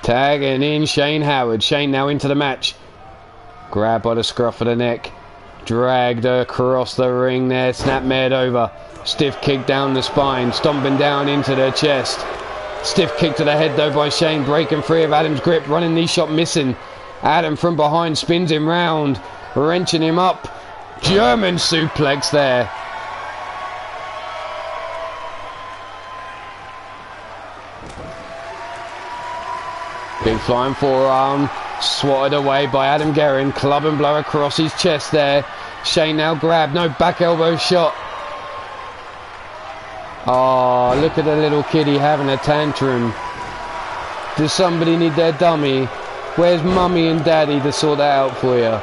Tagging in Shane Howard. Shane now into the match. Grab by the scruff of the neck. Dragged across the ring there, snapmared over. Stiff kick down the spine, stomping down into the chest. Stiff kick to the head though by Shane, breaking free of Adam's grip, running knee shot missing. Adam from behind spins him round, wrenching him up. German suplex there. Big flying forearm, swatted away by Adam Guerin, club and blow across his chest there. Shane now grabbed, no back elbow shot. Oh, look at the little kiddie having a tantrum. Does somebody need their dummy? Where's mummy and daddy to sort that out for you?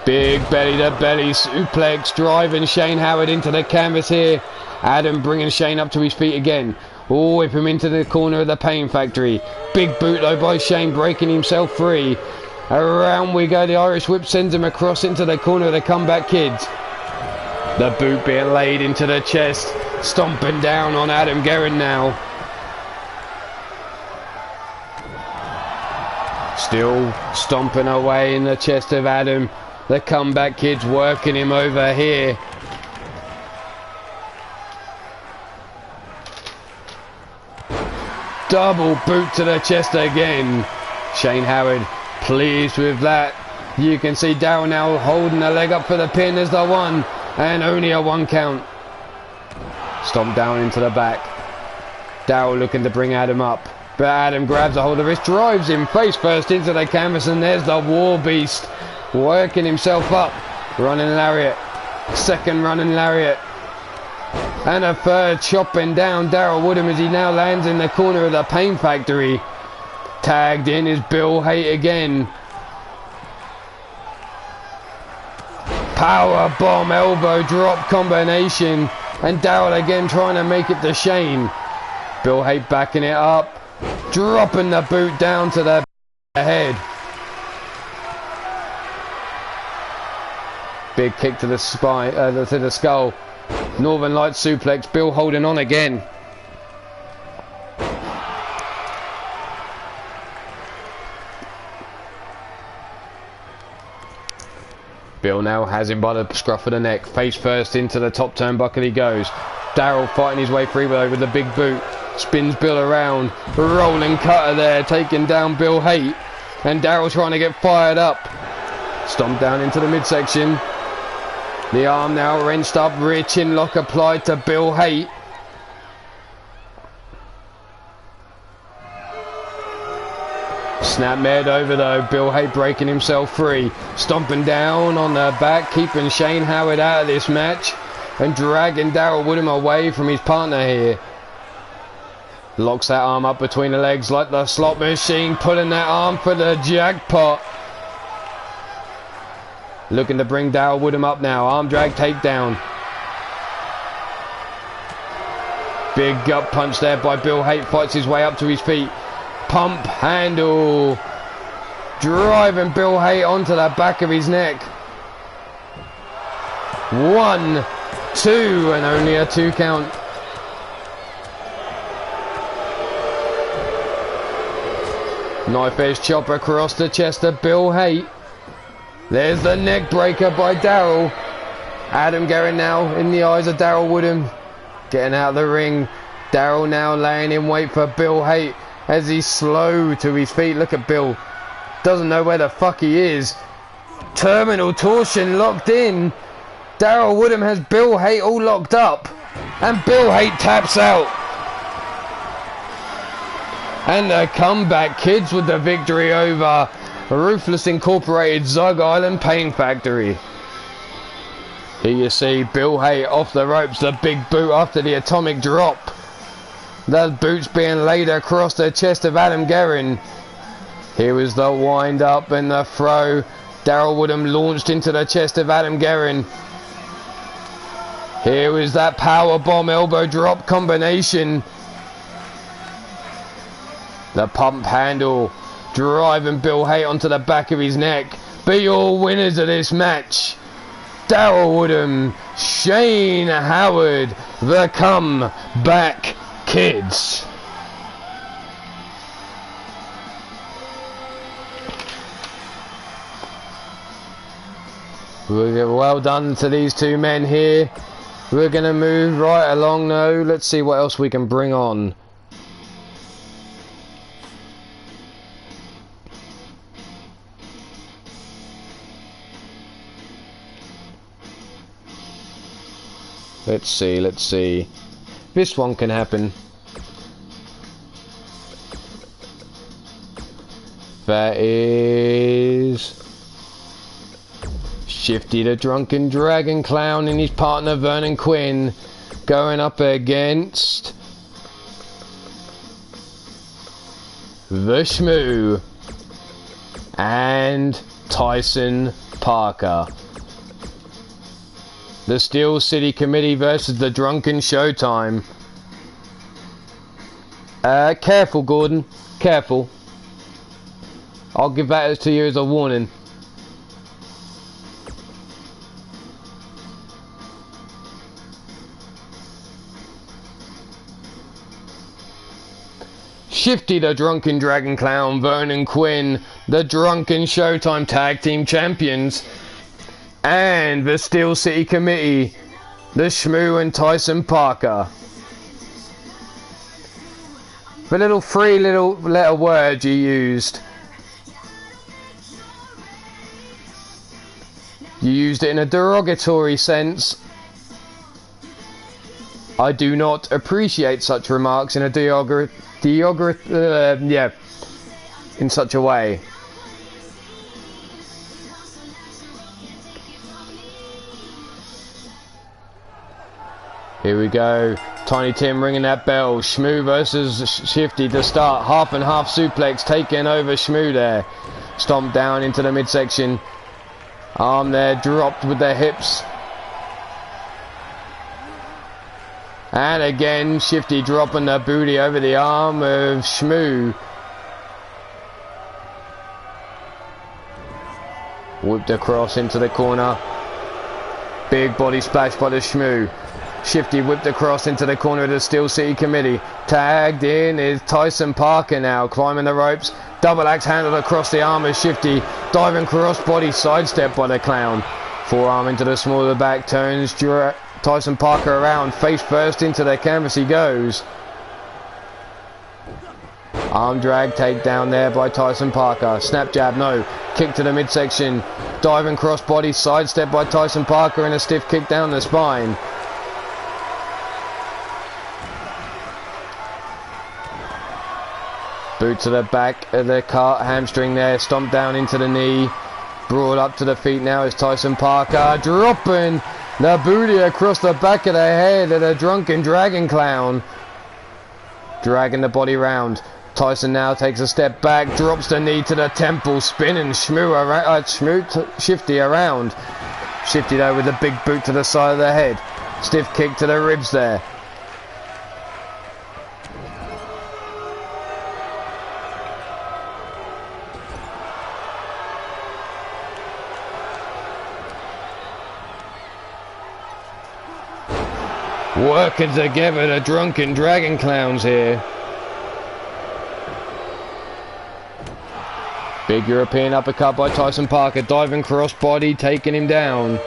Big belly to belly suplex, driving Shane Howard into the canvas here. Adam bringing Shane up to his feet again. Oh, whip him into the corner of the Pain Factory. Big boot though by Shane, breaking himself free. Around we go, the Irish whip sends him across into the corner of the Comeback Kids. The boot being laid into the chest, stomping down on Adam Guerin now. Still stomping away in the chest of Adam. The Comeback Kids working him over here. Double boot to the chest again. Shane Howard pleased with that. You can see Daryl now holding the leg up for the pin as the one. And only a 1 count. Stomp down into the back. Daryl looking to bring Adam up. But Adam grabs a hold of the wrist, drives him face first into the canvas, and there's the War Beast working himself up. Running lariat. Second running lariat. And a third chopping down Daryl Woodham as he now lands in the corner of the Pain Factory. Tagged in is Bill Haight again. Power bomb elbow drop combination. And Daryl again trying to make it to Shane. Bill Haight backing it up. Dropping the boot down to the head. Big kick to the spine, to the skull. Northern Light suplex. Bill holding on again. Bill now has him by the scruff of the neck. Face first into the top turnbuckle he goes. Daryl fighting his way free with the big boot. Spins Bill around. Rolling cutter there, taking down Bill Haight. And Daryl trying to get fired up. Stomp down into the midsection. The arm now wrenched up. Rear chin lock applied to Bill Haight. Snapmare over though. Bill Haight breaking himself free. Stomping down on the back. Keeping Shane Howard out of this match. And dragging Daryl Woodham away from his partner here. Locks that arm up between the legs like the slot machine. Pulling that arm for the jackpot. Looking to bring Daryl Woodham up now. Arm drag takedown. Big gut punch there by Bill Haight. Fights his way up to his feet. Pump handle. Driving Bill Haight onto the back of his neck. 1, 2, and only a 2 count. Knife edge chop across the chest of Bill Haight. There's the neck breaker by Daryl. Adam Guerin now in the eyes of Daryl Woodham. Getting out of the ring. Daryl now laying in wait for Bill Haight as he's slow to his feet. Look at Bill. Doesn't know where the fuck he is. Terminal torsion locked in. Daryl Woodham has Bill Haight all locked up. And Bill Haight taps out. And the comeback kids with the victory over Ruthless Incorporated Zug Island Pain Factory. Here you see Bill Haight off the ropes, the big boot after the atomic drop. The boots being laid across the chest of Adam Guerin. Here was the wind up and the throw. Daryl Woodham launched into the chest of Adam Guerin. Here was that power bomb elbow drop combination. The pump handle. Driving Bill Haight onto the back of his neck. Be all winners of this match. Daryl Woodham, Shane Howard, the comeback kids. Well done to these two men here. We're going to move right along now. Let's see what else we can bring on. Let's see. This one can happen. That is Shifty the Drunken Dragon Clown and his partner Vernon Quinn going up against the Shmoo and Tyson Parker. The Steel City Committee versus the Drunken Showtime. Careful, Gordon. Careful. I'll give that to you as a warning. Shifty the Drunken Dragon Clown, Vernon Quinn, the Drunken Showtime Tag Team Champions. And the Steel City Committee, the Shmoo and Tyson Parker. The little 3 little letter words you used. You used it in a derogatory sense. I do not appreciate such remarks in a in such a way. Here we go. Tiny Tim ringing that bell. Shmoo versus Shifty to start. Half and half suplex taking over Shmoo there. Stomp down into the midsection. Arm there dropped with the hips. And again, Shifty dropping the booty over the arm of Shmoo. Whipped across into the corner. Big body splash by the Shmoo. Shifty whipped across into the corner of the Steel City Committee. Tagged in is Tyson Parker now, climbing the ropes. Double axe handled across the arm of Shifty. Diving cross body sidestep by the Clown. Forearm into the small of the back, turns Tyson Parker around, face first into the canvas he goes. Arm drag, takedown there by Tyson Parker. Snap jab, no. Kick to the midsection. Diving cross body, sidestep by Tyson Parker and a stiff kick down the spine. Boot to the back of the cart, hamstring there, stomp down into the knee. Brought up to the feet now is Tyson Parker, dropping the booty across the back of the head of the Drunken Dragon Clown. Dragging the body round. Tyson now takes a step back, drops the knee to the temple, spinning Shifty around. Shifty though with a big boot to the side of the head. Stiff kick to the ribs there. Working together the Drunken Dragon Clowns here. Big European uppercut by Tyson Parker, diving cross body, taking him down.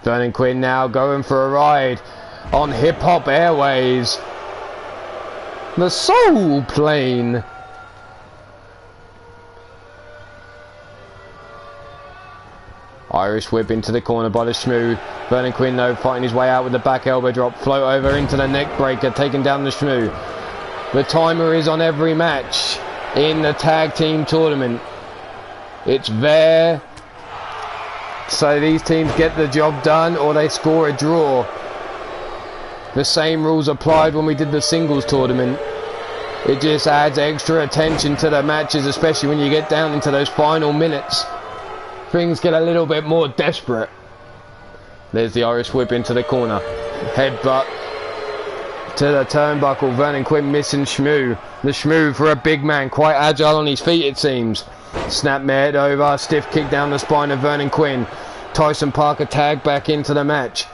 Vernon Quinn now going for a ride on Hip Hop Airways. The Soul Plane. Irish whip into the corner by the Shmoo. Vernon Quinn though fighting his way out with the back elbow drop. Float over into the neck breaker, taking down the Shmoo. The timer is on every match in the tag team tournament. It's there so these teams get the job done or they score a draw. The same rules applied when we did the singles tournament. It just adds extra attention to the matches, especially when you get down into those final minutes. Things get a little bit more desperate. There's the Irish whip into the corner. Headbutt to the turnbuckle. Vernon Quinn missing Shmoo. The Shmoo for a big man, quite agile on his feet it seems. Snap head over, stiff kick down the spine of Vernon Quinn. Tyson Parker tagged back into the match.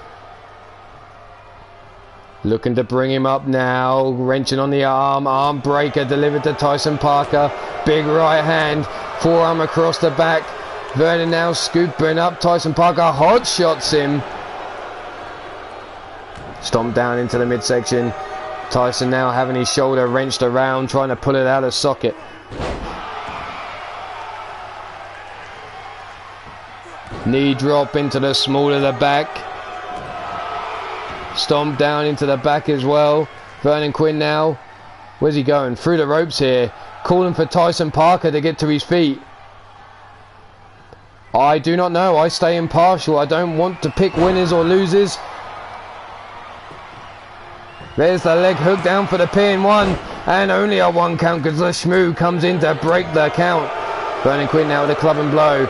Looking to bring him up now, wrenching on the arm, arm breaker delivered to Tyson Parker. Big right hand, forearm across the back. Vernon now scooping up, Tyson Parker hot shots him. Stomp down into the midsection. Tyson now having his shoulder wrenched around, trying to pull it out of socket. Knee drop into the small of the back. Stomp down into the back as well. Vernon Quinn now, where's he going? Through the ropes here. Calling for Tyson Parker to get to his feet. I do not know. I stay impartial. I don't want to pick winners or losers. There's the leg hook down for the pin. One and only a one count because the Shmoo comes in to break the count. Vernon Quinn now with a club and blow.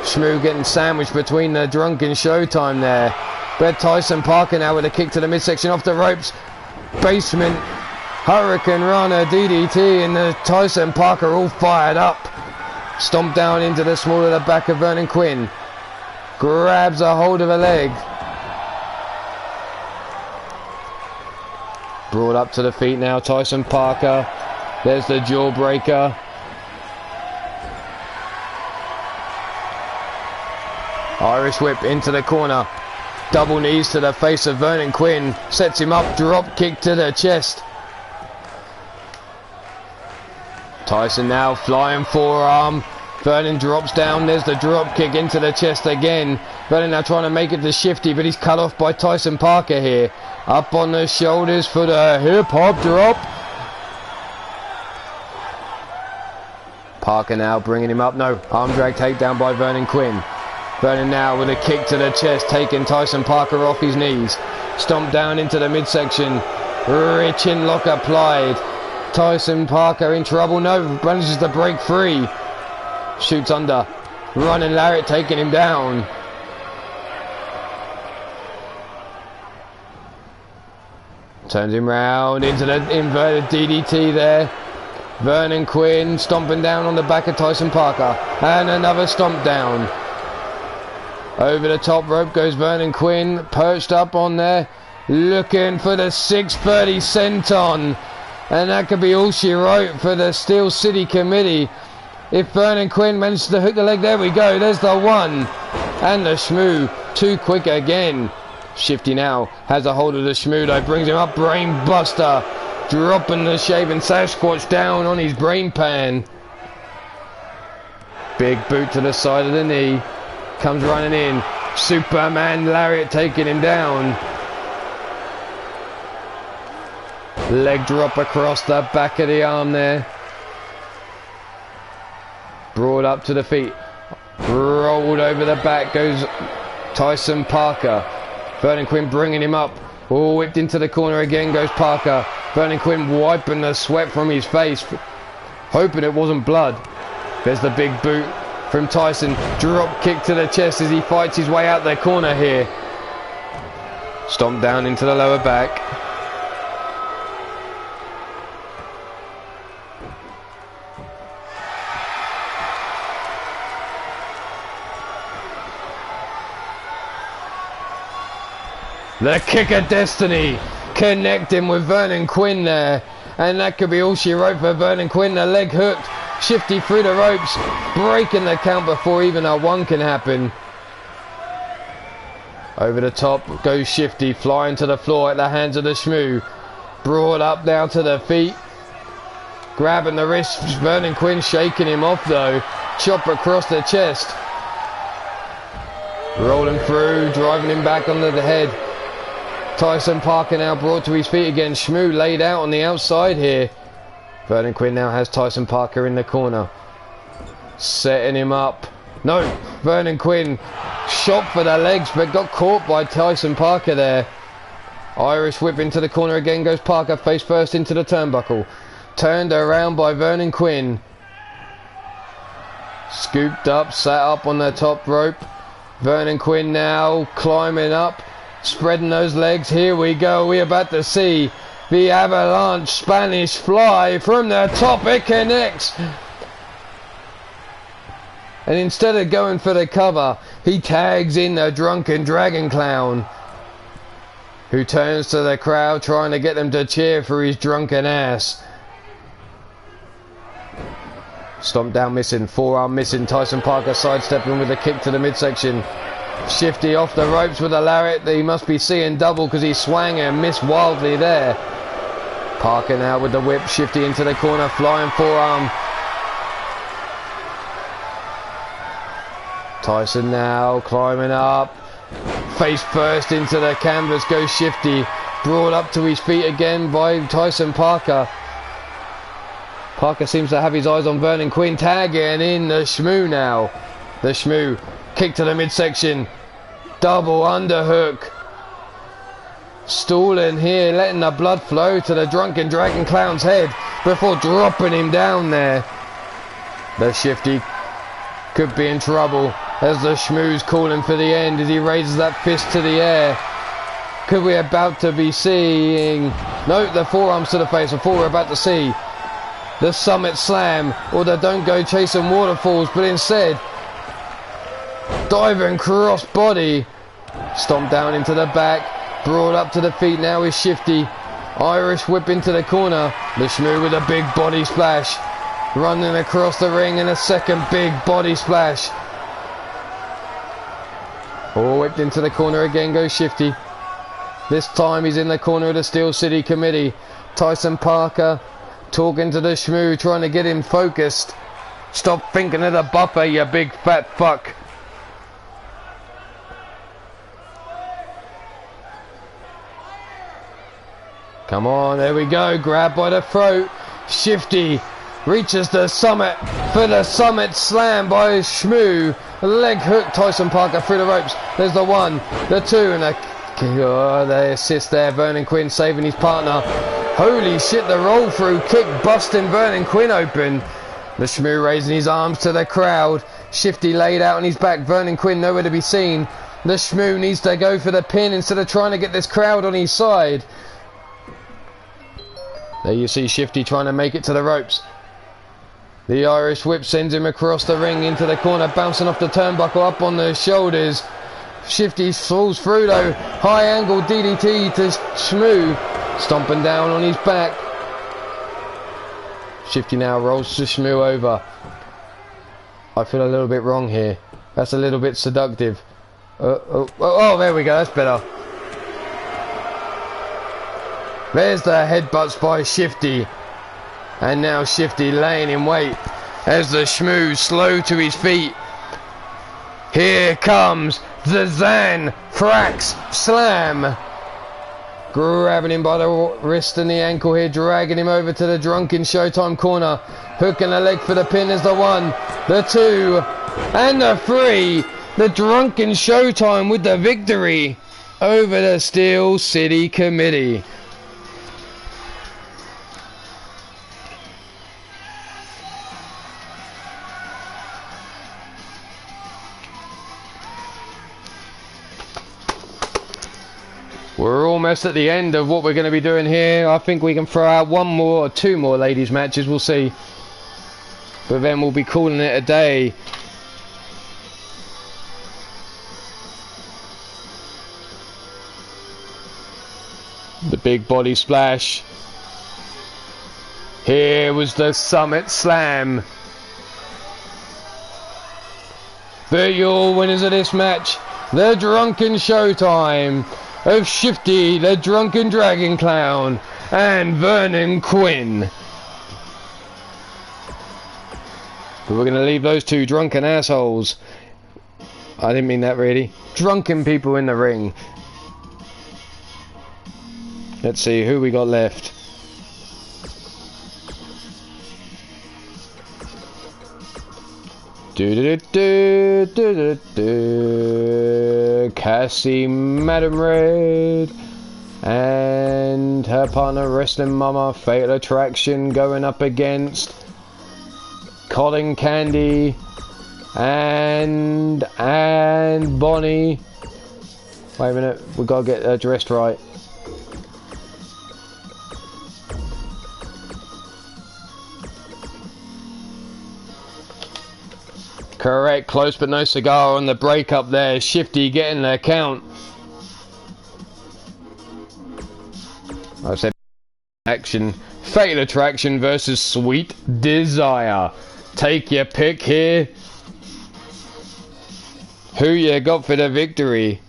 Shmoo getting sandwiched between the Drunken Showtime there. But Tyson Parker now with a kick to the midsection off the ropes. Basement Hurricane Runner DDT and the Tyson Parker all fired up. Stomp down into the small of the back of Vernon Quinn. Grabs a hold of a leg. Brought up to the feet now, Tyson Parker. There's the jawbreaker. Irish whip into the corner. Double knees to the face of Vernon Quinn. Sets him up, drop kick to the chest. Tyson now flying forearm. Vernon drops down. There's the drop kick into the chest again. Vernon now trying to make it to Shifty, but he's cut off by Tyson Parker here. Up on the shoulders for the hip hop drop. Parker now bringing him up. No, arm drag takedown by Vernon Quinn. Vernon now with a kick to the chest, taking Tyson Parker off his knees. Stomp down into the midsection. Rich in lock applied. Tyson Parker in trouble. No, manages to break free. Shoots under. Running lariat taking him down. Turns him round into the inverted DDT there. Vernon Quinn stomping down on the back of Tyson Parker. And another stomp down. Over the top rope goes Vernon Quinn. Perched up on there. Looking for the 630 senton. And that could be all she wrote for the Steel City Committee. If Vernon Quinn manages to hook the leg, there we go. There's the one. And the Shmoo. Too quick again. Shifty now has a hold of the Shmoo though. Brings him up. Brain buster. Dropping the shaving Sasquatch down on his brain pan. Big boot to the side of the knee. Comes running in. Superman lariat taking him down. Leg drop across the back of the arm there. Brought up to the feet. Rolled over the back goes Tyson Parker. Vernon Quinn bringing him up. Oh, whipped into the corner again goes Parker. Vernon Quinn wiping the sweat from his face. Hoping it wasn't blood. There's the big boot from Tyson. Drop kick to the chest as he fights his way out the corner here. Stomp down into the lower back. The kick of destiny connecting with Vernon Quinn there. And that could be all she wrote for Vernon Quinn. The leg hooked. Shifty through the ropes. Breaking the count before even a one can happen. Over the top goes Shifty. Flying to the floor at the hands of the Shmoo. Brought up now to the feet. Grabbing the wrist. Vernon Quinn shaking him off though. Chop across the chest. Rolling through. Driving him back under the head. Tyson Parker now brought to his feet again. Shmoo laid out on the outside here. Vernon Quinn now has Tyson Parker in the corner. Setting him up. No, Vernon Quinn shot for the legs but got caught by Tyson Parker there. Irish whip into the corner again goes Parker face first into the turnbuckle. Turned around by Vernon Quinn. Scooped up, sat up on the top rope. Vernon Quinn now climbing up. Spreading those legs. Here we go. We're about to see the avalanche Spanish fly from the top. It connects. And instead of going for the cover, he tags in the drunken dragon clown, who turns to the crowd trying to get them to cheer for his drunken ass. Stomp down missing. Forearm missing. Tyson Parker sidestepping with a kick to the midsection. Shifty off the ropes with a lariat. He must be seeing double because he swang and missed wildly there. Parker now with the whip. Shifty into the corner. Flying forearm. Tyson now climbing up. Face first into the canvas goes Shifty. Brought up to his feet again by Tyson Parker. Parker seems to have his eyes on Vernon Quinn. Tagging in the Shmoo now. The Shmoo. Kick to the midsection. Double underhook. Stalling here, letting the blood flow to the drunken dragon clown's head before dropping him down there. The Shifty could be in trouble as the Shmoo's calling for the end as he raises that fist to the air. Could we about to be seeing... No, the forearms to the face before we're about to see the Summit Slam or the Don't Go Chasing Waterfalls, but instead diving cross body. Stomp down into the back. Brought up to the feet now is Shifty. Irish whip into the corner. The Shmoo with a big body splash. Running across the ring and a second big body splash. Oh, whipped into the corner again goes Shifty. This time he's in the corner of the Steel City Committee. Tyson Parker talking to the Shmoo, trying to get him focused. Stop thinking of the buffer, you big fat fuck. Come on, there we go. Grab by the throat. Shifty reaches the summit for the Summit Slam by Shmoo. leg hook Tyson Parker through the ropes. There's the 1, the 2, and the assist there. Vernon Quinn saving his partner. Holy shit, the roll through kick busting Vernon Quinn open. The Shmoo raising his arms to the crowd. Shifty laid out on his back. Vernon Quinn nowhere to be seen. The Shmoo needs to go for the pin instead of trying to get this crowd on his side. There you see Shifty trying to make it to the ropes. The Irish whip sends him across the ring into the corner, bouncing off the turnbuckle up on the shoulders. Shifty falls through though. High angle DDT to Shmoo, stomping down on his back. Shifty now rolls to Shmoo over. I feel a little bit wrong here. That's a little bit seductive. Oh, there we go. That's better. There's the headbutts by Shifty. And now Shifty laying in wait as the Shmoo slow to his feet. Here comes the Zan Frax Slam. Grabbing him by the wrist and the ankle here, dragging him over to the Drunken Showtime corner. Hooking the leg for the pin as the 1, the 2, and the 3. The Drunken Showtime with the victory over the Steel City Committee. We're almost at the end of what we're going to be doing here. I think we can throw out 1 more or 2 more ladies matches, we'll see. But then we'll be calling it a day. The big body splash. Here was the Summit Slam. But your winners of this match, the Drunken Showtime of Shifty, the Drunken Dragon Clown, and Vernon Quinn. But we're going to leave those 2 drunken assholes. I didn't mean that really. Drunken people in the ring. Let's see who we got left. Cassie Madam Red and her partner Wrestling Mama Fatal Attraction going up against Colin Candy and Bonnie. Wait a minute, we gotta get her dressed right. Correct, close but no cigar on the breakup there. Shifty getting the count. I said action. Fatal Attraction versus Sweet Desire. Take your pick here. Who you got for the victory?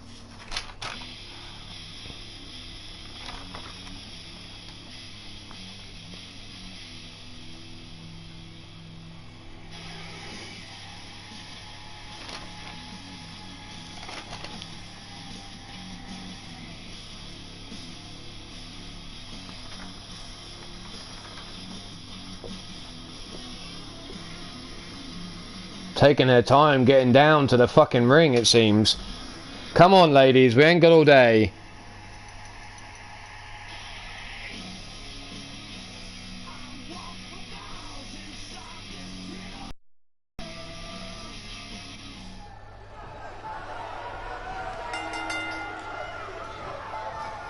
Taking her time getting down to the fucking ring, it seems. Come on, ladies, we ain't got all day.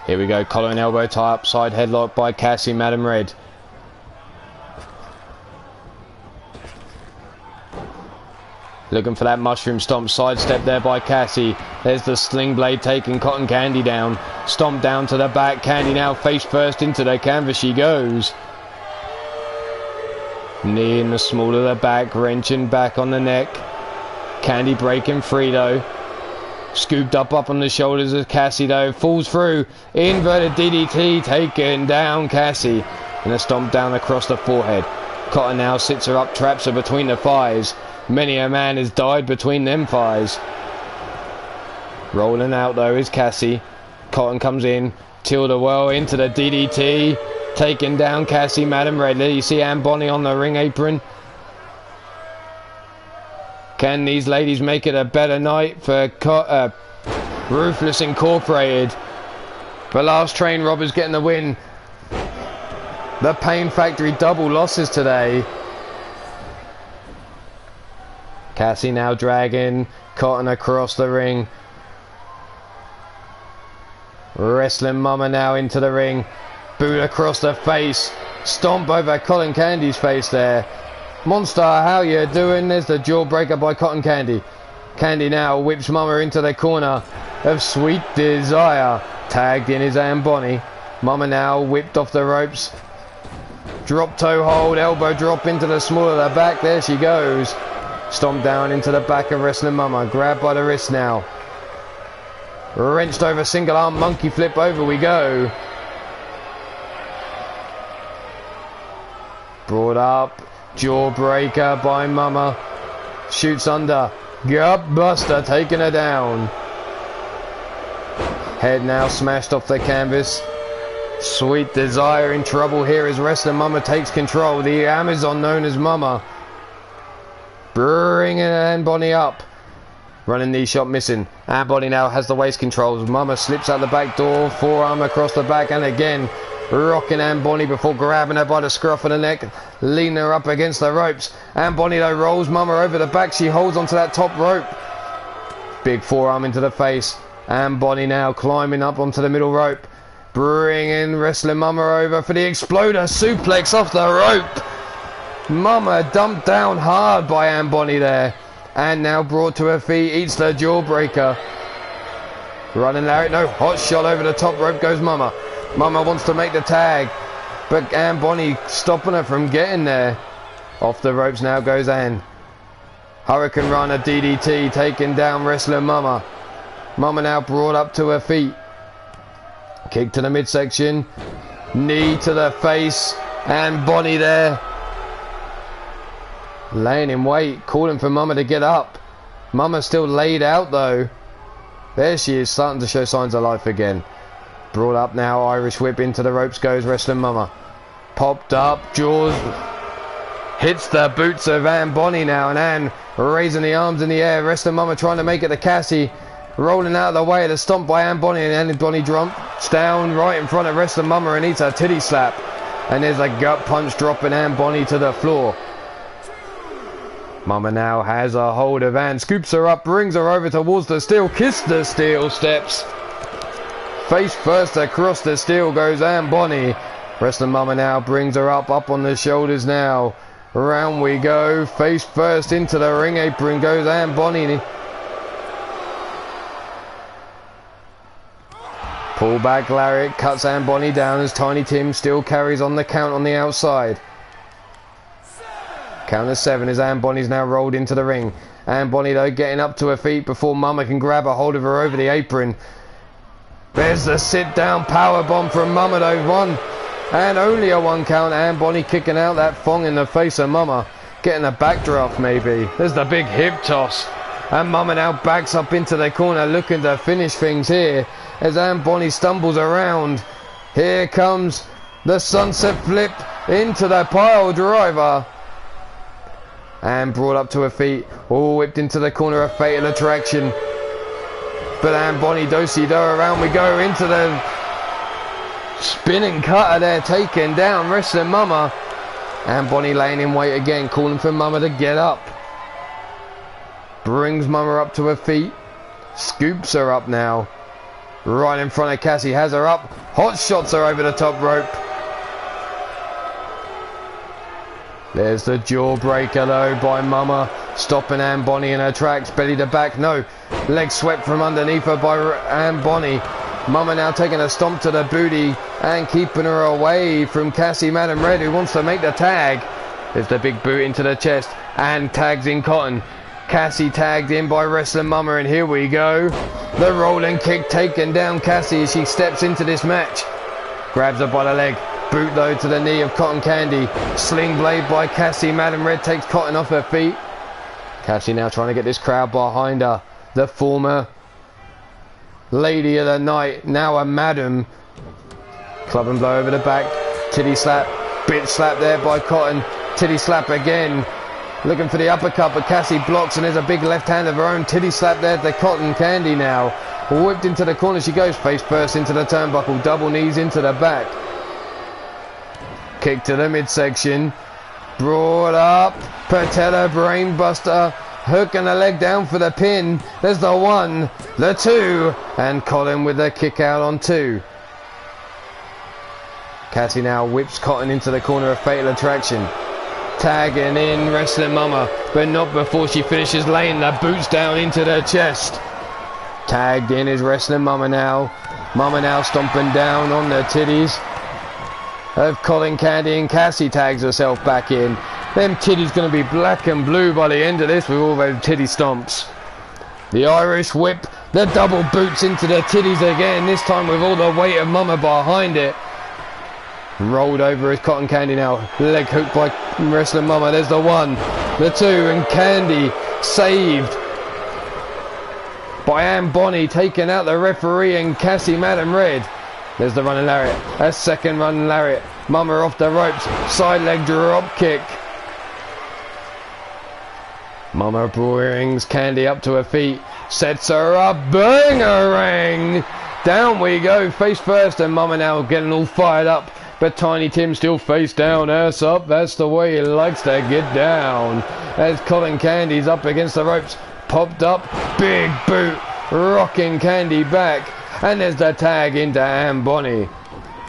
Here we go, collar and elbow tie up, side headlock by Cassie Madam Red. Looking for that mushroom stomp, sidestep there by Cassie. There's the sling blade taking Cotton Candy down. Stomp down to the back. Candy now face first into the canvas she goes. Knee in the small of the back, wrenching back on the neck. Candy breaking free though. Scooped up on the shoulders of Cassie though. Falls through. Inverted DDT taking down Cassie. And a stomp down across the forehead. Cotton now sits her up, traps her between the thighs. Many a man has died between them thighs. Rolling out though is Cassie. Cotton comes in. Tilda well into the DDT. Taking down Cassie Madam Red. There you see Anne Bonny on the ring apron. Can these ladies make it a better night for Ruthless Incorporated? But Last Train Robbers getting the win. The Pain Factory double losses today. Cassie now dragging Cotton across the ring. Wrestling Mama now into the ring. Boot across the face. Stomp over Cotton Candy's face there. Monster, how you doing? There's the jawbreaker by Cotton Candy. Candy now whips Mama into the corner of Sweet Desire. Tagged in his Ann Bonnie. Mama now whipped off the ropes. Drop toe hold, elbow drop into the small of the back. There she goes. Stomp down into the back of Wrestling Mama. Grabbed by the wrist now. Wrenched over, single arm monkey flip, over we go. Brought up, jawbreaker by Mama. Shoots under, gut buster, taking her down. Head now smashed off the canvas. Sweet Desire in trouble here as Wrestling Mama takes control. The Amazon known as Mama. Bringing Ann Bonnie up. Running knee shot missing. Ann Bonnie now has the waist controls. Mama slips out the back door. Forearm across the back and again rocking Ann Bonnie before grabbing her by the scruff of the neck. Leaning her up against the ropes. Ann Bonnie though rolls Mama over the back. She holds onto that top rope. Big forearm into the face. Ann Bonnie now climbing up onto the middle rope. Bringing Wrestling Mama over for the exploder suplex off the rope. Mama dumped down hard by Ann Bonnie there. And now brought to her feet, eats the jawbreaker. Running Larry, no, hot shot over the top rope goes Mama. Mama wants to make the tag, but Ann Bonnie stopping her from getting there. Off the ropes now goes Ann. Hurricane Runner DDT taking down Wrestling Mama. Mama now brought up to her feet. Kick to the midsection. Knee to the face. Ann Bonnie there. Laying in wait, calling for Mama to get up. Mama's still laid out though. There she is, starting to show signs of life again. Brought up now, Irish whip into the ropes goes Wrestling Mama. Popped up, jaws. Hits the boots of Ann Bonnie now, and Ann raising the arms in the air. Wrestling Mama trying to make it to Cassie. Rolling out of the way, the stomp by Ann Bonnie, and Ann Bonnie jumps down right in front of Wrestling Mama and eats a titty slap. And there's a gut punch dropping Ann Bonnie to the floor. Mama now has a hold of Ann, scoops her up, brings her over towards the steel, kiss the steel steps. Face first across the steel goes Ann Bonnie. Wrestling Mama now brings her up on the shoulders now. Round we go, face first into the ring apron goes Ann Bonnie. Pull back lariat, cuts Ann Bonnie down as Tiny Tim still carries on the count on the outside. Count of 7 as Ann Bonnie's now rolled into the ring. Ann Bonnie though getting up to her feet before Mama can grab a hold of her over the apron. There's the sit down power bomb from Mama though. 1 and only a 1 count. Ann Bonnie kicking out that thong in the face of Mama. Getting a backdraft maybe. There's the big hip toss. And Mama now backs up into the corner looking to finish things here as Ann Bonnie stumbles around. Here comes the sunset flip into the pile driver. Ann brought up to her feet, all whipped into the corner of Fatal Attraction. But Ann Bonnie do-si-do around we go into the spinning cutter there, taking down Wrestling Mama. Ann Bonnie laying in wait again, calling for Mama to get up. Brings Mama up to her feet, scoops her up now. Right in front of Cassie, has her up, hot shots her over the top rope. There's the jawbreaker though by Mama, stopping Ann Bonnie in her tracks, belly to back, no. Leg swept from underneath her by Ann Bonnie. Mama now taking a stomp to the booty and keeping her away from Cassie Madam Red, who wants to make the tag. There's the big boot into the chest and tags in Cotton. Cassie tagged in by Wrestling Mama, and here we go. The rolling kick taking down Cassie as she steps into this match. Grabs her by the leg. Boot though to the knee of Cotton Candy. Sling blade by Cassie. Madam Red takes Cotton off her feet. Cassie now trying to get this crowd behind her. The former lady of the night, now a madam. Club and blow over the back. Titty slap. Bitch slap there by Cotton. Titty slap again. Looking for the uppercut, but Cassie blocks, and there's a big left hand of her own. Titty slap there to Cotton Candy now. Whipped into the corner she goes, face first into the turnbuckle, double knees into the back. Kick to the midsection. Brought up. Patella brainbuster. Hook and a leg down for the pin. There's the 1, the 2, and Colin with a kick out on 2. Cassie now whips Cotton into the corner of Fatal Attraction. Tagging in Wrestling Mama, but not before she finishes laying the boots down into the chest. Tagged in is Wrestling Mama now. Mama now stomping down on the titties of Colin Candy, and Cassie tags herself back in. Them titties going to be black and blue by the end of this with all those titty stomps. The Irish whip, the double boots into the titties again, this time with all the weight of Mama behind it. Rolled over is Cotton Candy now. Leg hook by Wrestling Mama. There's the 1, the 2, and Candy saved by Ann Bonny, taking out the referee and Cassie Madam Red. There's the running lariat. A second running lariat. Mama off the ropes. Side leg drop kick. Mama brings Candy up to her feet. Sets her up. Bangarang. Down we go. Face first, and Mama now getting all fired up. But Tiny Tim still face down, ass up. That's the way he likes to get down. As Colin Candy's up against the ropes. Popped up. Big boot. Rocking Candy back. And there's the tag into Ann Bonny.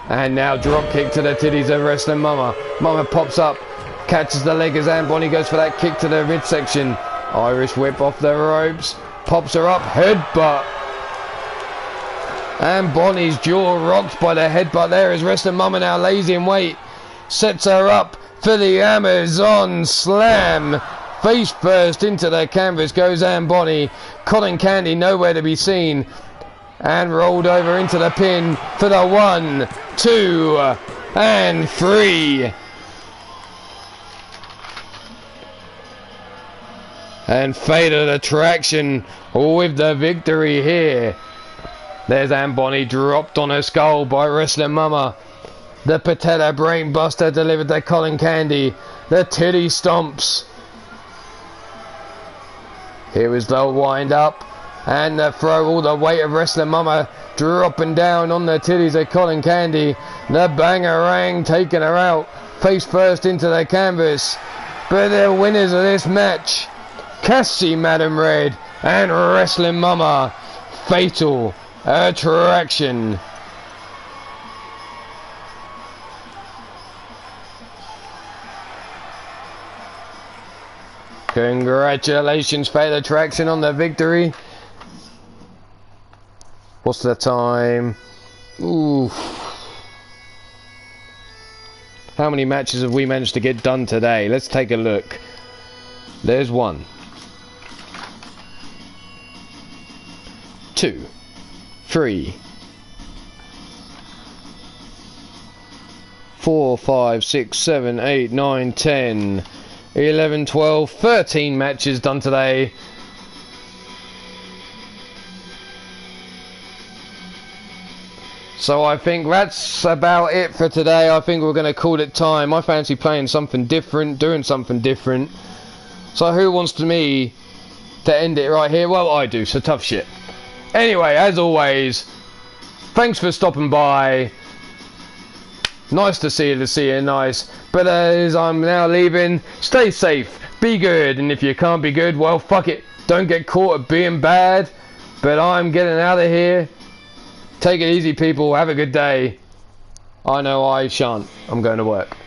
And now drop kick to the titties of Wrestling Mama. Mama pops up. Catches the leg as Ann Bonny goes for that kick to the midsection. Irish whip off the ropes. Pops her up. Headbutt. Ann Bonny's jaw rocked by the headbutt there as Wrestling Mama now lays in wait. Sets her up for the Amazon Slam. Face first into the canvas goes Ann Bonny. Colin Candy nowhere to be seen. And rolled over into the pin for the 1, 2, and 3. And Fatal Attraction with the victory here. There's Ann Bonny dropped on her skull by Wrestling Mama. The Patella brainbuster delivered to Colin Candy. The titty stomps. Here was the wind up. And the throw, all the weight of Wrestling Mama dropping down on the titties of Colin Candy. The bangarang taking her out. Face first into the canvas. But the winners of this match, Cassie Madam Red and Wrestling Mama. Fatal Attraction. Congratulations, Fatal Attraction, on the victory. What's the time? Ooh. How many matches have we managed to get done today? Let's take a look. There's 1, 2, 3, 4, 5, 6, 7, 8, 9, 10, 11, 12, 13 matches done today. So I think that's about it for today. I think we're going to call it time. I fancy playing something different, doing something different. So who wants me to end it right here? Well, I do, so tough shit. Anyway, as always, thanks for stopping by. Nice to see you, nice. But as I'm now leaving, stay safe, be good, and if you can't be good, well, fuck it. Don't get caught at being bad. But I'm getting out of here. Take it easy, people. Have a good day. I know I shan't. I'm going to work.